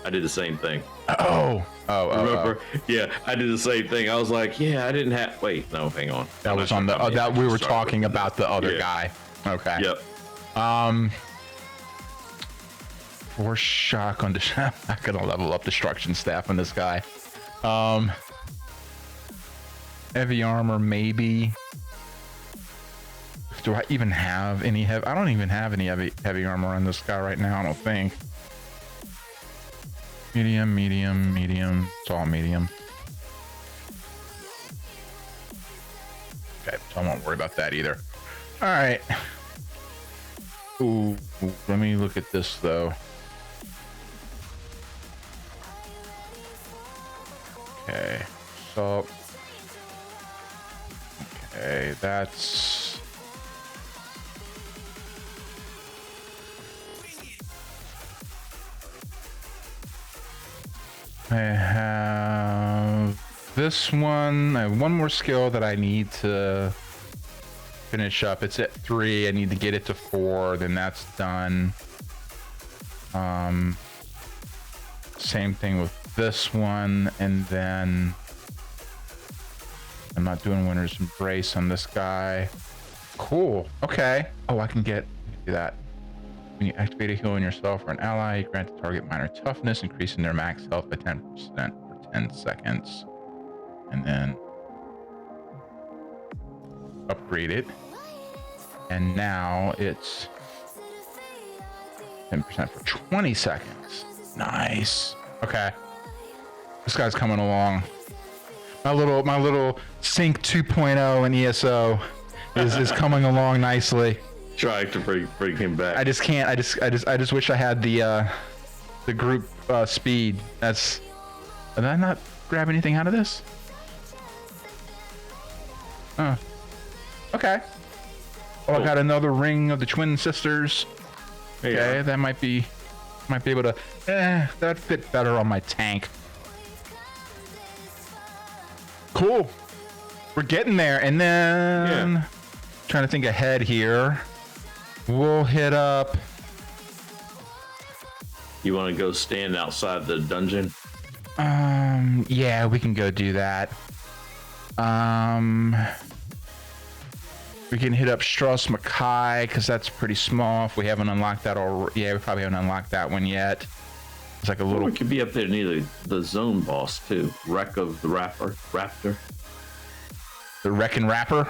I did the same thing. Oh. Remember? Yeah, I did the same thing. I was like, I didn't have. Wait, no, hang on. That was on the. That we were talking about the other guy. Okay. Yep. Or shotgun. I'm not gonna level up destruction staff on this guy. Heavy armor, maybe. Do I even have any heavy? I don't even have any heavy armor on this guy right now, I don't think. Medium. It's all medium. Okay, so I won't worry about that either. All right. Ooh, let me look at this though. Okay, so that's I have this one. I have one more skill that I need to finish up. It's at 3. I need to get it to 4. Then that's done. Same thing with this one, and then I'm not doing Winter's Embrace on this guy. Cool. Okay. Oh, I can do that. When you activate a heal on yourself or an ally, you grant the target minor toughness, increasing their max health by 10% for 10 seconds. And then upgrade it. And now it's 10% for 20 seconds. Nice. Okay. This guy's coming along. My little Sync 2.0 in ESO is coming along nicely. Trying to bring him back. I just can't. I just wish I had the group speed. Did I not grab anything out of this? Okay. Oh, I got another ring of the twin sisters. Okay, that might be able to. That'd fit better on my tank. Cool. We're getting there, and then trying to think ahead here. We'll hit up. You want to go stand outside the dungeon? Yeah, we can go do that. We can hit up Strauss Mackay because that's pretty small. If we haven't unlocked that already, yeah, we probably haven't unlocked that one yet. It's like a little. Or it could be up there near the zone boss too. Wreck of the Raptor. The Wrecking Rapper.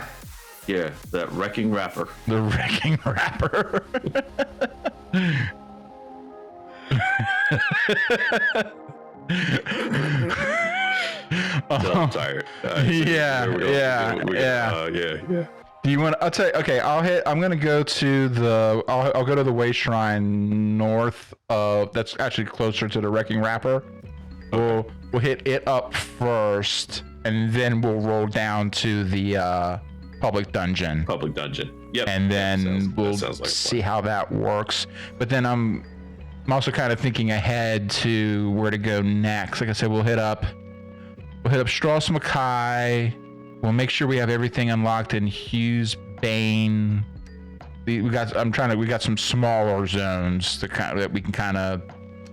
Yeah, that Wrecking Rapper. The Wrecking Rapper. I'm tired. Yeah. Do you want? I'll tell you. Okay, I'm gonna go to the. I'll go to the Way Shrine north of. That's actually closer to the Wrecking Rapper. Okay. We'll hit it up first, and then we'll roll down to the public dungeon. Yep. And then we'll see how that works. But then I'm also kind of thinking ahead to where to go next. Like I said, we'll hit up Strauss Mackay. We'll make sure we have everything unlocked in Hughes Bane. We got some smaller zones that we can kind of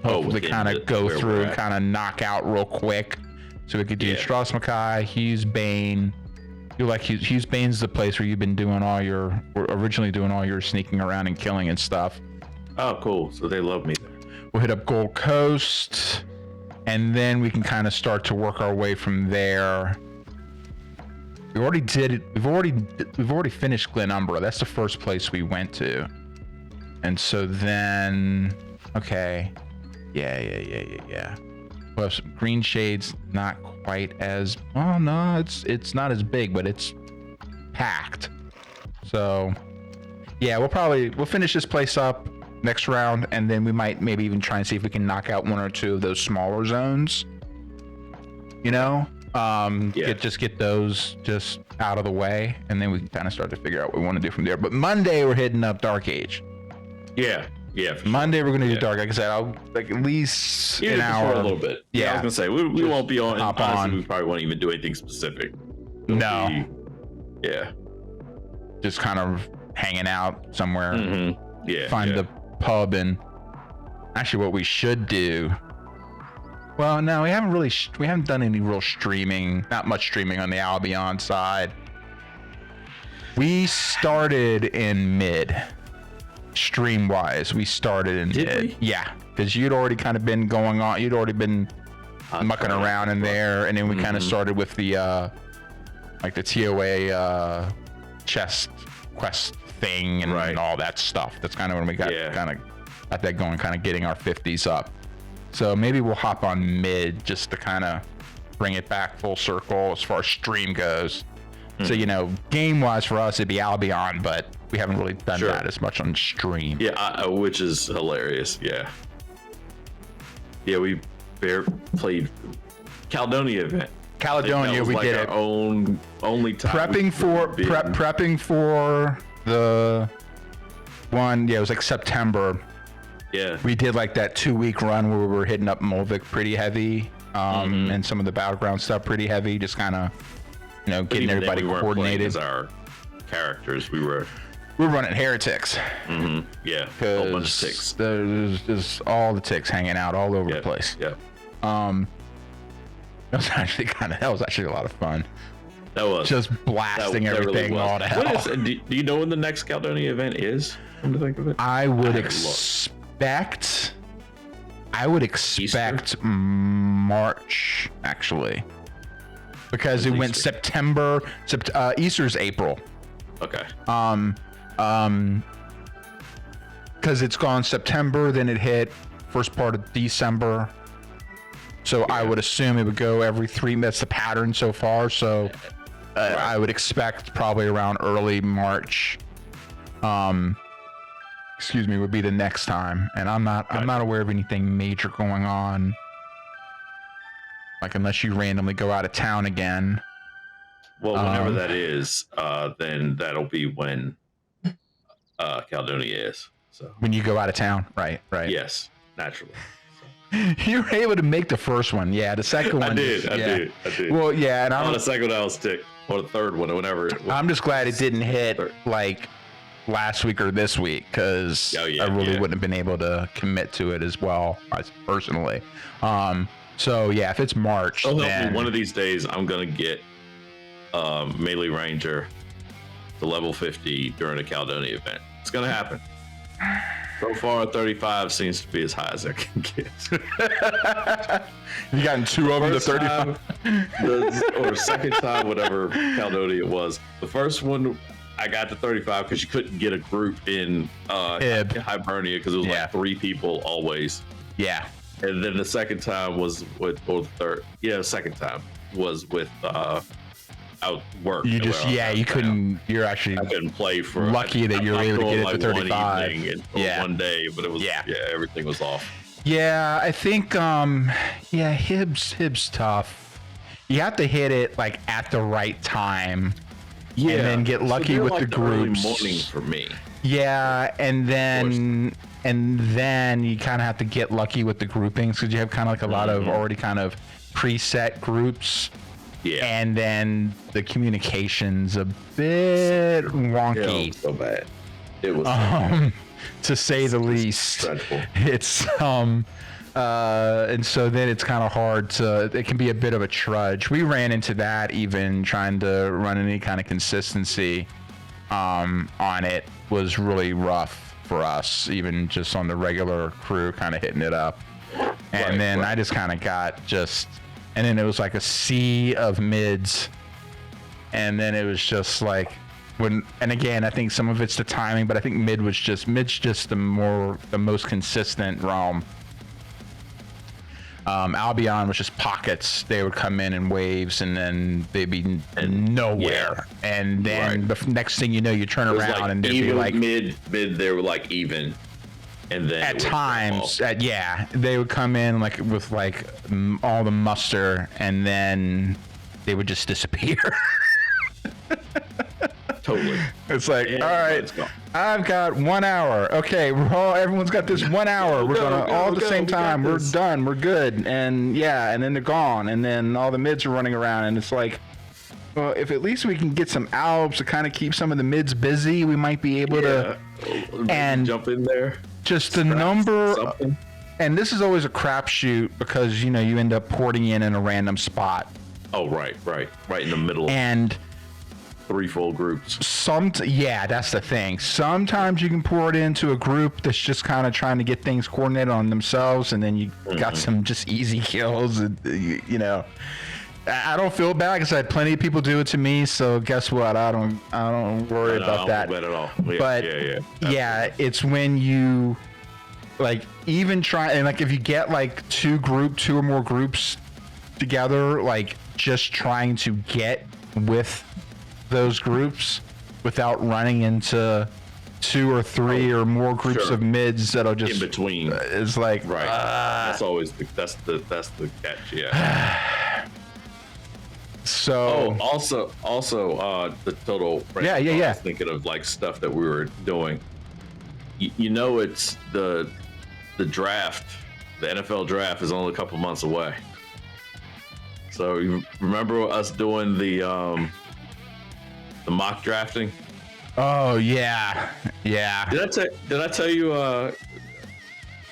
hopefully kind of go through and kind of knock out real quick. So we could do Strauss Mackay, Hughes Bane. You like Hughes Bane's the place where you've been originally doing all your sneaking around and killing and stuff. Oh, cool. So they love me there. We'll hit up Gold Coast, and then we can kind of start to work our way from there. We already did it. We've already finished Glen Umbra. That's the first place we went to. And so then, okay, yeah. We'll have some Green Shades, not quite as well. No, it's not as big, but it's packed. So yeah, we'll finish this place up next round, and then we might maybe even try and see if we can knock out one or two of those smaller zones. You know, get those just out of the way, and then we can kind of start to figure out what we want to do from there. But Monday we're hitting up Dark Age. Yeah. Monday we're gonna do Dark. Like I said, I'll like at least an hour. A little bit. Yeah, I was gonna say we won't be on. Honestly, we probably won't even do anything specific. Just kind of hanging out somewhere. Mm-hmm. Yeah. Find the pub, and actually, what we should do. Well, no, we haven't done any real streaming. Not much streaming on the Albion side. We started in mid. Stream wise, we started in mid. Yeah, because you'd already kind of been going on. You'd already been mucking around in there, and then we kind of started with the like the TOA chest quest thing and all that stuff. That's kind of when we got that going, kind of getting our 50s up. So maybe we'll hop on mid just to kind of bring it back full circle as far as stream goes. So, you know, game-wise for us, it'd be Albion, but we haven't really done that as much on stream. Yeah, which is hilarious. Yeah, we played Caledonia event. Caledonia, we did it. Only time prepping for the one. Yeah, it was like September. Yeah, we did like that 2-week run where we were hitting up Molvik pretty heavy, and some of the battleground stuff pretty heavy. Just kind of, you know, getting everybody coordinated. As our characters, we're running heretics. Yeah, a whole bunch of ticks. There's all the ticks hanging out all over the place. Yeah. That was actually a lot of fun. That was just blasting everything all to hell. Do you know when the next Caledonia event is? Come to think of it, I would expect March actually, because it went September. Easter's April. Okay. Because it's gone September, then it hit first part of December. So I would assume it would go every 3. That's the pattern so far. So Right. I would expect probably around early March. Would be the next time. And I'm not aware of anything major going on. Like unless you randomly go out of town again. Well, whenever that is, then that'll be when Caledonia is. So When you go out of town, right? yes, naturally. You were able to make the first one, yeah. The second one, I did. Well, yeah, and On the second one, I was ticked. Or the third one, or whenever. I'm just glad it didn't hit like last week or this week, because I really wouldn't have been able to commit to it as well, personally. So yeah, if it's March, then one of these days I'm gonna get Melee Ranger to level 50 during a Caledonia event. It's gonna happen. So far, 35 seems to be as high as I can get. You gotten 2 of them to 35? Or second time, whatever Caledonia it was. The first one, I got to 35 because you couldn't get a group in Hibernia because it was like 3 people always. Yeah. And then the second time was with, or the third, second time was with out work. You just, you couldn't, I couldn't play for. Lucky that you were able to get it to 35. One day, but it was, everything was off. Yeah, I think, Hib's tough. You have to hit it like at the right time. Yeah. And then get lucky with the groups. Early morning for me. Yeah, and then you kind of have to get lucky with the groupings because you have kind of like a lot of already kind of preset groups. Yeah. And then the communication's a bit wonky. It was so bad. It was to say the least. Dreadful. It's and so then it's kind of hard it can be a bit of a trudge. We ran into that even trying to run any kind of consistency on it was really rough for us, even just on the regular crew kind of hitting it up. And then I just kind of got and then it was like a sea of mids. And then it was just like and again, I think some of it's the timing, but I think mid's just the most consistent realm. Albion was just pockets. They would come in waves and then they'd be nowhere. And then the next thing you know, you turn around and they'd be like mid, they were like even. And then at times, they would come in like with like all the muster, and then they would just disappear. Totally. It's like, all right, I've got 1 hour. Okay, everyone's got this 1 hour. We're gonna all at the same time. We're done. We're good. And and then they're gone. And then all the mids are running around, and it's like, well, if at least we can get some albs to kind of keep some of the mids busy, we might be able to jump in there. Just the number, and this is always a crapshoot because you end up porting in a random spot. Oh, right in the middle. And 3 full groups. That's the thing. Sometimes you can pour it into a group that's just kind of trying to get things coordinated on themselves, and then you got some just easy kills. And, I don't feel bad because I had plenty of people do it to me. So guess what? I don't worry about that. I don't at all. But it's when you like even try and like if you get like 2 or more groups together, like just trying to get with those groups without running into 2 or 3 or more groups of mids that'll just in between. It's like that's always the catch. Yeah. So also the total I was thinking of like stuff that we were doing. It's the draft, the NFL draft is only a couple months away. So you remember us doing the mock drafting? Oh yeah. Did I tell you?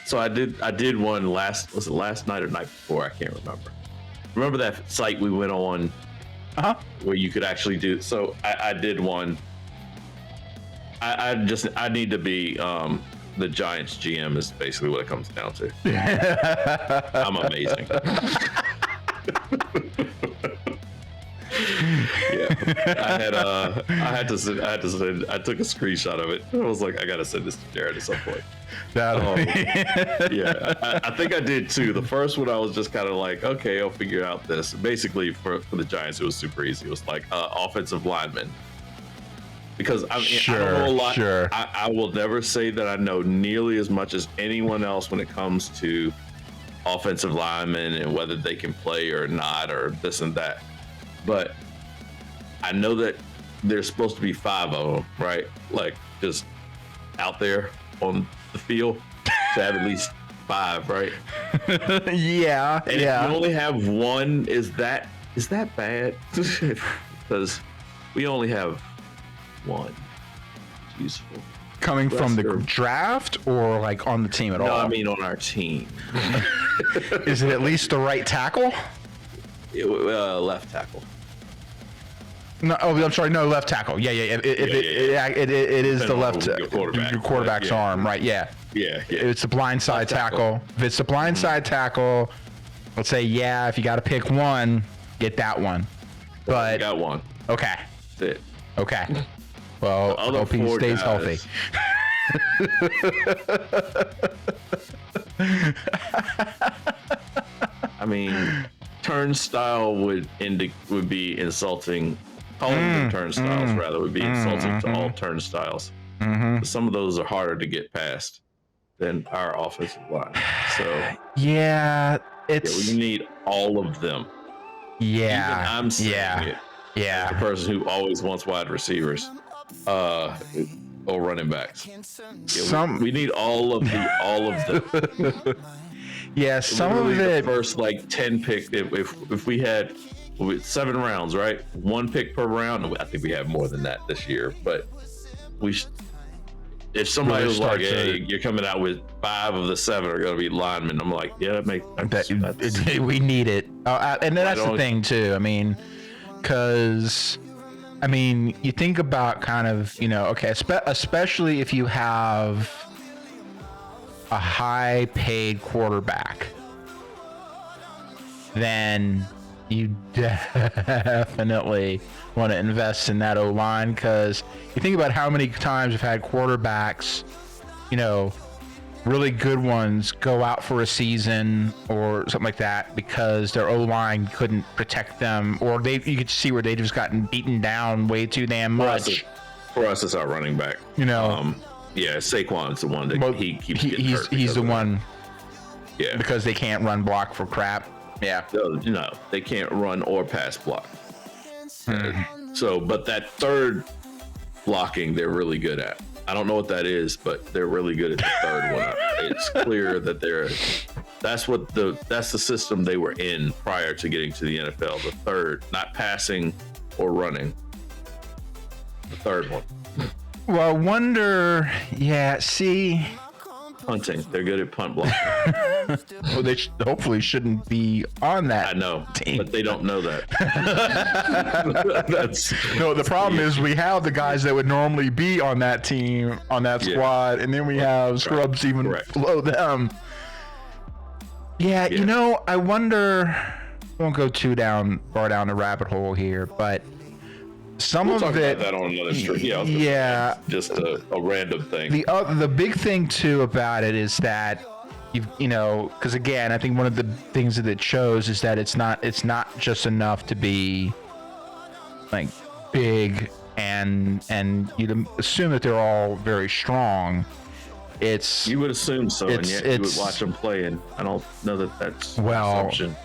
So I did one last night or night before? I can't remember. Remember that site we went on where you could actually do, so I did one. I need to be the Giants GM is basically what it comes down to. I'm amazing. Yeah. I took a screenshot of it. I was like, I gotta send this to Jared at some point. Yeah, I think I did too. The first one I was just kind of like, okay, I'll figure out this. Basically, for the Giants, it was super easy. It was like offensive linemen. Because I don't know a lot. Sure. I will never say that I know nearly as much as anyone else when it comes to offensive linemen and whether they can play or not or this and that. But I know that there's supposed to be 5 of them, right? Like just out there on the field to have at least 5, right? Yeah. And if you only have 1, is that bad? Because we only have 1. It's useful. Coming from the draft or like on the team at all? No, I mean on our team. Is it at least the right tackle? Left tackle. No, I'm sorry. No, left tackle. Yeah. It is the left. Your quarterback's arm, right? Yeah. It's the blind side tackle. If it's the blind side tackle, let's say if you got to pick one, get that one. But I got one. Okay. That's it. Okay. Well, I hope he stays healthy. I mean, turnstile would be insulting. Calling them turnstiles rather would be insulting to all turnstiles. Some of those are harder to get past than our offensive line. So we need all of them. Yeah, even I'm saying it. Yeah, as the person who always wants wide receivers, or running backs. We need all of them. Yeah, some literally of it. The first 10 pick. If we had 7 rounds, right? 1 pick per round. I think we have more than that this year, but if somebody was like, "Hey, you're coming out with 5 of the 7 are going to be linemen," I'm like, "Yeah, that makes sense." We need it, and then that's the thing too. I mean, because you think about kind of especially if you have a high-paid quarterback, then you definitely want to invest in that O-line, because you think about how many times we've had quarterbacks, really good ones go out for a season or something like that because their O-line couldn't protect them, or you could see where they just gotten beaten down way too damn much. For us, it's our running back. Saquon's the one that he keeps getting hurt. He's the one. Yeah. Because they can't run block for crap. Yeah. No, they can't run or pass block. So, but that third blocking, they're really good at. I don't know what that is, but they're really good at the third one. It's clear that that's the system they were in prior to getting to the NFL. The third, not passing or running. The third one. Well, I wonder. Yeah. See. Punting. They're good at punt blocking. Well, they hopefully shouldn't be on that. I know, team, but they don't know that. The problem is we have the guys that would normally be on that team, on that squad, and then we have scrubs even below them. Yeah, I wonder. I won't go too far down the rabbit hole here, but we'll talk of it. About that on another stream. Just a random thing. The big thing too about it is that because again, I think one of the things that it shows is that it's not just enough to be like big and you'd assume that they're all very strong. You would assume so, and yet you would watch them play, and I don't know that that's an assumption.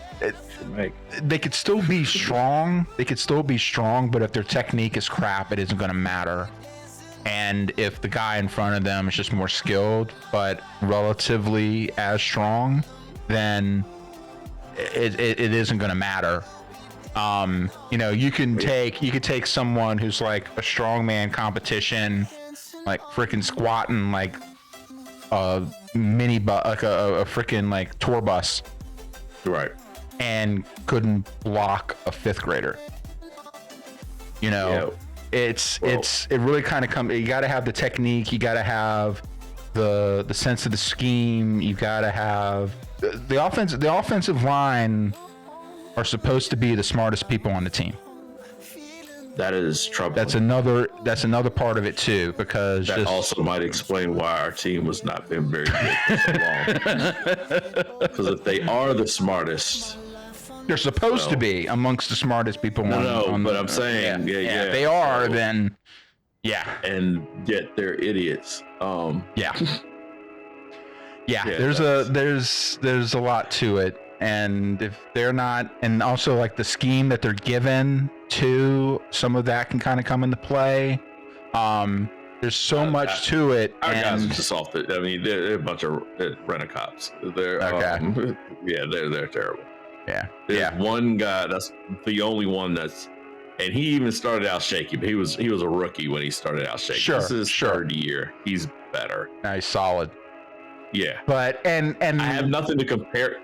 They could still be strong. But if their technique is crap, it isn't going to matter. And if the guy in front of them is just more skilled, but relatively as strong, then it isn't going to matter. You could take someone who's like a strongman competition, like freaking squatting like a freaking like tour bus, right? And couldn't block a 5th grader. It really kind of you got to have the technique, you got to have the sense of the scheme, you got to have the offensive line are supposed to be the smartest people on the team. That is troubling. That's another part of it too, because that also might explain why our team has not been very good for so long. Because if they are the smartest, they're supposed to be amongst the smartest people. But I'm saying, if they are, then and yet they're idiots. There's a lot to it, and if they're not, and also like the scheme that they're given to, some of that can kind of come into play. There's so much to it. Our guys are just off it. I mean, they're a bunch of rent-a-cops. They're they're terrible. There's one guy that's the only one that's, and he even started out shaky, but he was a rookie when he started out shaky. This is his third year. He's better. Nice, solid. Yeah, but and I have nothing to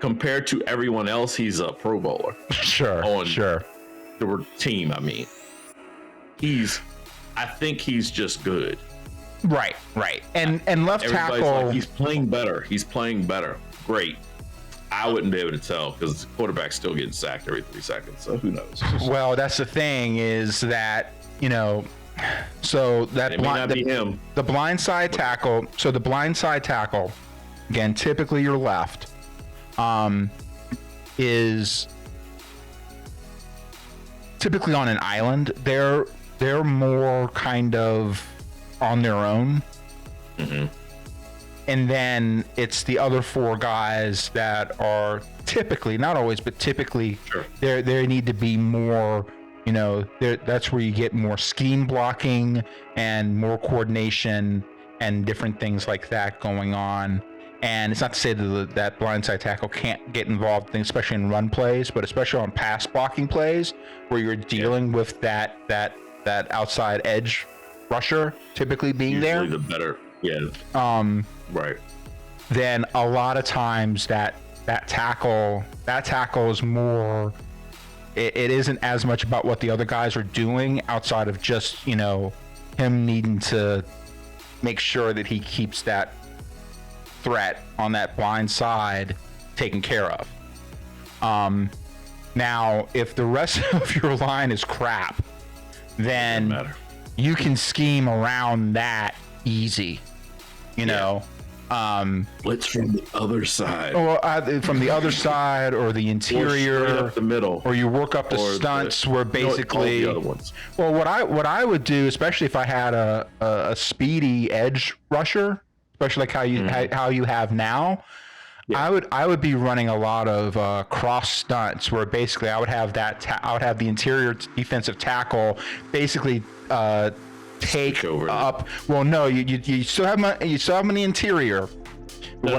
compare to everyone else. He's a Pro Bowler. Sure. The team. I mean, I think he's just good. Right. And left tackle. Like, he's playing better. Great. I wouldn't be able to tell because the quarterback's still getting sacked every 3 seconds. So who knows? Well, that's the thing, is that, so that the blindside tackle. So the blindside tackle, again, typically your left, is typically on an island. They're more kind of on their own. Mm-hmm. And then it's the other 4 guys that are typically, not always, but typically, they need to be more, that's where you get more scheme blocking and more coordination and different things like that going on. And it's not to say that blindside tackle can't get involved, especially in run plays, but especially on pass blocking plays where you're dealing with that outside edge rusher typically being usually there. The better, right. Then a lot of times that tackle is more. It isn't as much about what the other guys are doing outside of just him needing to make sure that he keeps that threat on that blind side taken care of. Now, if the rest of your line is crap, then you can scheme around that easy. Blitz from the other side, or from the other side, or the interior, or up the middle, or you work up the stunts where basically. All the other ones. Well, what I would do, especially if I had a speedy edge rusher, especially like how you have now, I would be running a lot of cross stunts where basically I would have the interior defensive tackle basically take up. Well, no, you still have them in the interior. When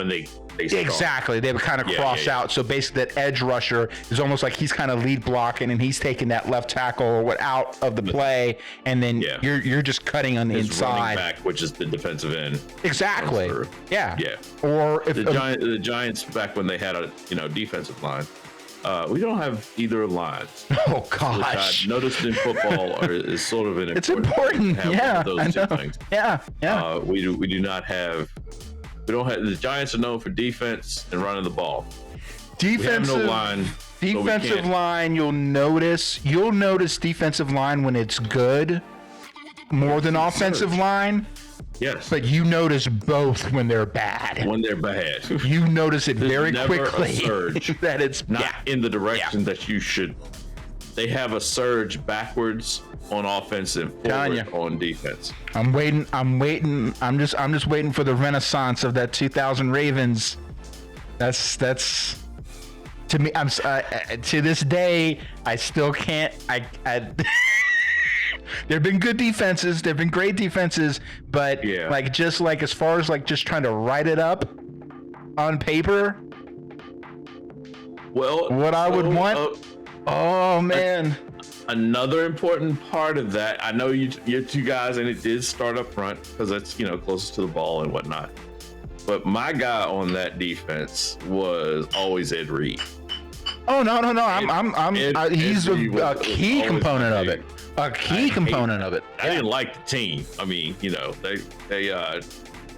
they exactly, they would kind of cross out. So basically, that edge rusher is almost like he's kind of lead blocking, and he's taking that left tackle out of the play, and then you're just cutting on the inside. Running back, which is the defensive end. Exactly. Yeah. Or if the Giants back when they had a defensive line. We don't have either lines. Oh gosh! Which I noticed in football is sort of an important. It's important. Yeah, those two things. Yeah. We do not have. We don't have. The Giants are known for defense and running the ball. Defensive we have no line. Defensive line. You'll notice defensive line when it's good more than offensive line. Yes. But you notice both when they're bad. You notice it very quickly. A surge. That it's not in the direction that you should. They have a surge backwards on offense and forward on defense. I'm waiting. I'm just waiting for the renaissance of that 2000 Ravens. That's to me. I'm to this day I still can't. There've been good defenses. There've been great defenses, but as far as just trying to write it up on paper. Well, what I would want. Oh man. Another important part of that. I know you're two guys, and it did start up front because that's closest to the ball and whatnot. But my guy on that defense was always Ed Reed. Oh no! He's a key component of it. A key component of it. I didn't like the team. I mean, they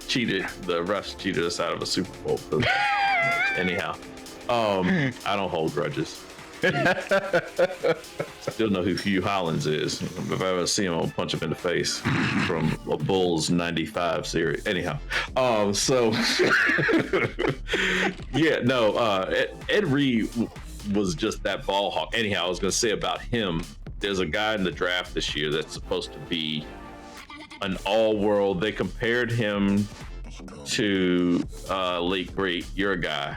cheated. The refs cheated us out of a Super Bowl. Anyhow, I don't hold grudges. Still know who Hugh Hollins is. If I ever see him, I'll punch him in the face from a Bulls '95 series. Anyhow, so yeah, no, Ed Reed was just that ball hawk. Anyhow, I was going to say about him, there's a guy in the draft this year that's supposed to be an all-world. They compared him to late great your guy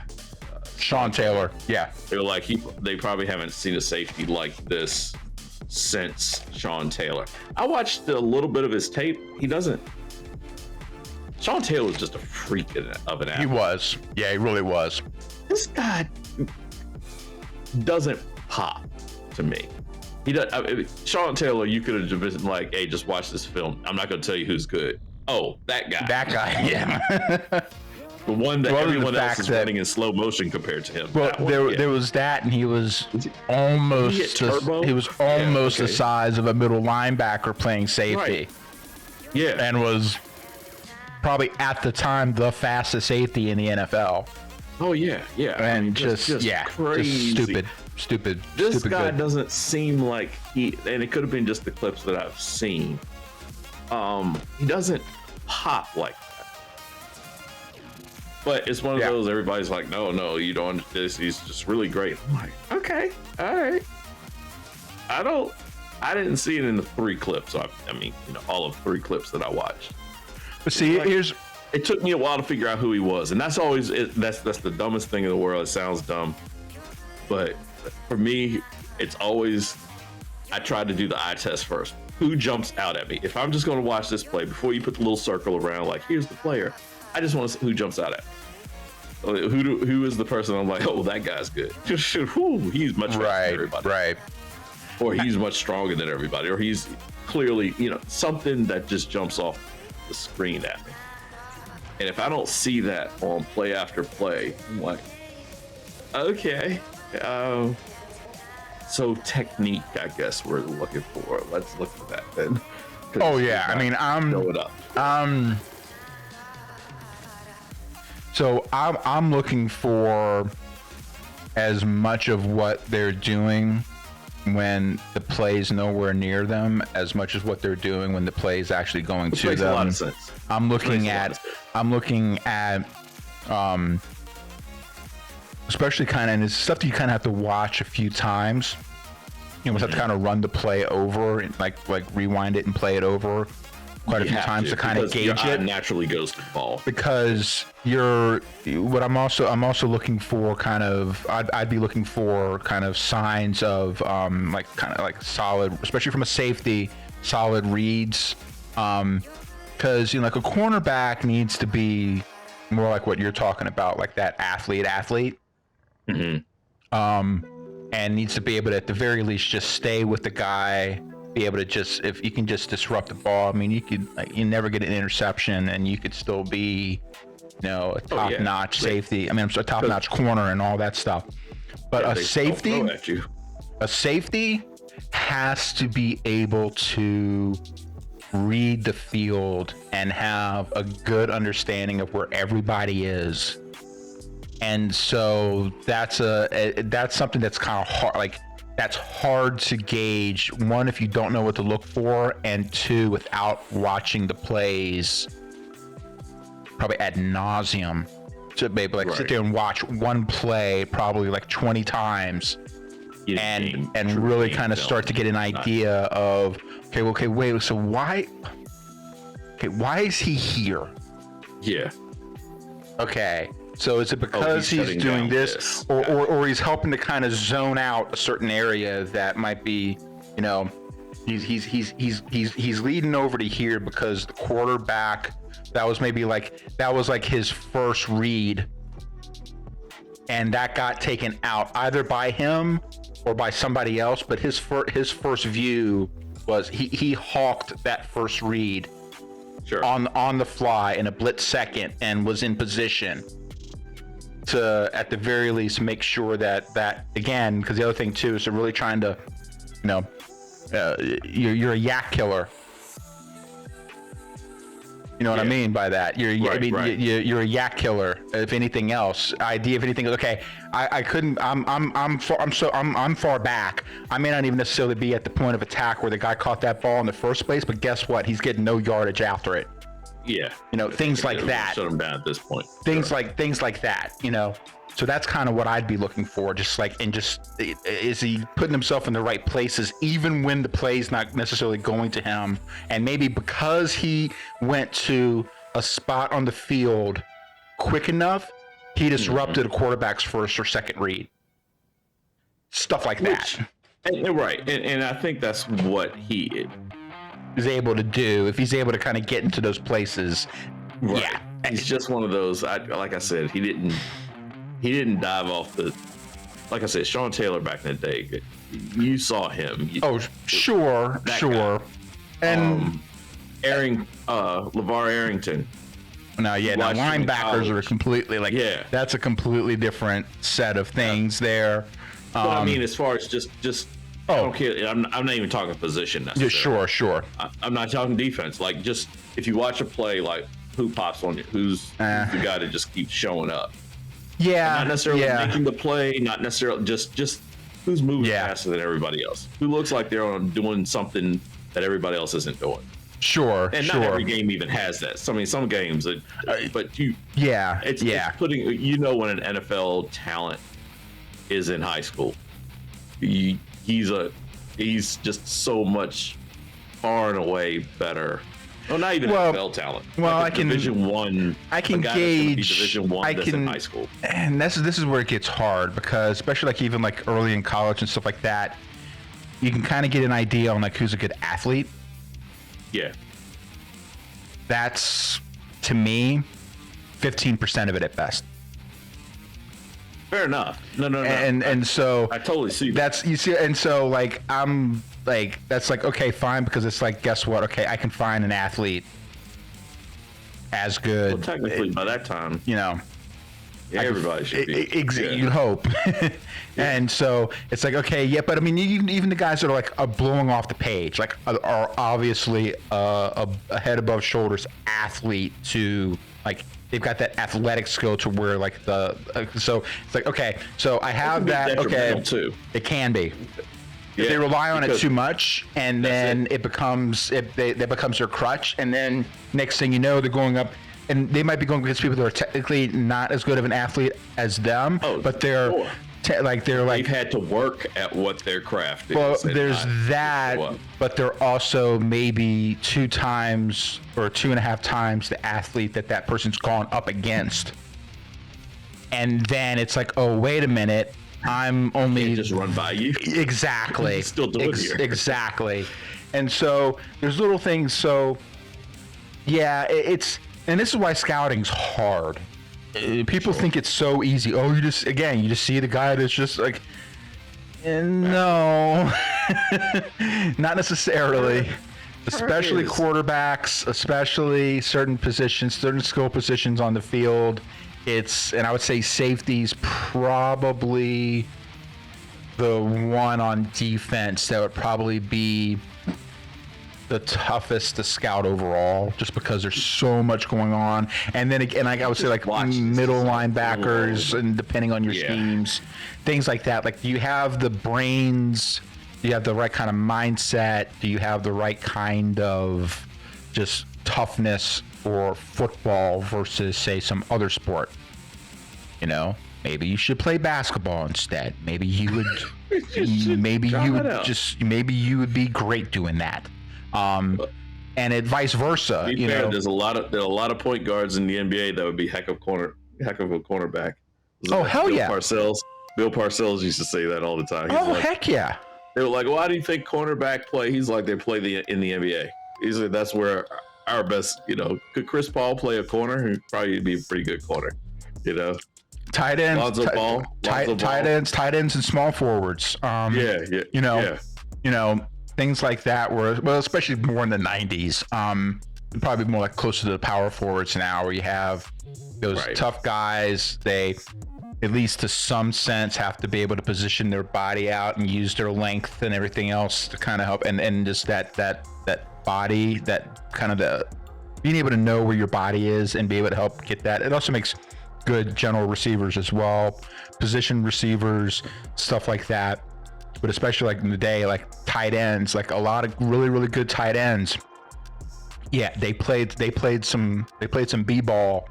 Sean Taylor. Yeah, they're like they probably haven't seen a safety like this since Sean Taylor. I watched a little bit of his tape. Sean Taylor was just a freak of an athlete. he was. Yeah, he really was. This guy doesn't pop to me. He does. Sean Taylor, you could have been like, "Hey, just watch this film. I'm not going to tell you who's good." Oh, that guy. That guy. Yeah. The one that everyone else is running in slow motion compared to him. Well, there was that, and he was almost the size of a middle linebacker playing safety. Right. Yeah, and was probably at the time the fastest safety in the NFL. Oh yeah, and just crazy. Just stupid. This guy good. doesn't seem like and it could have been just the clips that I've seen. He doesn't pop like that. But it's one of those, everybody's like, no, you don't understand this. He's just really great. I'm like, okay, all right. I didn't see it in the 3 clips. I mean, all of 3 clips that I watched. But see, it took me a while to figure out who he was. And that's always, that's the dumbest thing in the world. It sounds dumb. But for me, it's always, I try to do the eye test first. Who jumps out at me? If I'm just going to watch this play, before you put the little circle around, like, here's the player, I just want to see who jumps out at me. Who is the person I'm like, oh, that guy's good. He's much faster than everybody. Right. Or he's much stronger than everybody. Or he's clearly, something that just jumps off the screen at me. And if I don't see that on play after play, I'm like, okay. So technique, I guess we're looking for. Let's look for that then. Oh yeah, I mean, So I'm looking for as much of what they're doing when the play's nowhere near them, as much as what they're doing when the play is actually going to them. Makes a lot of sense. I'm looking at, especially kind of, and it's stuff that you kind of have to watch a few times. You almost have to kind of run the play over, and like rewind it and play it over quite a few times to kind of gauge it. Naturally goes to the ball because I'm also looking for kind of, I'd be looking for kind of signs of like solid, especially from a safety, solid reads, because like a cornerback needs to be more like what you're talking about, like that athlete, and needs to be able to at the very least just stay with the guy. Be able to just, if you can just disrupt the ball, I mean, you never get an interception, and you could still be, a top-notch safety. I mean, a top-notch corner and all that stuff. But a safety has to be able to read the field and have a good understanding of where everybody is. And so that's something that's kind of hard, like. That's hard to gauge, one, if you don't know what to look for, and two, without watching the plays probably ad nauseum, to be able to sit there and watch one play probably like 20 times and really kind of start to get an idea of, wait, so why is he here? Yeah. Okay. So is it because he's doing this, or he's helping to kind of zone out a certain area that might be, he's leading over to here because the quarterback, that was like his first read, and that got taken out either by him or by somebody else. But his first view was he hawked that first read on the fly in a blitz second and was in position to, at the very least, make sure that again, because the other thing too is they're really trying to, you're a yak killer. You know what I mean by that? Right. You're a yak killer. If anything else, idea if anything. Okay, I couldn't. I'm far back. I may not even necessarily be at the point of attack where the guy caught that ball in the first place. But guess what? He's getting no yardage after it. Yeah. You know, things like that. Shut him down at this point. Things like that. You know. So that's kind of what I'd be looking for. Just is he putting himself in the right places, even when the play's not necessarily going to him? And maybe because he went to a spot on the field quick enough, he disrupted a quarterback's first or second read. Stuff like that. Right. And I think that's what he is able to do. If he's able to kind of get into those places. Right. Yeah. He's just one of those, like I said, he didn't dive off the, like I said, Sean Taylor back in the day. You saw him. Sure. Guy. And LeVar Arrington. No, linebackers are completely that's a completely different set of things there. But I mean, as far as just I don't care. I'm not even talking position necessarily. Yeah, sure. I'm not talking defense. Like, just if you watch a play, like who pops on you, who's the guy that just keeps showing up. Yeah, not necessarily making the play, not necessarily just who's moving faster than everybody else, who looks like they're doing something that everybody else isn't doing. Sure, and not every game even has that. I mean, some games, but it's putting, you know, when an NFL talent is in high school, he's just so much far and away better. Well, not even NFL talent. Well, like Division One. I can gauge. Division One that's in high school. And this is where it gets hard, because especially like even like early in college and stuff like that, you can kind of get an idea on like who's a good athlete. Yeah. That's, to me, 15% of it at best. Fair enough. No. And so I totally see that. That's, you see, and so like I'm like, that's like, okay, fine, because it's like, guess what? Okay, I can find an athlete as good. Well, technically, by that time, you know, everybody should be. You'd hope. And so it's like, okay, but I mean, even the guys that are like blowing off the page, like are obviously a head above shoulders athlete to like. They've got that athletic skill to where like so it's like, okay, so I have that. Okay, too. It can be. If they rely on it too much, and then it becomes that becomes their crutch, and then next thing you know, they're going up, and they might be going against people that are technically not as good of an athlete as them, but they're they've had to work at what their craft is. Well, there's that, but they're also maybe 2 times or 2.5 times the athlete that person's gone up against, and then it's like, oh, wait a minute. I'm only just run by you. Exactly. Still doing here. Exactly. And so there's little things. So yeah, and this is why scouting's hard. People think it's so easy. Oh, you just see the guy that's just like, no, not necessarily. Especially quarterbacks, especially certain positions, certain skill positions on the field. And I would say safety's probably the one on defense that would probably be the toughest to scout overall, just because there's so much going on. And then again, I would say like middle linebackers, and depending on your schemes, things like that. Like, do you have the brains? Do you have the right kind of mindset? Do you have the right kind of just toughness for football versus, say, some other sport? You know, maybe you should play basketball instead. Maybe you would maybe you would be great doing that. And vice versa. To be fair, there are a lot of point guards in the NBA that would be heck of a cornerback. Bill Parcells used to say that all the time. Heck yeah. They were like, why do you think cornerback play? He's like, they play in the NBA. He's like, that's where our best, you know, could Chris Paul play a corner? He'd probably be a pretty good corner, you know. Tight ends, tight ends, and small forwards. You know, things like that. Well, especially more in the '90s. Probably more like closer to the power forwards now, where you have those tough guys. They, at least to some sense, have to be able to position their body out and use their length and everything else to kind of help, and just that body, that kind of being able to know where your body is and be able to help get that. It also makes good general receivers as well, position receivers, stuff like that. But especially like in the day, like tight ends, like a lot of really, really good tight ends. Yeah, they played some b-ball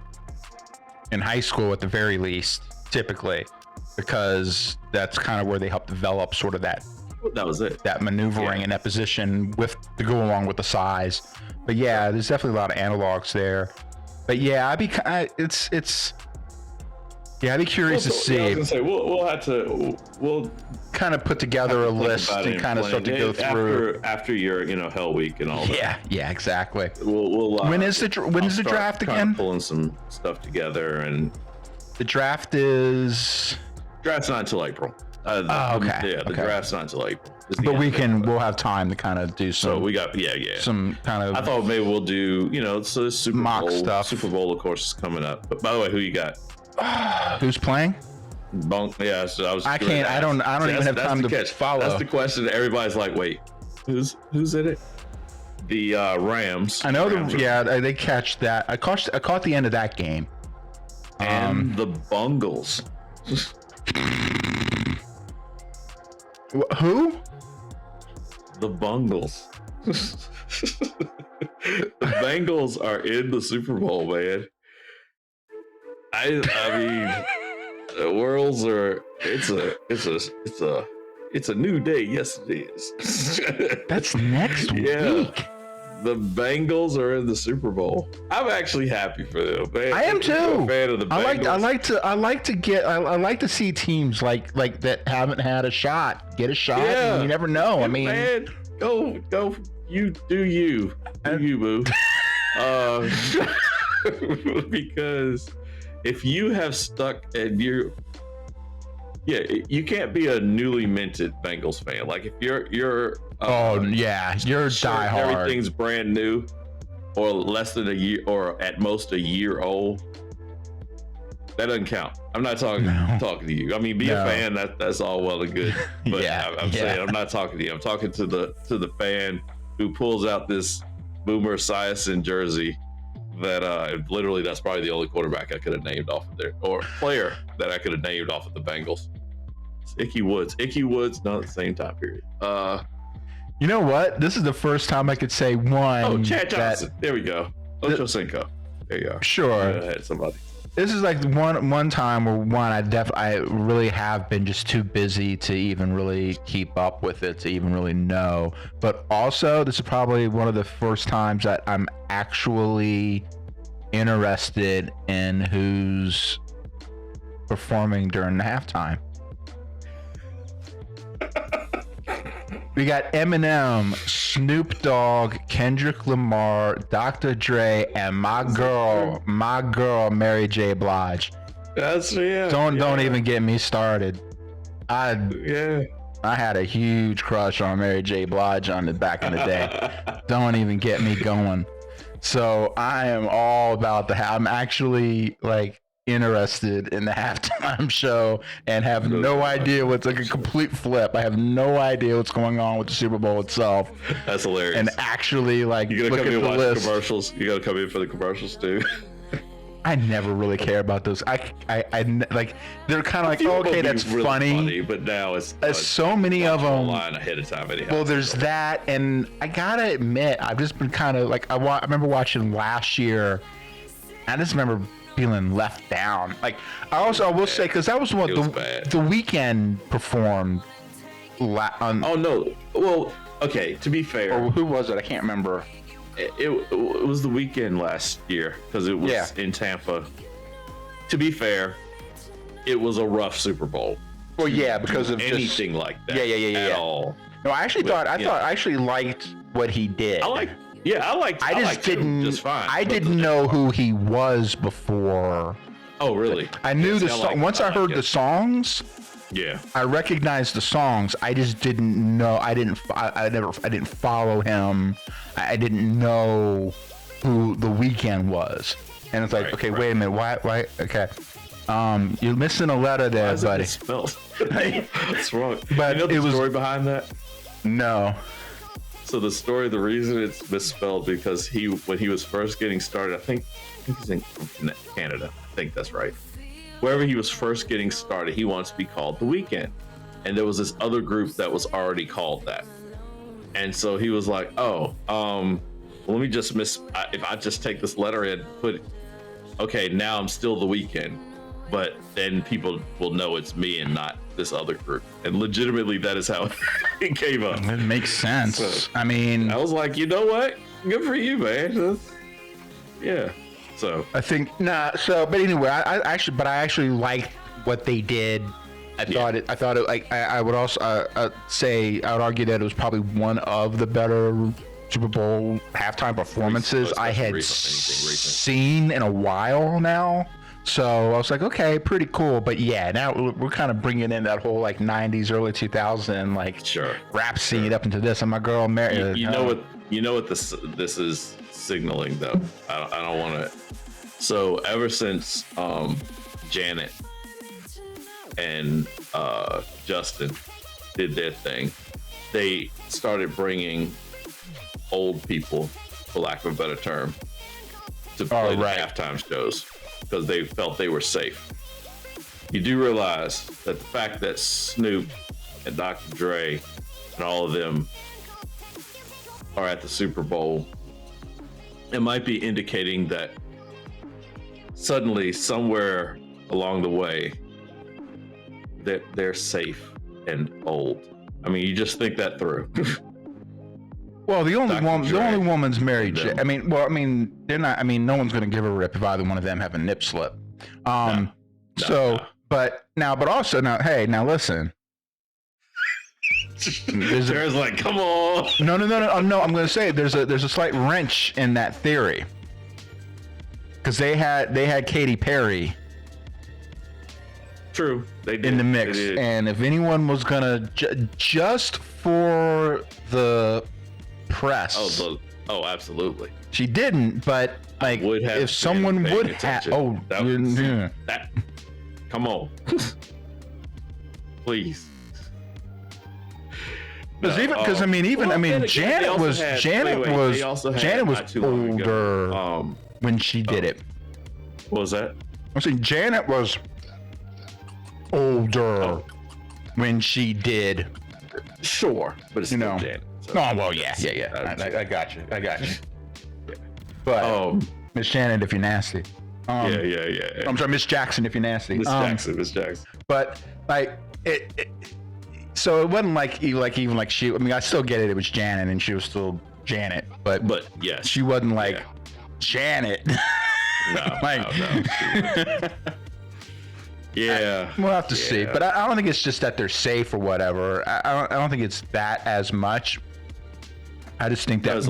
in high school at the very least, typically, because that's kind of where they help develop sort of that was it. That maneuvering and that position with to go along with the size. But yeah, there's definitely a lot of analogs there. But yeah, I'd be curious to see. I was gonna say we'll have to kind of put together a list and kind of start to go through after your Hell Week and all that. Yeah, exactly. We'll when is the draft again? Pulling some stuff together, and the draft's not until April. Okay. Yeah, the draft's not until April. But we'll have time to kind of do some. So we got some kind of. I thought maybe we'll do so Super mock Bowl stuff. Super Bowl, of course, is coming up. But by the way, who you got? Who's playing? Yeah, so I can't. I don't even have time to follow. That's the question. Everybody's like, wait, who's in it? The Rams. I know they catch that. I caught the end of that game. And the Bungles. Who? The Bungles. The Bengals are in the Super Bowl, man. I mean, the worlds are. It's a new day. Yes, it is. That's next week. The Bengals are in the Super Bowl. I'm actually happy for them, man. I am too. I'm a fan of the Bengals. I like to see teams like that haven't had a shot get a shot. Yeah. And you never know. Yeah, I mean, man, go. You do you, boo. Because if you have stuck and you can't be a newly minted Bengals fan. Like if you're you're diehard. Everything's brand new, or less than a year, or at most a year old. That doesn't count. I'm not talking to you. I mean, be a fan. That's all well and good. But I'm saying I'm not talking to you. I'm talking to the fan who pulls out this Boomer Esiason jersey. That literally, that's probably the only quarterback I could have named off of there, or player that I could have named off of the Bengals. It's Icky Woods, not at the same time period. You know what? This is the first time I could say one. Oh, Chad Johnson. There we go. Ocho Cinco. There you are. Sure. I had somebody. This is like one time where I really have been just too busy to even really keep up with it, to even really know. But also, this is probably one of the first times that I'm actually interested in who's performing during the halftime. We got Eminem, Snoop Dogg, Kendrick Lamar, Dr. Dre, and my girl, Mary J. Blige. Don't even get me started. I had a huge crush on Mary J. Blige back in the day. Don't even get me going. So I am all about I'm actually like interested in the halftime show and have no idea what's like a complete flip. I have no idea what's going on with the Super Bowl itself. That's hilarious. And actually, like, you gotta look come in at the and watch list. The commercials. You gotta come in for the commercials too. I never really care about those. I like they're kind of like, oh, okay, that's really funny, but now it's so many of them online ahead of time. Anyhow, well, there's that, and I gotta admit, I've just been kind of like I remember watching last year. I just remember feeling left down. Like I will say, because that was what the Weeknd performed on. Oh no, well, okay. To be fair, or who was it? I can't remember. It was the Weeknd last year because it was in Tampa. To be fair, it was a rough Super Bowl. Well, yeah, because of anything like that. Yeah. At all. No, I actually liked what he did. I just didn't. Just fine. I didn't know who he was before. Oh, really? I knew the song. Once I heard the songs. Yeah, I recognized the songs. I just didn't know. I didn't follow him. I didn't know who the Weeknd was. And it's like, wait a minute. Why? Okay. You're missing a letter there, buddy. Spelled. What's wrong? But you know the story behind that? No. So the story, the reason it's misspelled because when he was first getting started, I think he's from Canada. I think that's right. Wherever he was first getting started, he wants to be called The Weeknd, and there was this other group that was already called that, and so he was like, let me just if I just take this letter and put, okay, now I'm still The Weeknd, but then people will know it's me and not this other group. And legitimately, that is how it came up. It makes sense. So, I mean, I was like, you know what? Good for you, man. Yeah. So I think but anyway, I actually liked what they did. I thought it like I would also say I would argue that it was probably one of the better Super Bowl halftime performances I had seen in a while now. So I was like, okay, pretty cool. But yeah, now we're kind of bringing in that whole like 90s, early 2000 like rap scene up into this. And my girl Mary, you know what this is signaling though. I don't want to. So ever since Janet and Justin did their thing, they started bringing old people, for lack of a better term, to play the halftime shows because they felt they were safe. You do realize that the fact that Snoop and Dr. Dre and all of them are at the Super Bowl, it might be indicating that suddenly somewhere along the way that they're safe and old. I mean, you just think that through. Well, the only woman's Mary J. I mean, they're not. I mean, no one's going to give a rip if either one of them have a nip slip. But also hey, now listen. There's like, come on. No. I'm going to say there's a slight wrench in that theory because they had Katy Perry. True, they did in the mix, and if anyone was gonna just for the press, absolutely, she didn't. But like, if someone would have, come on, please. Janet was older when she did it. What was that? I'm saying Janet was older when she did. Sure, but it's still Janet. So. Oh well, yeah. I got you. Yeah. But Miss Janet, if you're nasty. Yeah. I'm sorry, Miss Jackson, if you're nasty. Miss Jackson. But like it so it wasn't like even she. I mean, I still get it. It was Janet, and she was still Janet. But yes, she wasn't like Janet. No. Yeah, we'll have to see. But I don't think it's just that they're safe or whatever. I don't think it's that as much. I just think that there's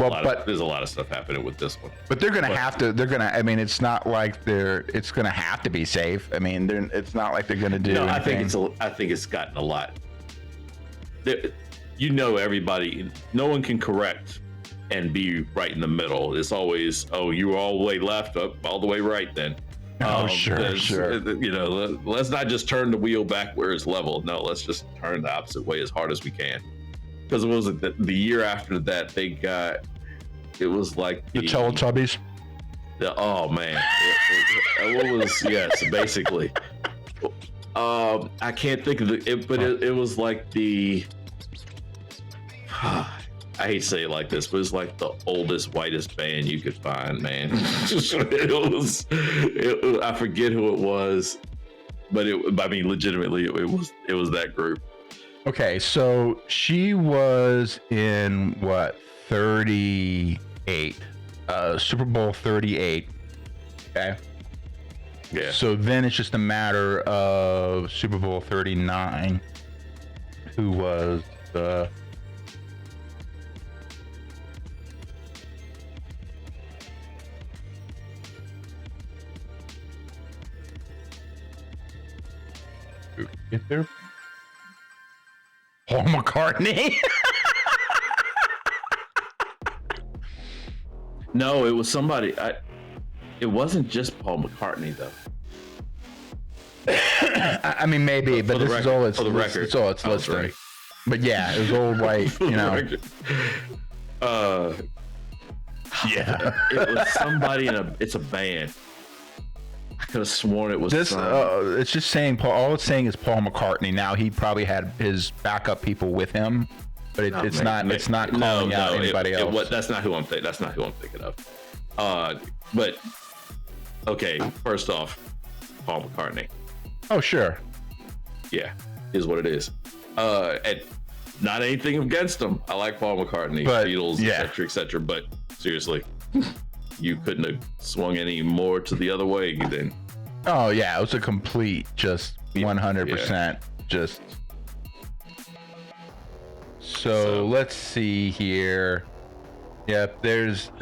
a lot of stuff happening with this one. But they're gonna have to. They're gonna. I mean, it's not like it's gonna have to be safe. I mean, it's not like they're gonna do. No, anything. I think it's gotten a lot. Everybody. No one can correct and be right in the middle. It's always, you were all the way left, up, all the way right. Then. Sure. Let's not just turn the wheel back where it's level. No, let's just turn the opposite way as hard as we can. Because it was the year after that it was like the Teletubbies. Oh man, what was basically. I can't think of it, but it was like the. I hate to say it like this, but it's like the oldest, whitest band you could find, man. I forget who it was, but legitimately, it was that group. Okay, so she was in what, 38, Super Bowl 38. Okay. Yeah. So then it's just a matter of Super Bowl 39, who was the. Get there? Paul McCartney. No, it was somebody. It wasn't just Paul McCartney though. I mean, maybe, but this is all it's for the record. It's all it's listing. Right. But yeah, it was old white. Yeah. It was somebody it's a band. I could have sworn it was This it's just saying Paul. All it's saying is Paul McCartney. Now he probably had his backup people with him, but it's not calling out anybody else. That's not who I'm thinking. That's not who I'm thinking of. But okay, first off, Paul McCartney. Oh sure. Yeah, is what it is. And not anything against him. I like Paul McCartney, but, Beatles, etc. But seriously, you couldn't have swung any more to the other way then. Oh yeah, it was a complete, just 100%, just. So let's see here. Yep,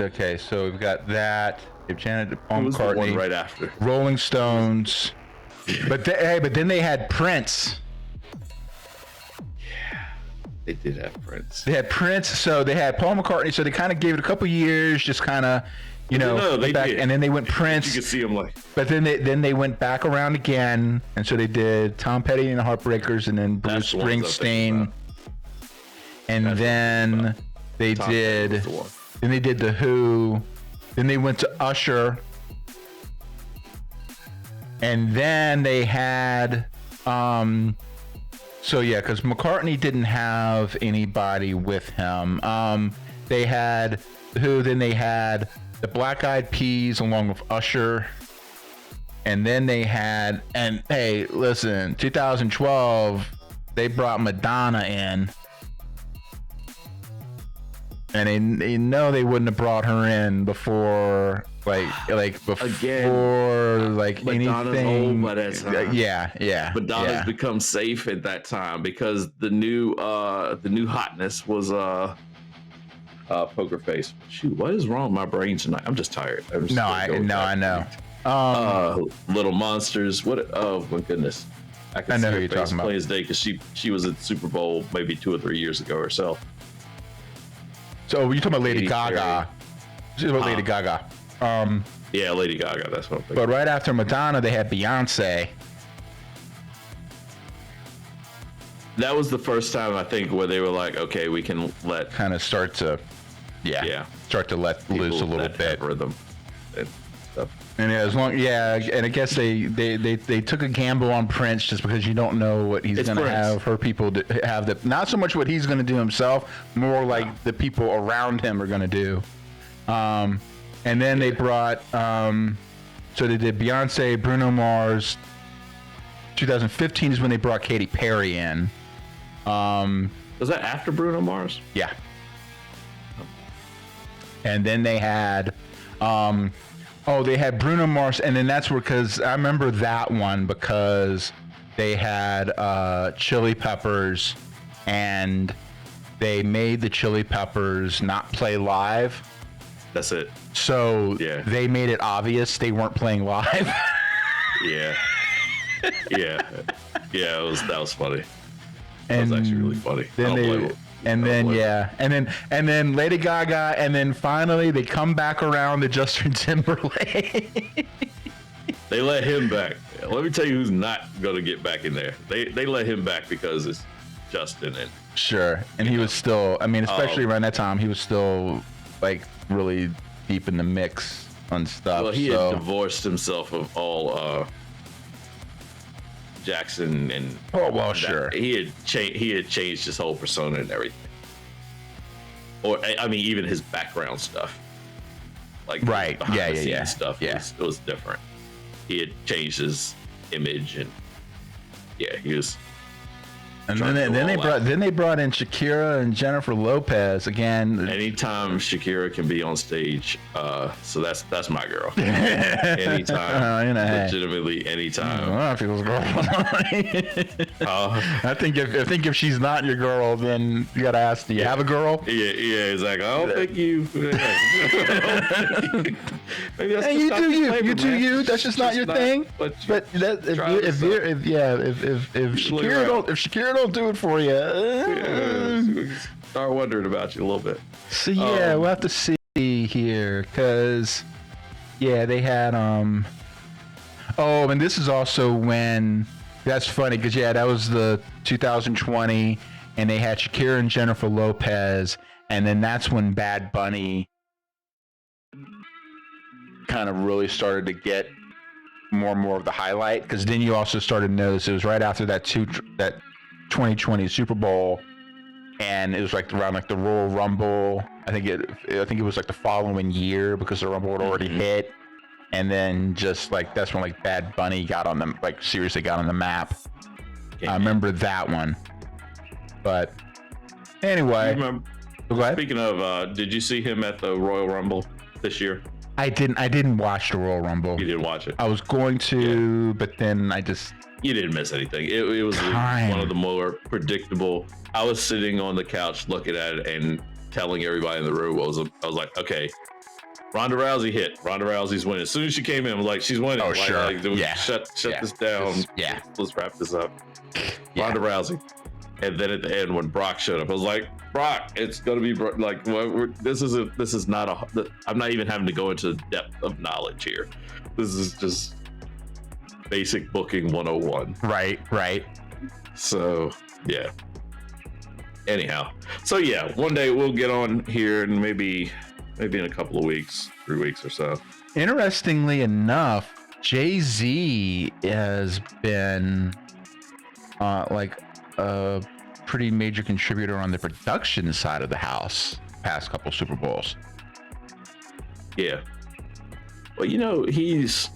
okay. So we've got that. If Janet, Paul McCartney, the one right after Rolling Stones, but then they had Prince. They did have Prince. They had Prince, so they had Paul McCartney. So they kind of gave it a couple years, just kind of, they back, did. and then they went Prince. You could see them like. But then they went back around again, and so they did Tom Petty and the Heartbreakers, and then Bruce Springsteen, and then they did The Who, then they went to Usher, and then they had So yeah, because McCartney didn't have anybody with him. They had who? Then they had the Black Eyed Peas along with Usher, and then they had, and hey, listen, 2012, they brought Madonna in, and they know they wouldn't have brought her in before. Madonna's anything. old by that time. Yeah. Madonna's become safe at that time because the new hotness was Poker Face. Shoot, what is wrong with my brain tonight? I'm just tired. I know. Little Monsters. What? Oh my goodness. I know who you're talking about. Plain as day because she was at the Super Bowl maybe 2 or 3 years ago herself. So you're talking about Lady Gaga. She's about Lady Gaga. Yeah, Lady Gaga. That's what I'm thinking. But right after Madonna, they had Beyonce. That was the first time I think where they were like, okay, we can let kind of start to, start to let loose a little bit. Rhythm and stuff. And and I guess they took a gamble on Prince just because you don't know what he's going to have her people have not so much what he's going to do himself, more like the people around him are going to do. And then they brought, so they did Beyonce, Bruno Mars. 2015 is when they brought Katy Perry in. Was that after Bruno Mars? Yeah. And then they had, they had Bruno Mars, and then that's where, because I remember that one because they had Chili Peppers, and they made the Chili Peppers not play live. That's it. So they made it obvious they weren't playing live. Yeah. That was funny. That was actually really funny. And then Lady Gaga, and then finally they come back around to Justin Timberlake. They let him back. Let me tell you who's not gonna get back in there. They let him back because it's Justin and sure. And he was still, I mean, especially around that time, he was still like really deep in the mix on stuff. Well, he had divorced himself of all Jackson and sure. He had changed his whole persona and everything. Or I mean, even his background stuff, like behind the scenes stuff. It was different. He had changed his image, and he was. And then they brought in Shakira and Jennifer Lopez again. Anytime Shakira can be on stage, so that's my girl. Anytime, legitimately anytime. I think if she's not your girl, then you gotta ask, do you have a girl? Yeah. It's like, I don't think you. Maybe that's you do you. That's just not your thing. But if Shakira don't do it for you, start wondering about you a little bit. So we'll have to see here, because they had and this is also when, that's funny because that was the 2020, and they had Shakira and Jennifer Lopez, And then that's when Bad Bunny kind of really started to get more and more of the highlight, because then you also started to notice it was right after that 2020 Super Bowl, and it was like around like the Royal Rumble. I think it was like the following year, because the Rumble had already hit, and then just like that's when like Bad Bunny got on the seriously got on the map. I remember that one. But anyway, go ahead. Speaking of, did you see him at the Royal Rumble this year? I didn't watch the Royal Rumble. You didn't watch it. I was going to, but then you didn't miss anything. It was one of the more predictable. I was sitting on the couch looking at it and telling everybody in the room I was like, okay, Ronda Rousey hit. Ronda Rousey's winning. As soon as she came in, I was like, she's winning. Oh, sure. Shut this down. Let's wrap this up. Yeah. Ronda Rousey. And then at the end, when Brock showed up, I was like, Brock, it's gonna be like, this is not I'm not even having to go into the depth of knowledge here. This is just basic booking 101. Right. So yeah. Anyhow, so yeah, one day we'll get on here, and maybe in a couple of weeks, 3 weeks or so. Interestingly enough, Jay-Z has been like a pretty major contributor on the production side of the house past couple Super Bowls. Yeah. Well, he's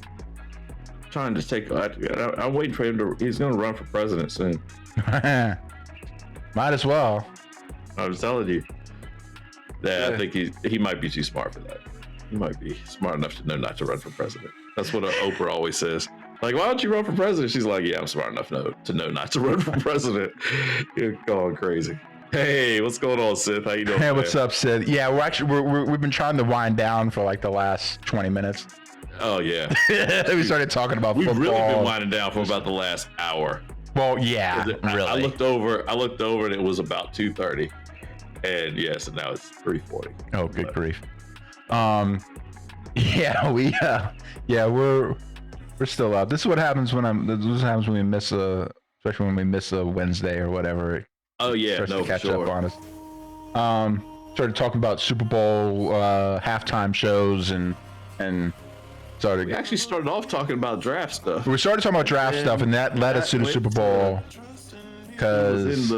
trying to take. I'm waiting for him to. He's going to run for president soon. Might as well. I was telling you. Yeah, I think he might be too smart for that. He might be smart enough to know not to run for president. That's what Oprah always says. Like, why don't you run for president? She's like, yeah, I'm smart enough to know not to run for president. You're going crazy. Hey, what's going on, Sith? How you doing? Hey, what's up, Sith? Yeah, we've been trying to wind down for like the last 20 minutes. Oh yeah. We started talking about football. We've really been winding down for about the last hour. Well, yeah, really. I looked over and it was about 2:30. And yes, and now it's 3:40. Oh, good grief. Yeah, we're still up. This is what happens when we miss especially when we miss a Wednesday or whatever. Oh yeah, to catch up on us. Started talking about Super Bowl halftime shows and started. We actually started off talking about draft stuff. We started talking about draft stuff, and that led us to the Super Bowl. Because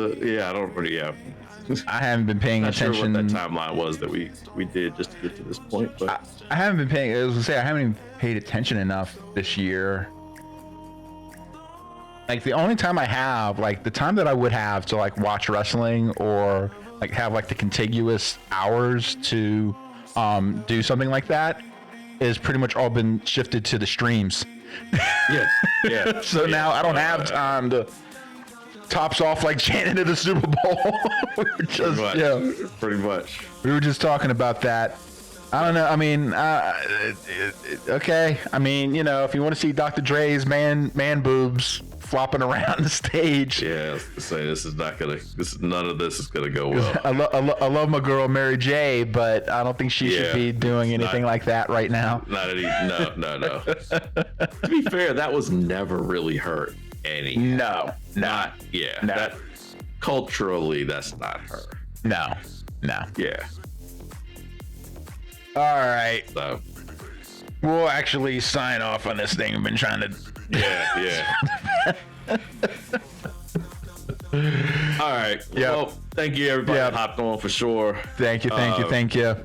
I haven't been paying attention. Sure what that timeline was that we did just to get to this point, but I haven't been paying. I was gonna say I haven't even paid attention enough this year. Like the only time I have, like the time that I would have to like watch wrestling or like have like the contiguous hours to do something like that is pretty much all been shifted to the streams. Yeah. So now I don't have time to tops off like Janet at the Super Bowl. Pretty much. We were just talking about that. I don't know. I mean, okay. I mean, if you want to see Dr. Dre's man boobs flopping around the stage. Yeah, I was gonna say none of this is gonna go well. I love my girl Mary J, but I don't think she should be doing anything like that right now. No. To be fair, that was never really her. No. That culturally, that's not her. No. Yeah. All right. So we'll actually sign off on this thing. We've been trying to. Yeah. All right. Yep. Well, thank you everybody that hopped on for sure. Thank you.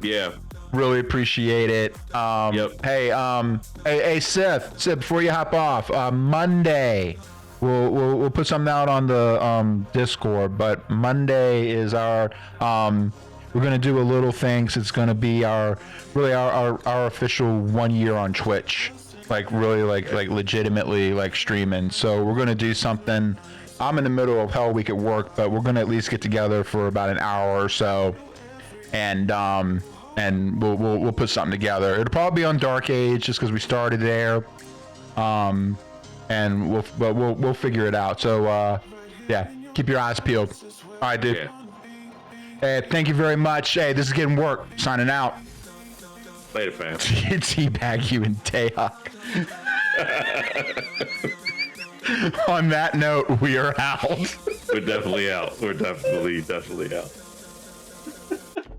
Yeah. Really appreciate it. Yep. Hey, Sith, before you hop off, Monday, we'll put something out on the Discord, but Monday is our we're gonna do a little thing. So it's gonna be our official 1 year on Twitch, like really like legitimately like streaming. So we're gonna do something. I'm in the middle of Hell Week at work, but we're gonna at least get together for about an hour or so, and we'll put something together. It'll probably be on Dark Age just because we started there, and we'll figure it out. So keep your eyes peeled. All right, dude. Yeah. Hey, thank you very much. Hey, this is Getting Work. Signing out. Later, fam. Teabag you and Tayhawk. On that note, we are out. We're definitely out. We're definitely out.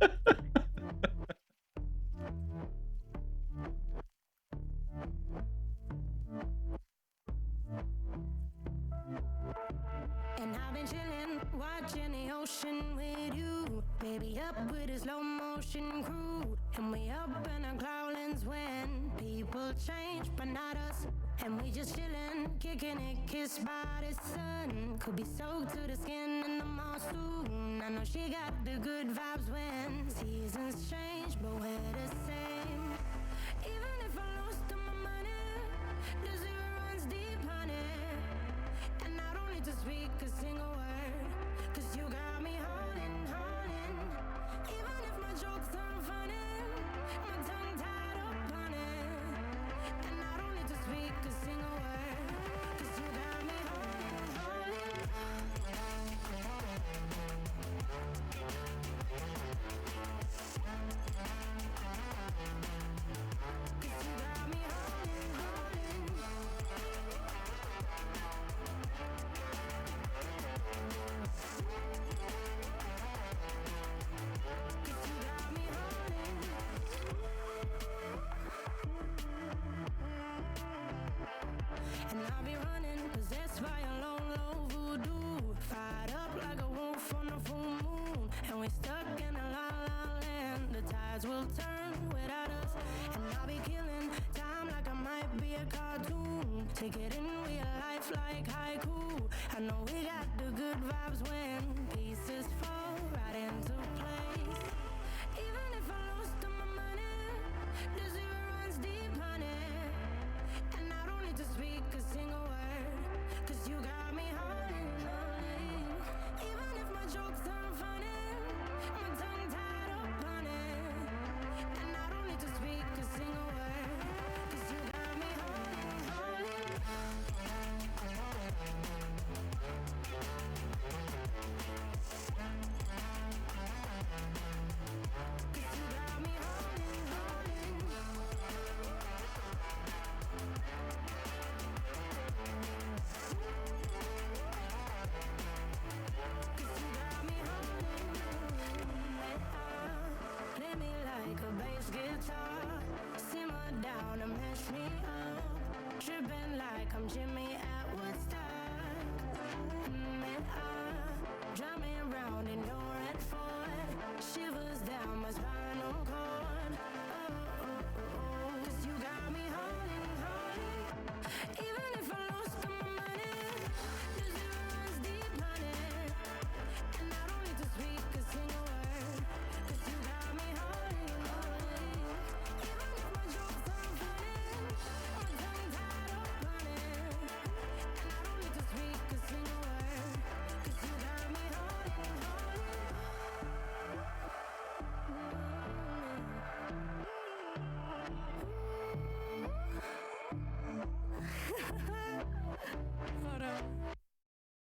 And I've been chillin', watching the ocean with you. Baby up with a slow motion crew. And we up in our cloudlands when people change, but not us. And we just chillin', kicking it, kissed by the sun. Could be soaked to the skin in the mall soon. I know she got the good vibes when seasons change, but we're the same. Even if I lost all my money, the zero runs deep, honey. And I don't need to speak a single word, 'cause you got me holding, holding. Even if my jokes aren't funny, my tongue tied up on it. And I don't need to speak a single word, 'cause you got me holding, holding. And I'll be running, possessed by a low, low voodoo. Fired up like a wolf on a full moon. And we're stuck in a la la land. The tides will turn without us. And I'll be killing time like I might be a cartoon. Take it in real life like haiku. I know we got the good vibes when pieces fall right into place. Even if I lost all my money, the zero runs deep, honey. And I don't need to speak a single word, 'cause you got me holding, holding. Even if my jokes aren't funny, my tongue tied up on it. And I don't need to speak a single word, 'cause you got me holding, holding. Play me like a bass guitar, simmer down and mash me up, tripping like I'm Jimmy at Woodstock. And I drumming round in your red Ford, shivers down my spinal cord. Oh, oh, oh, 'cause you got me holding, holding. Even if I lost all my money, the zero runs deep, honey. And I don't need to speak a single word, 'cause you got me holding, holding. Even if my jokes aren't funny, my tongue tied up on it. And I don't need to speak a single word, 'cause you got me holding, holding.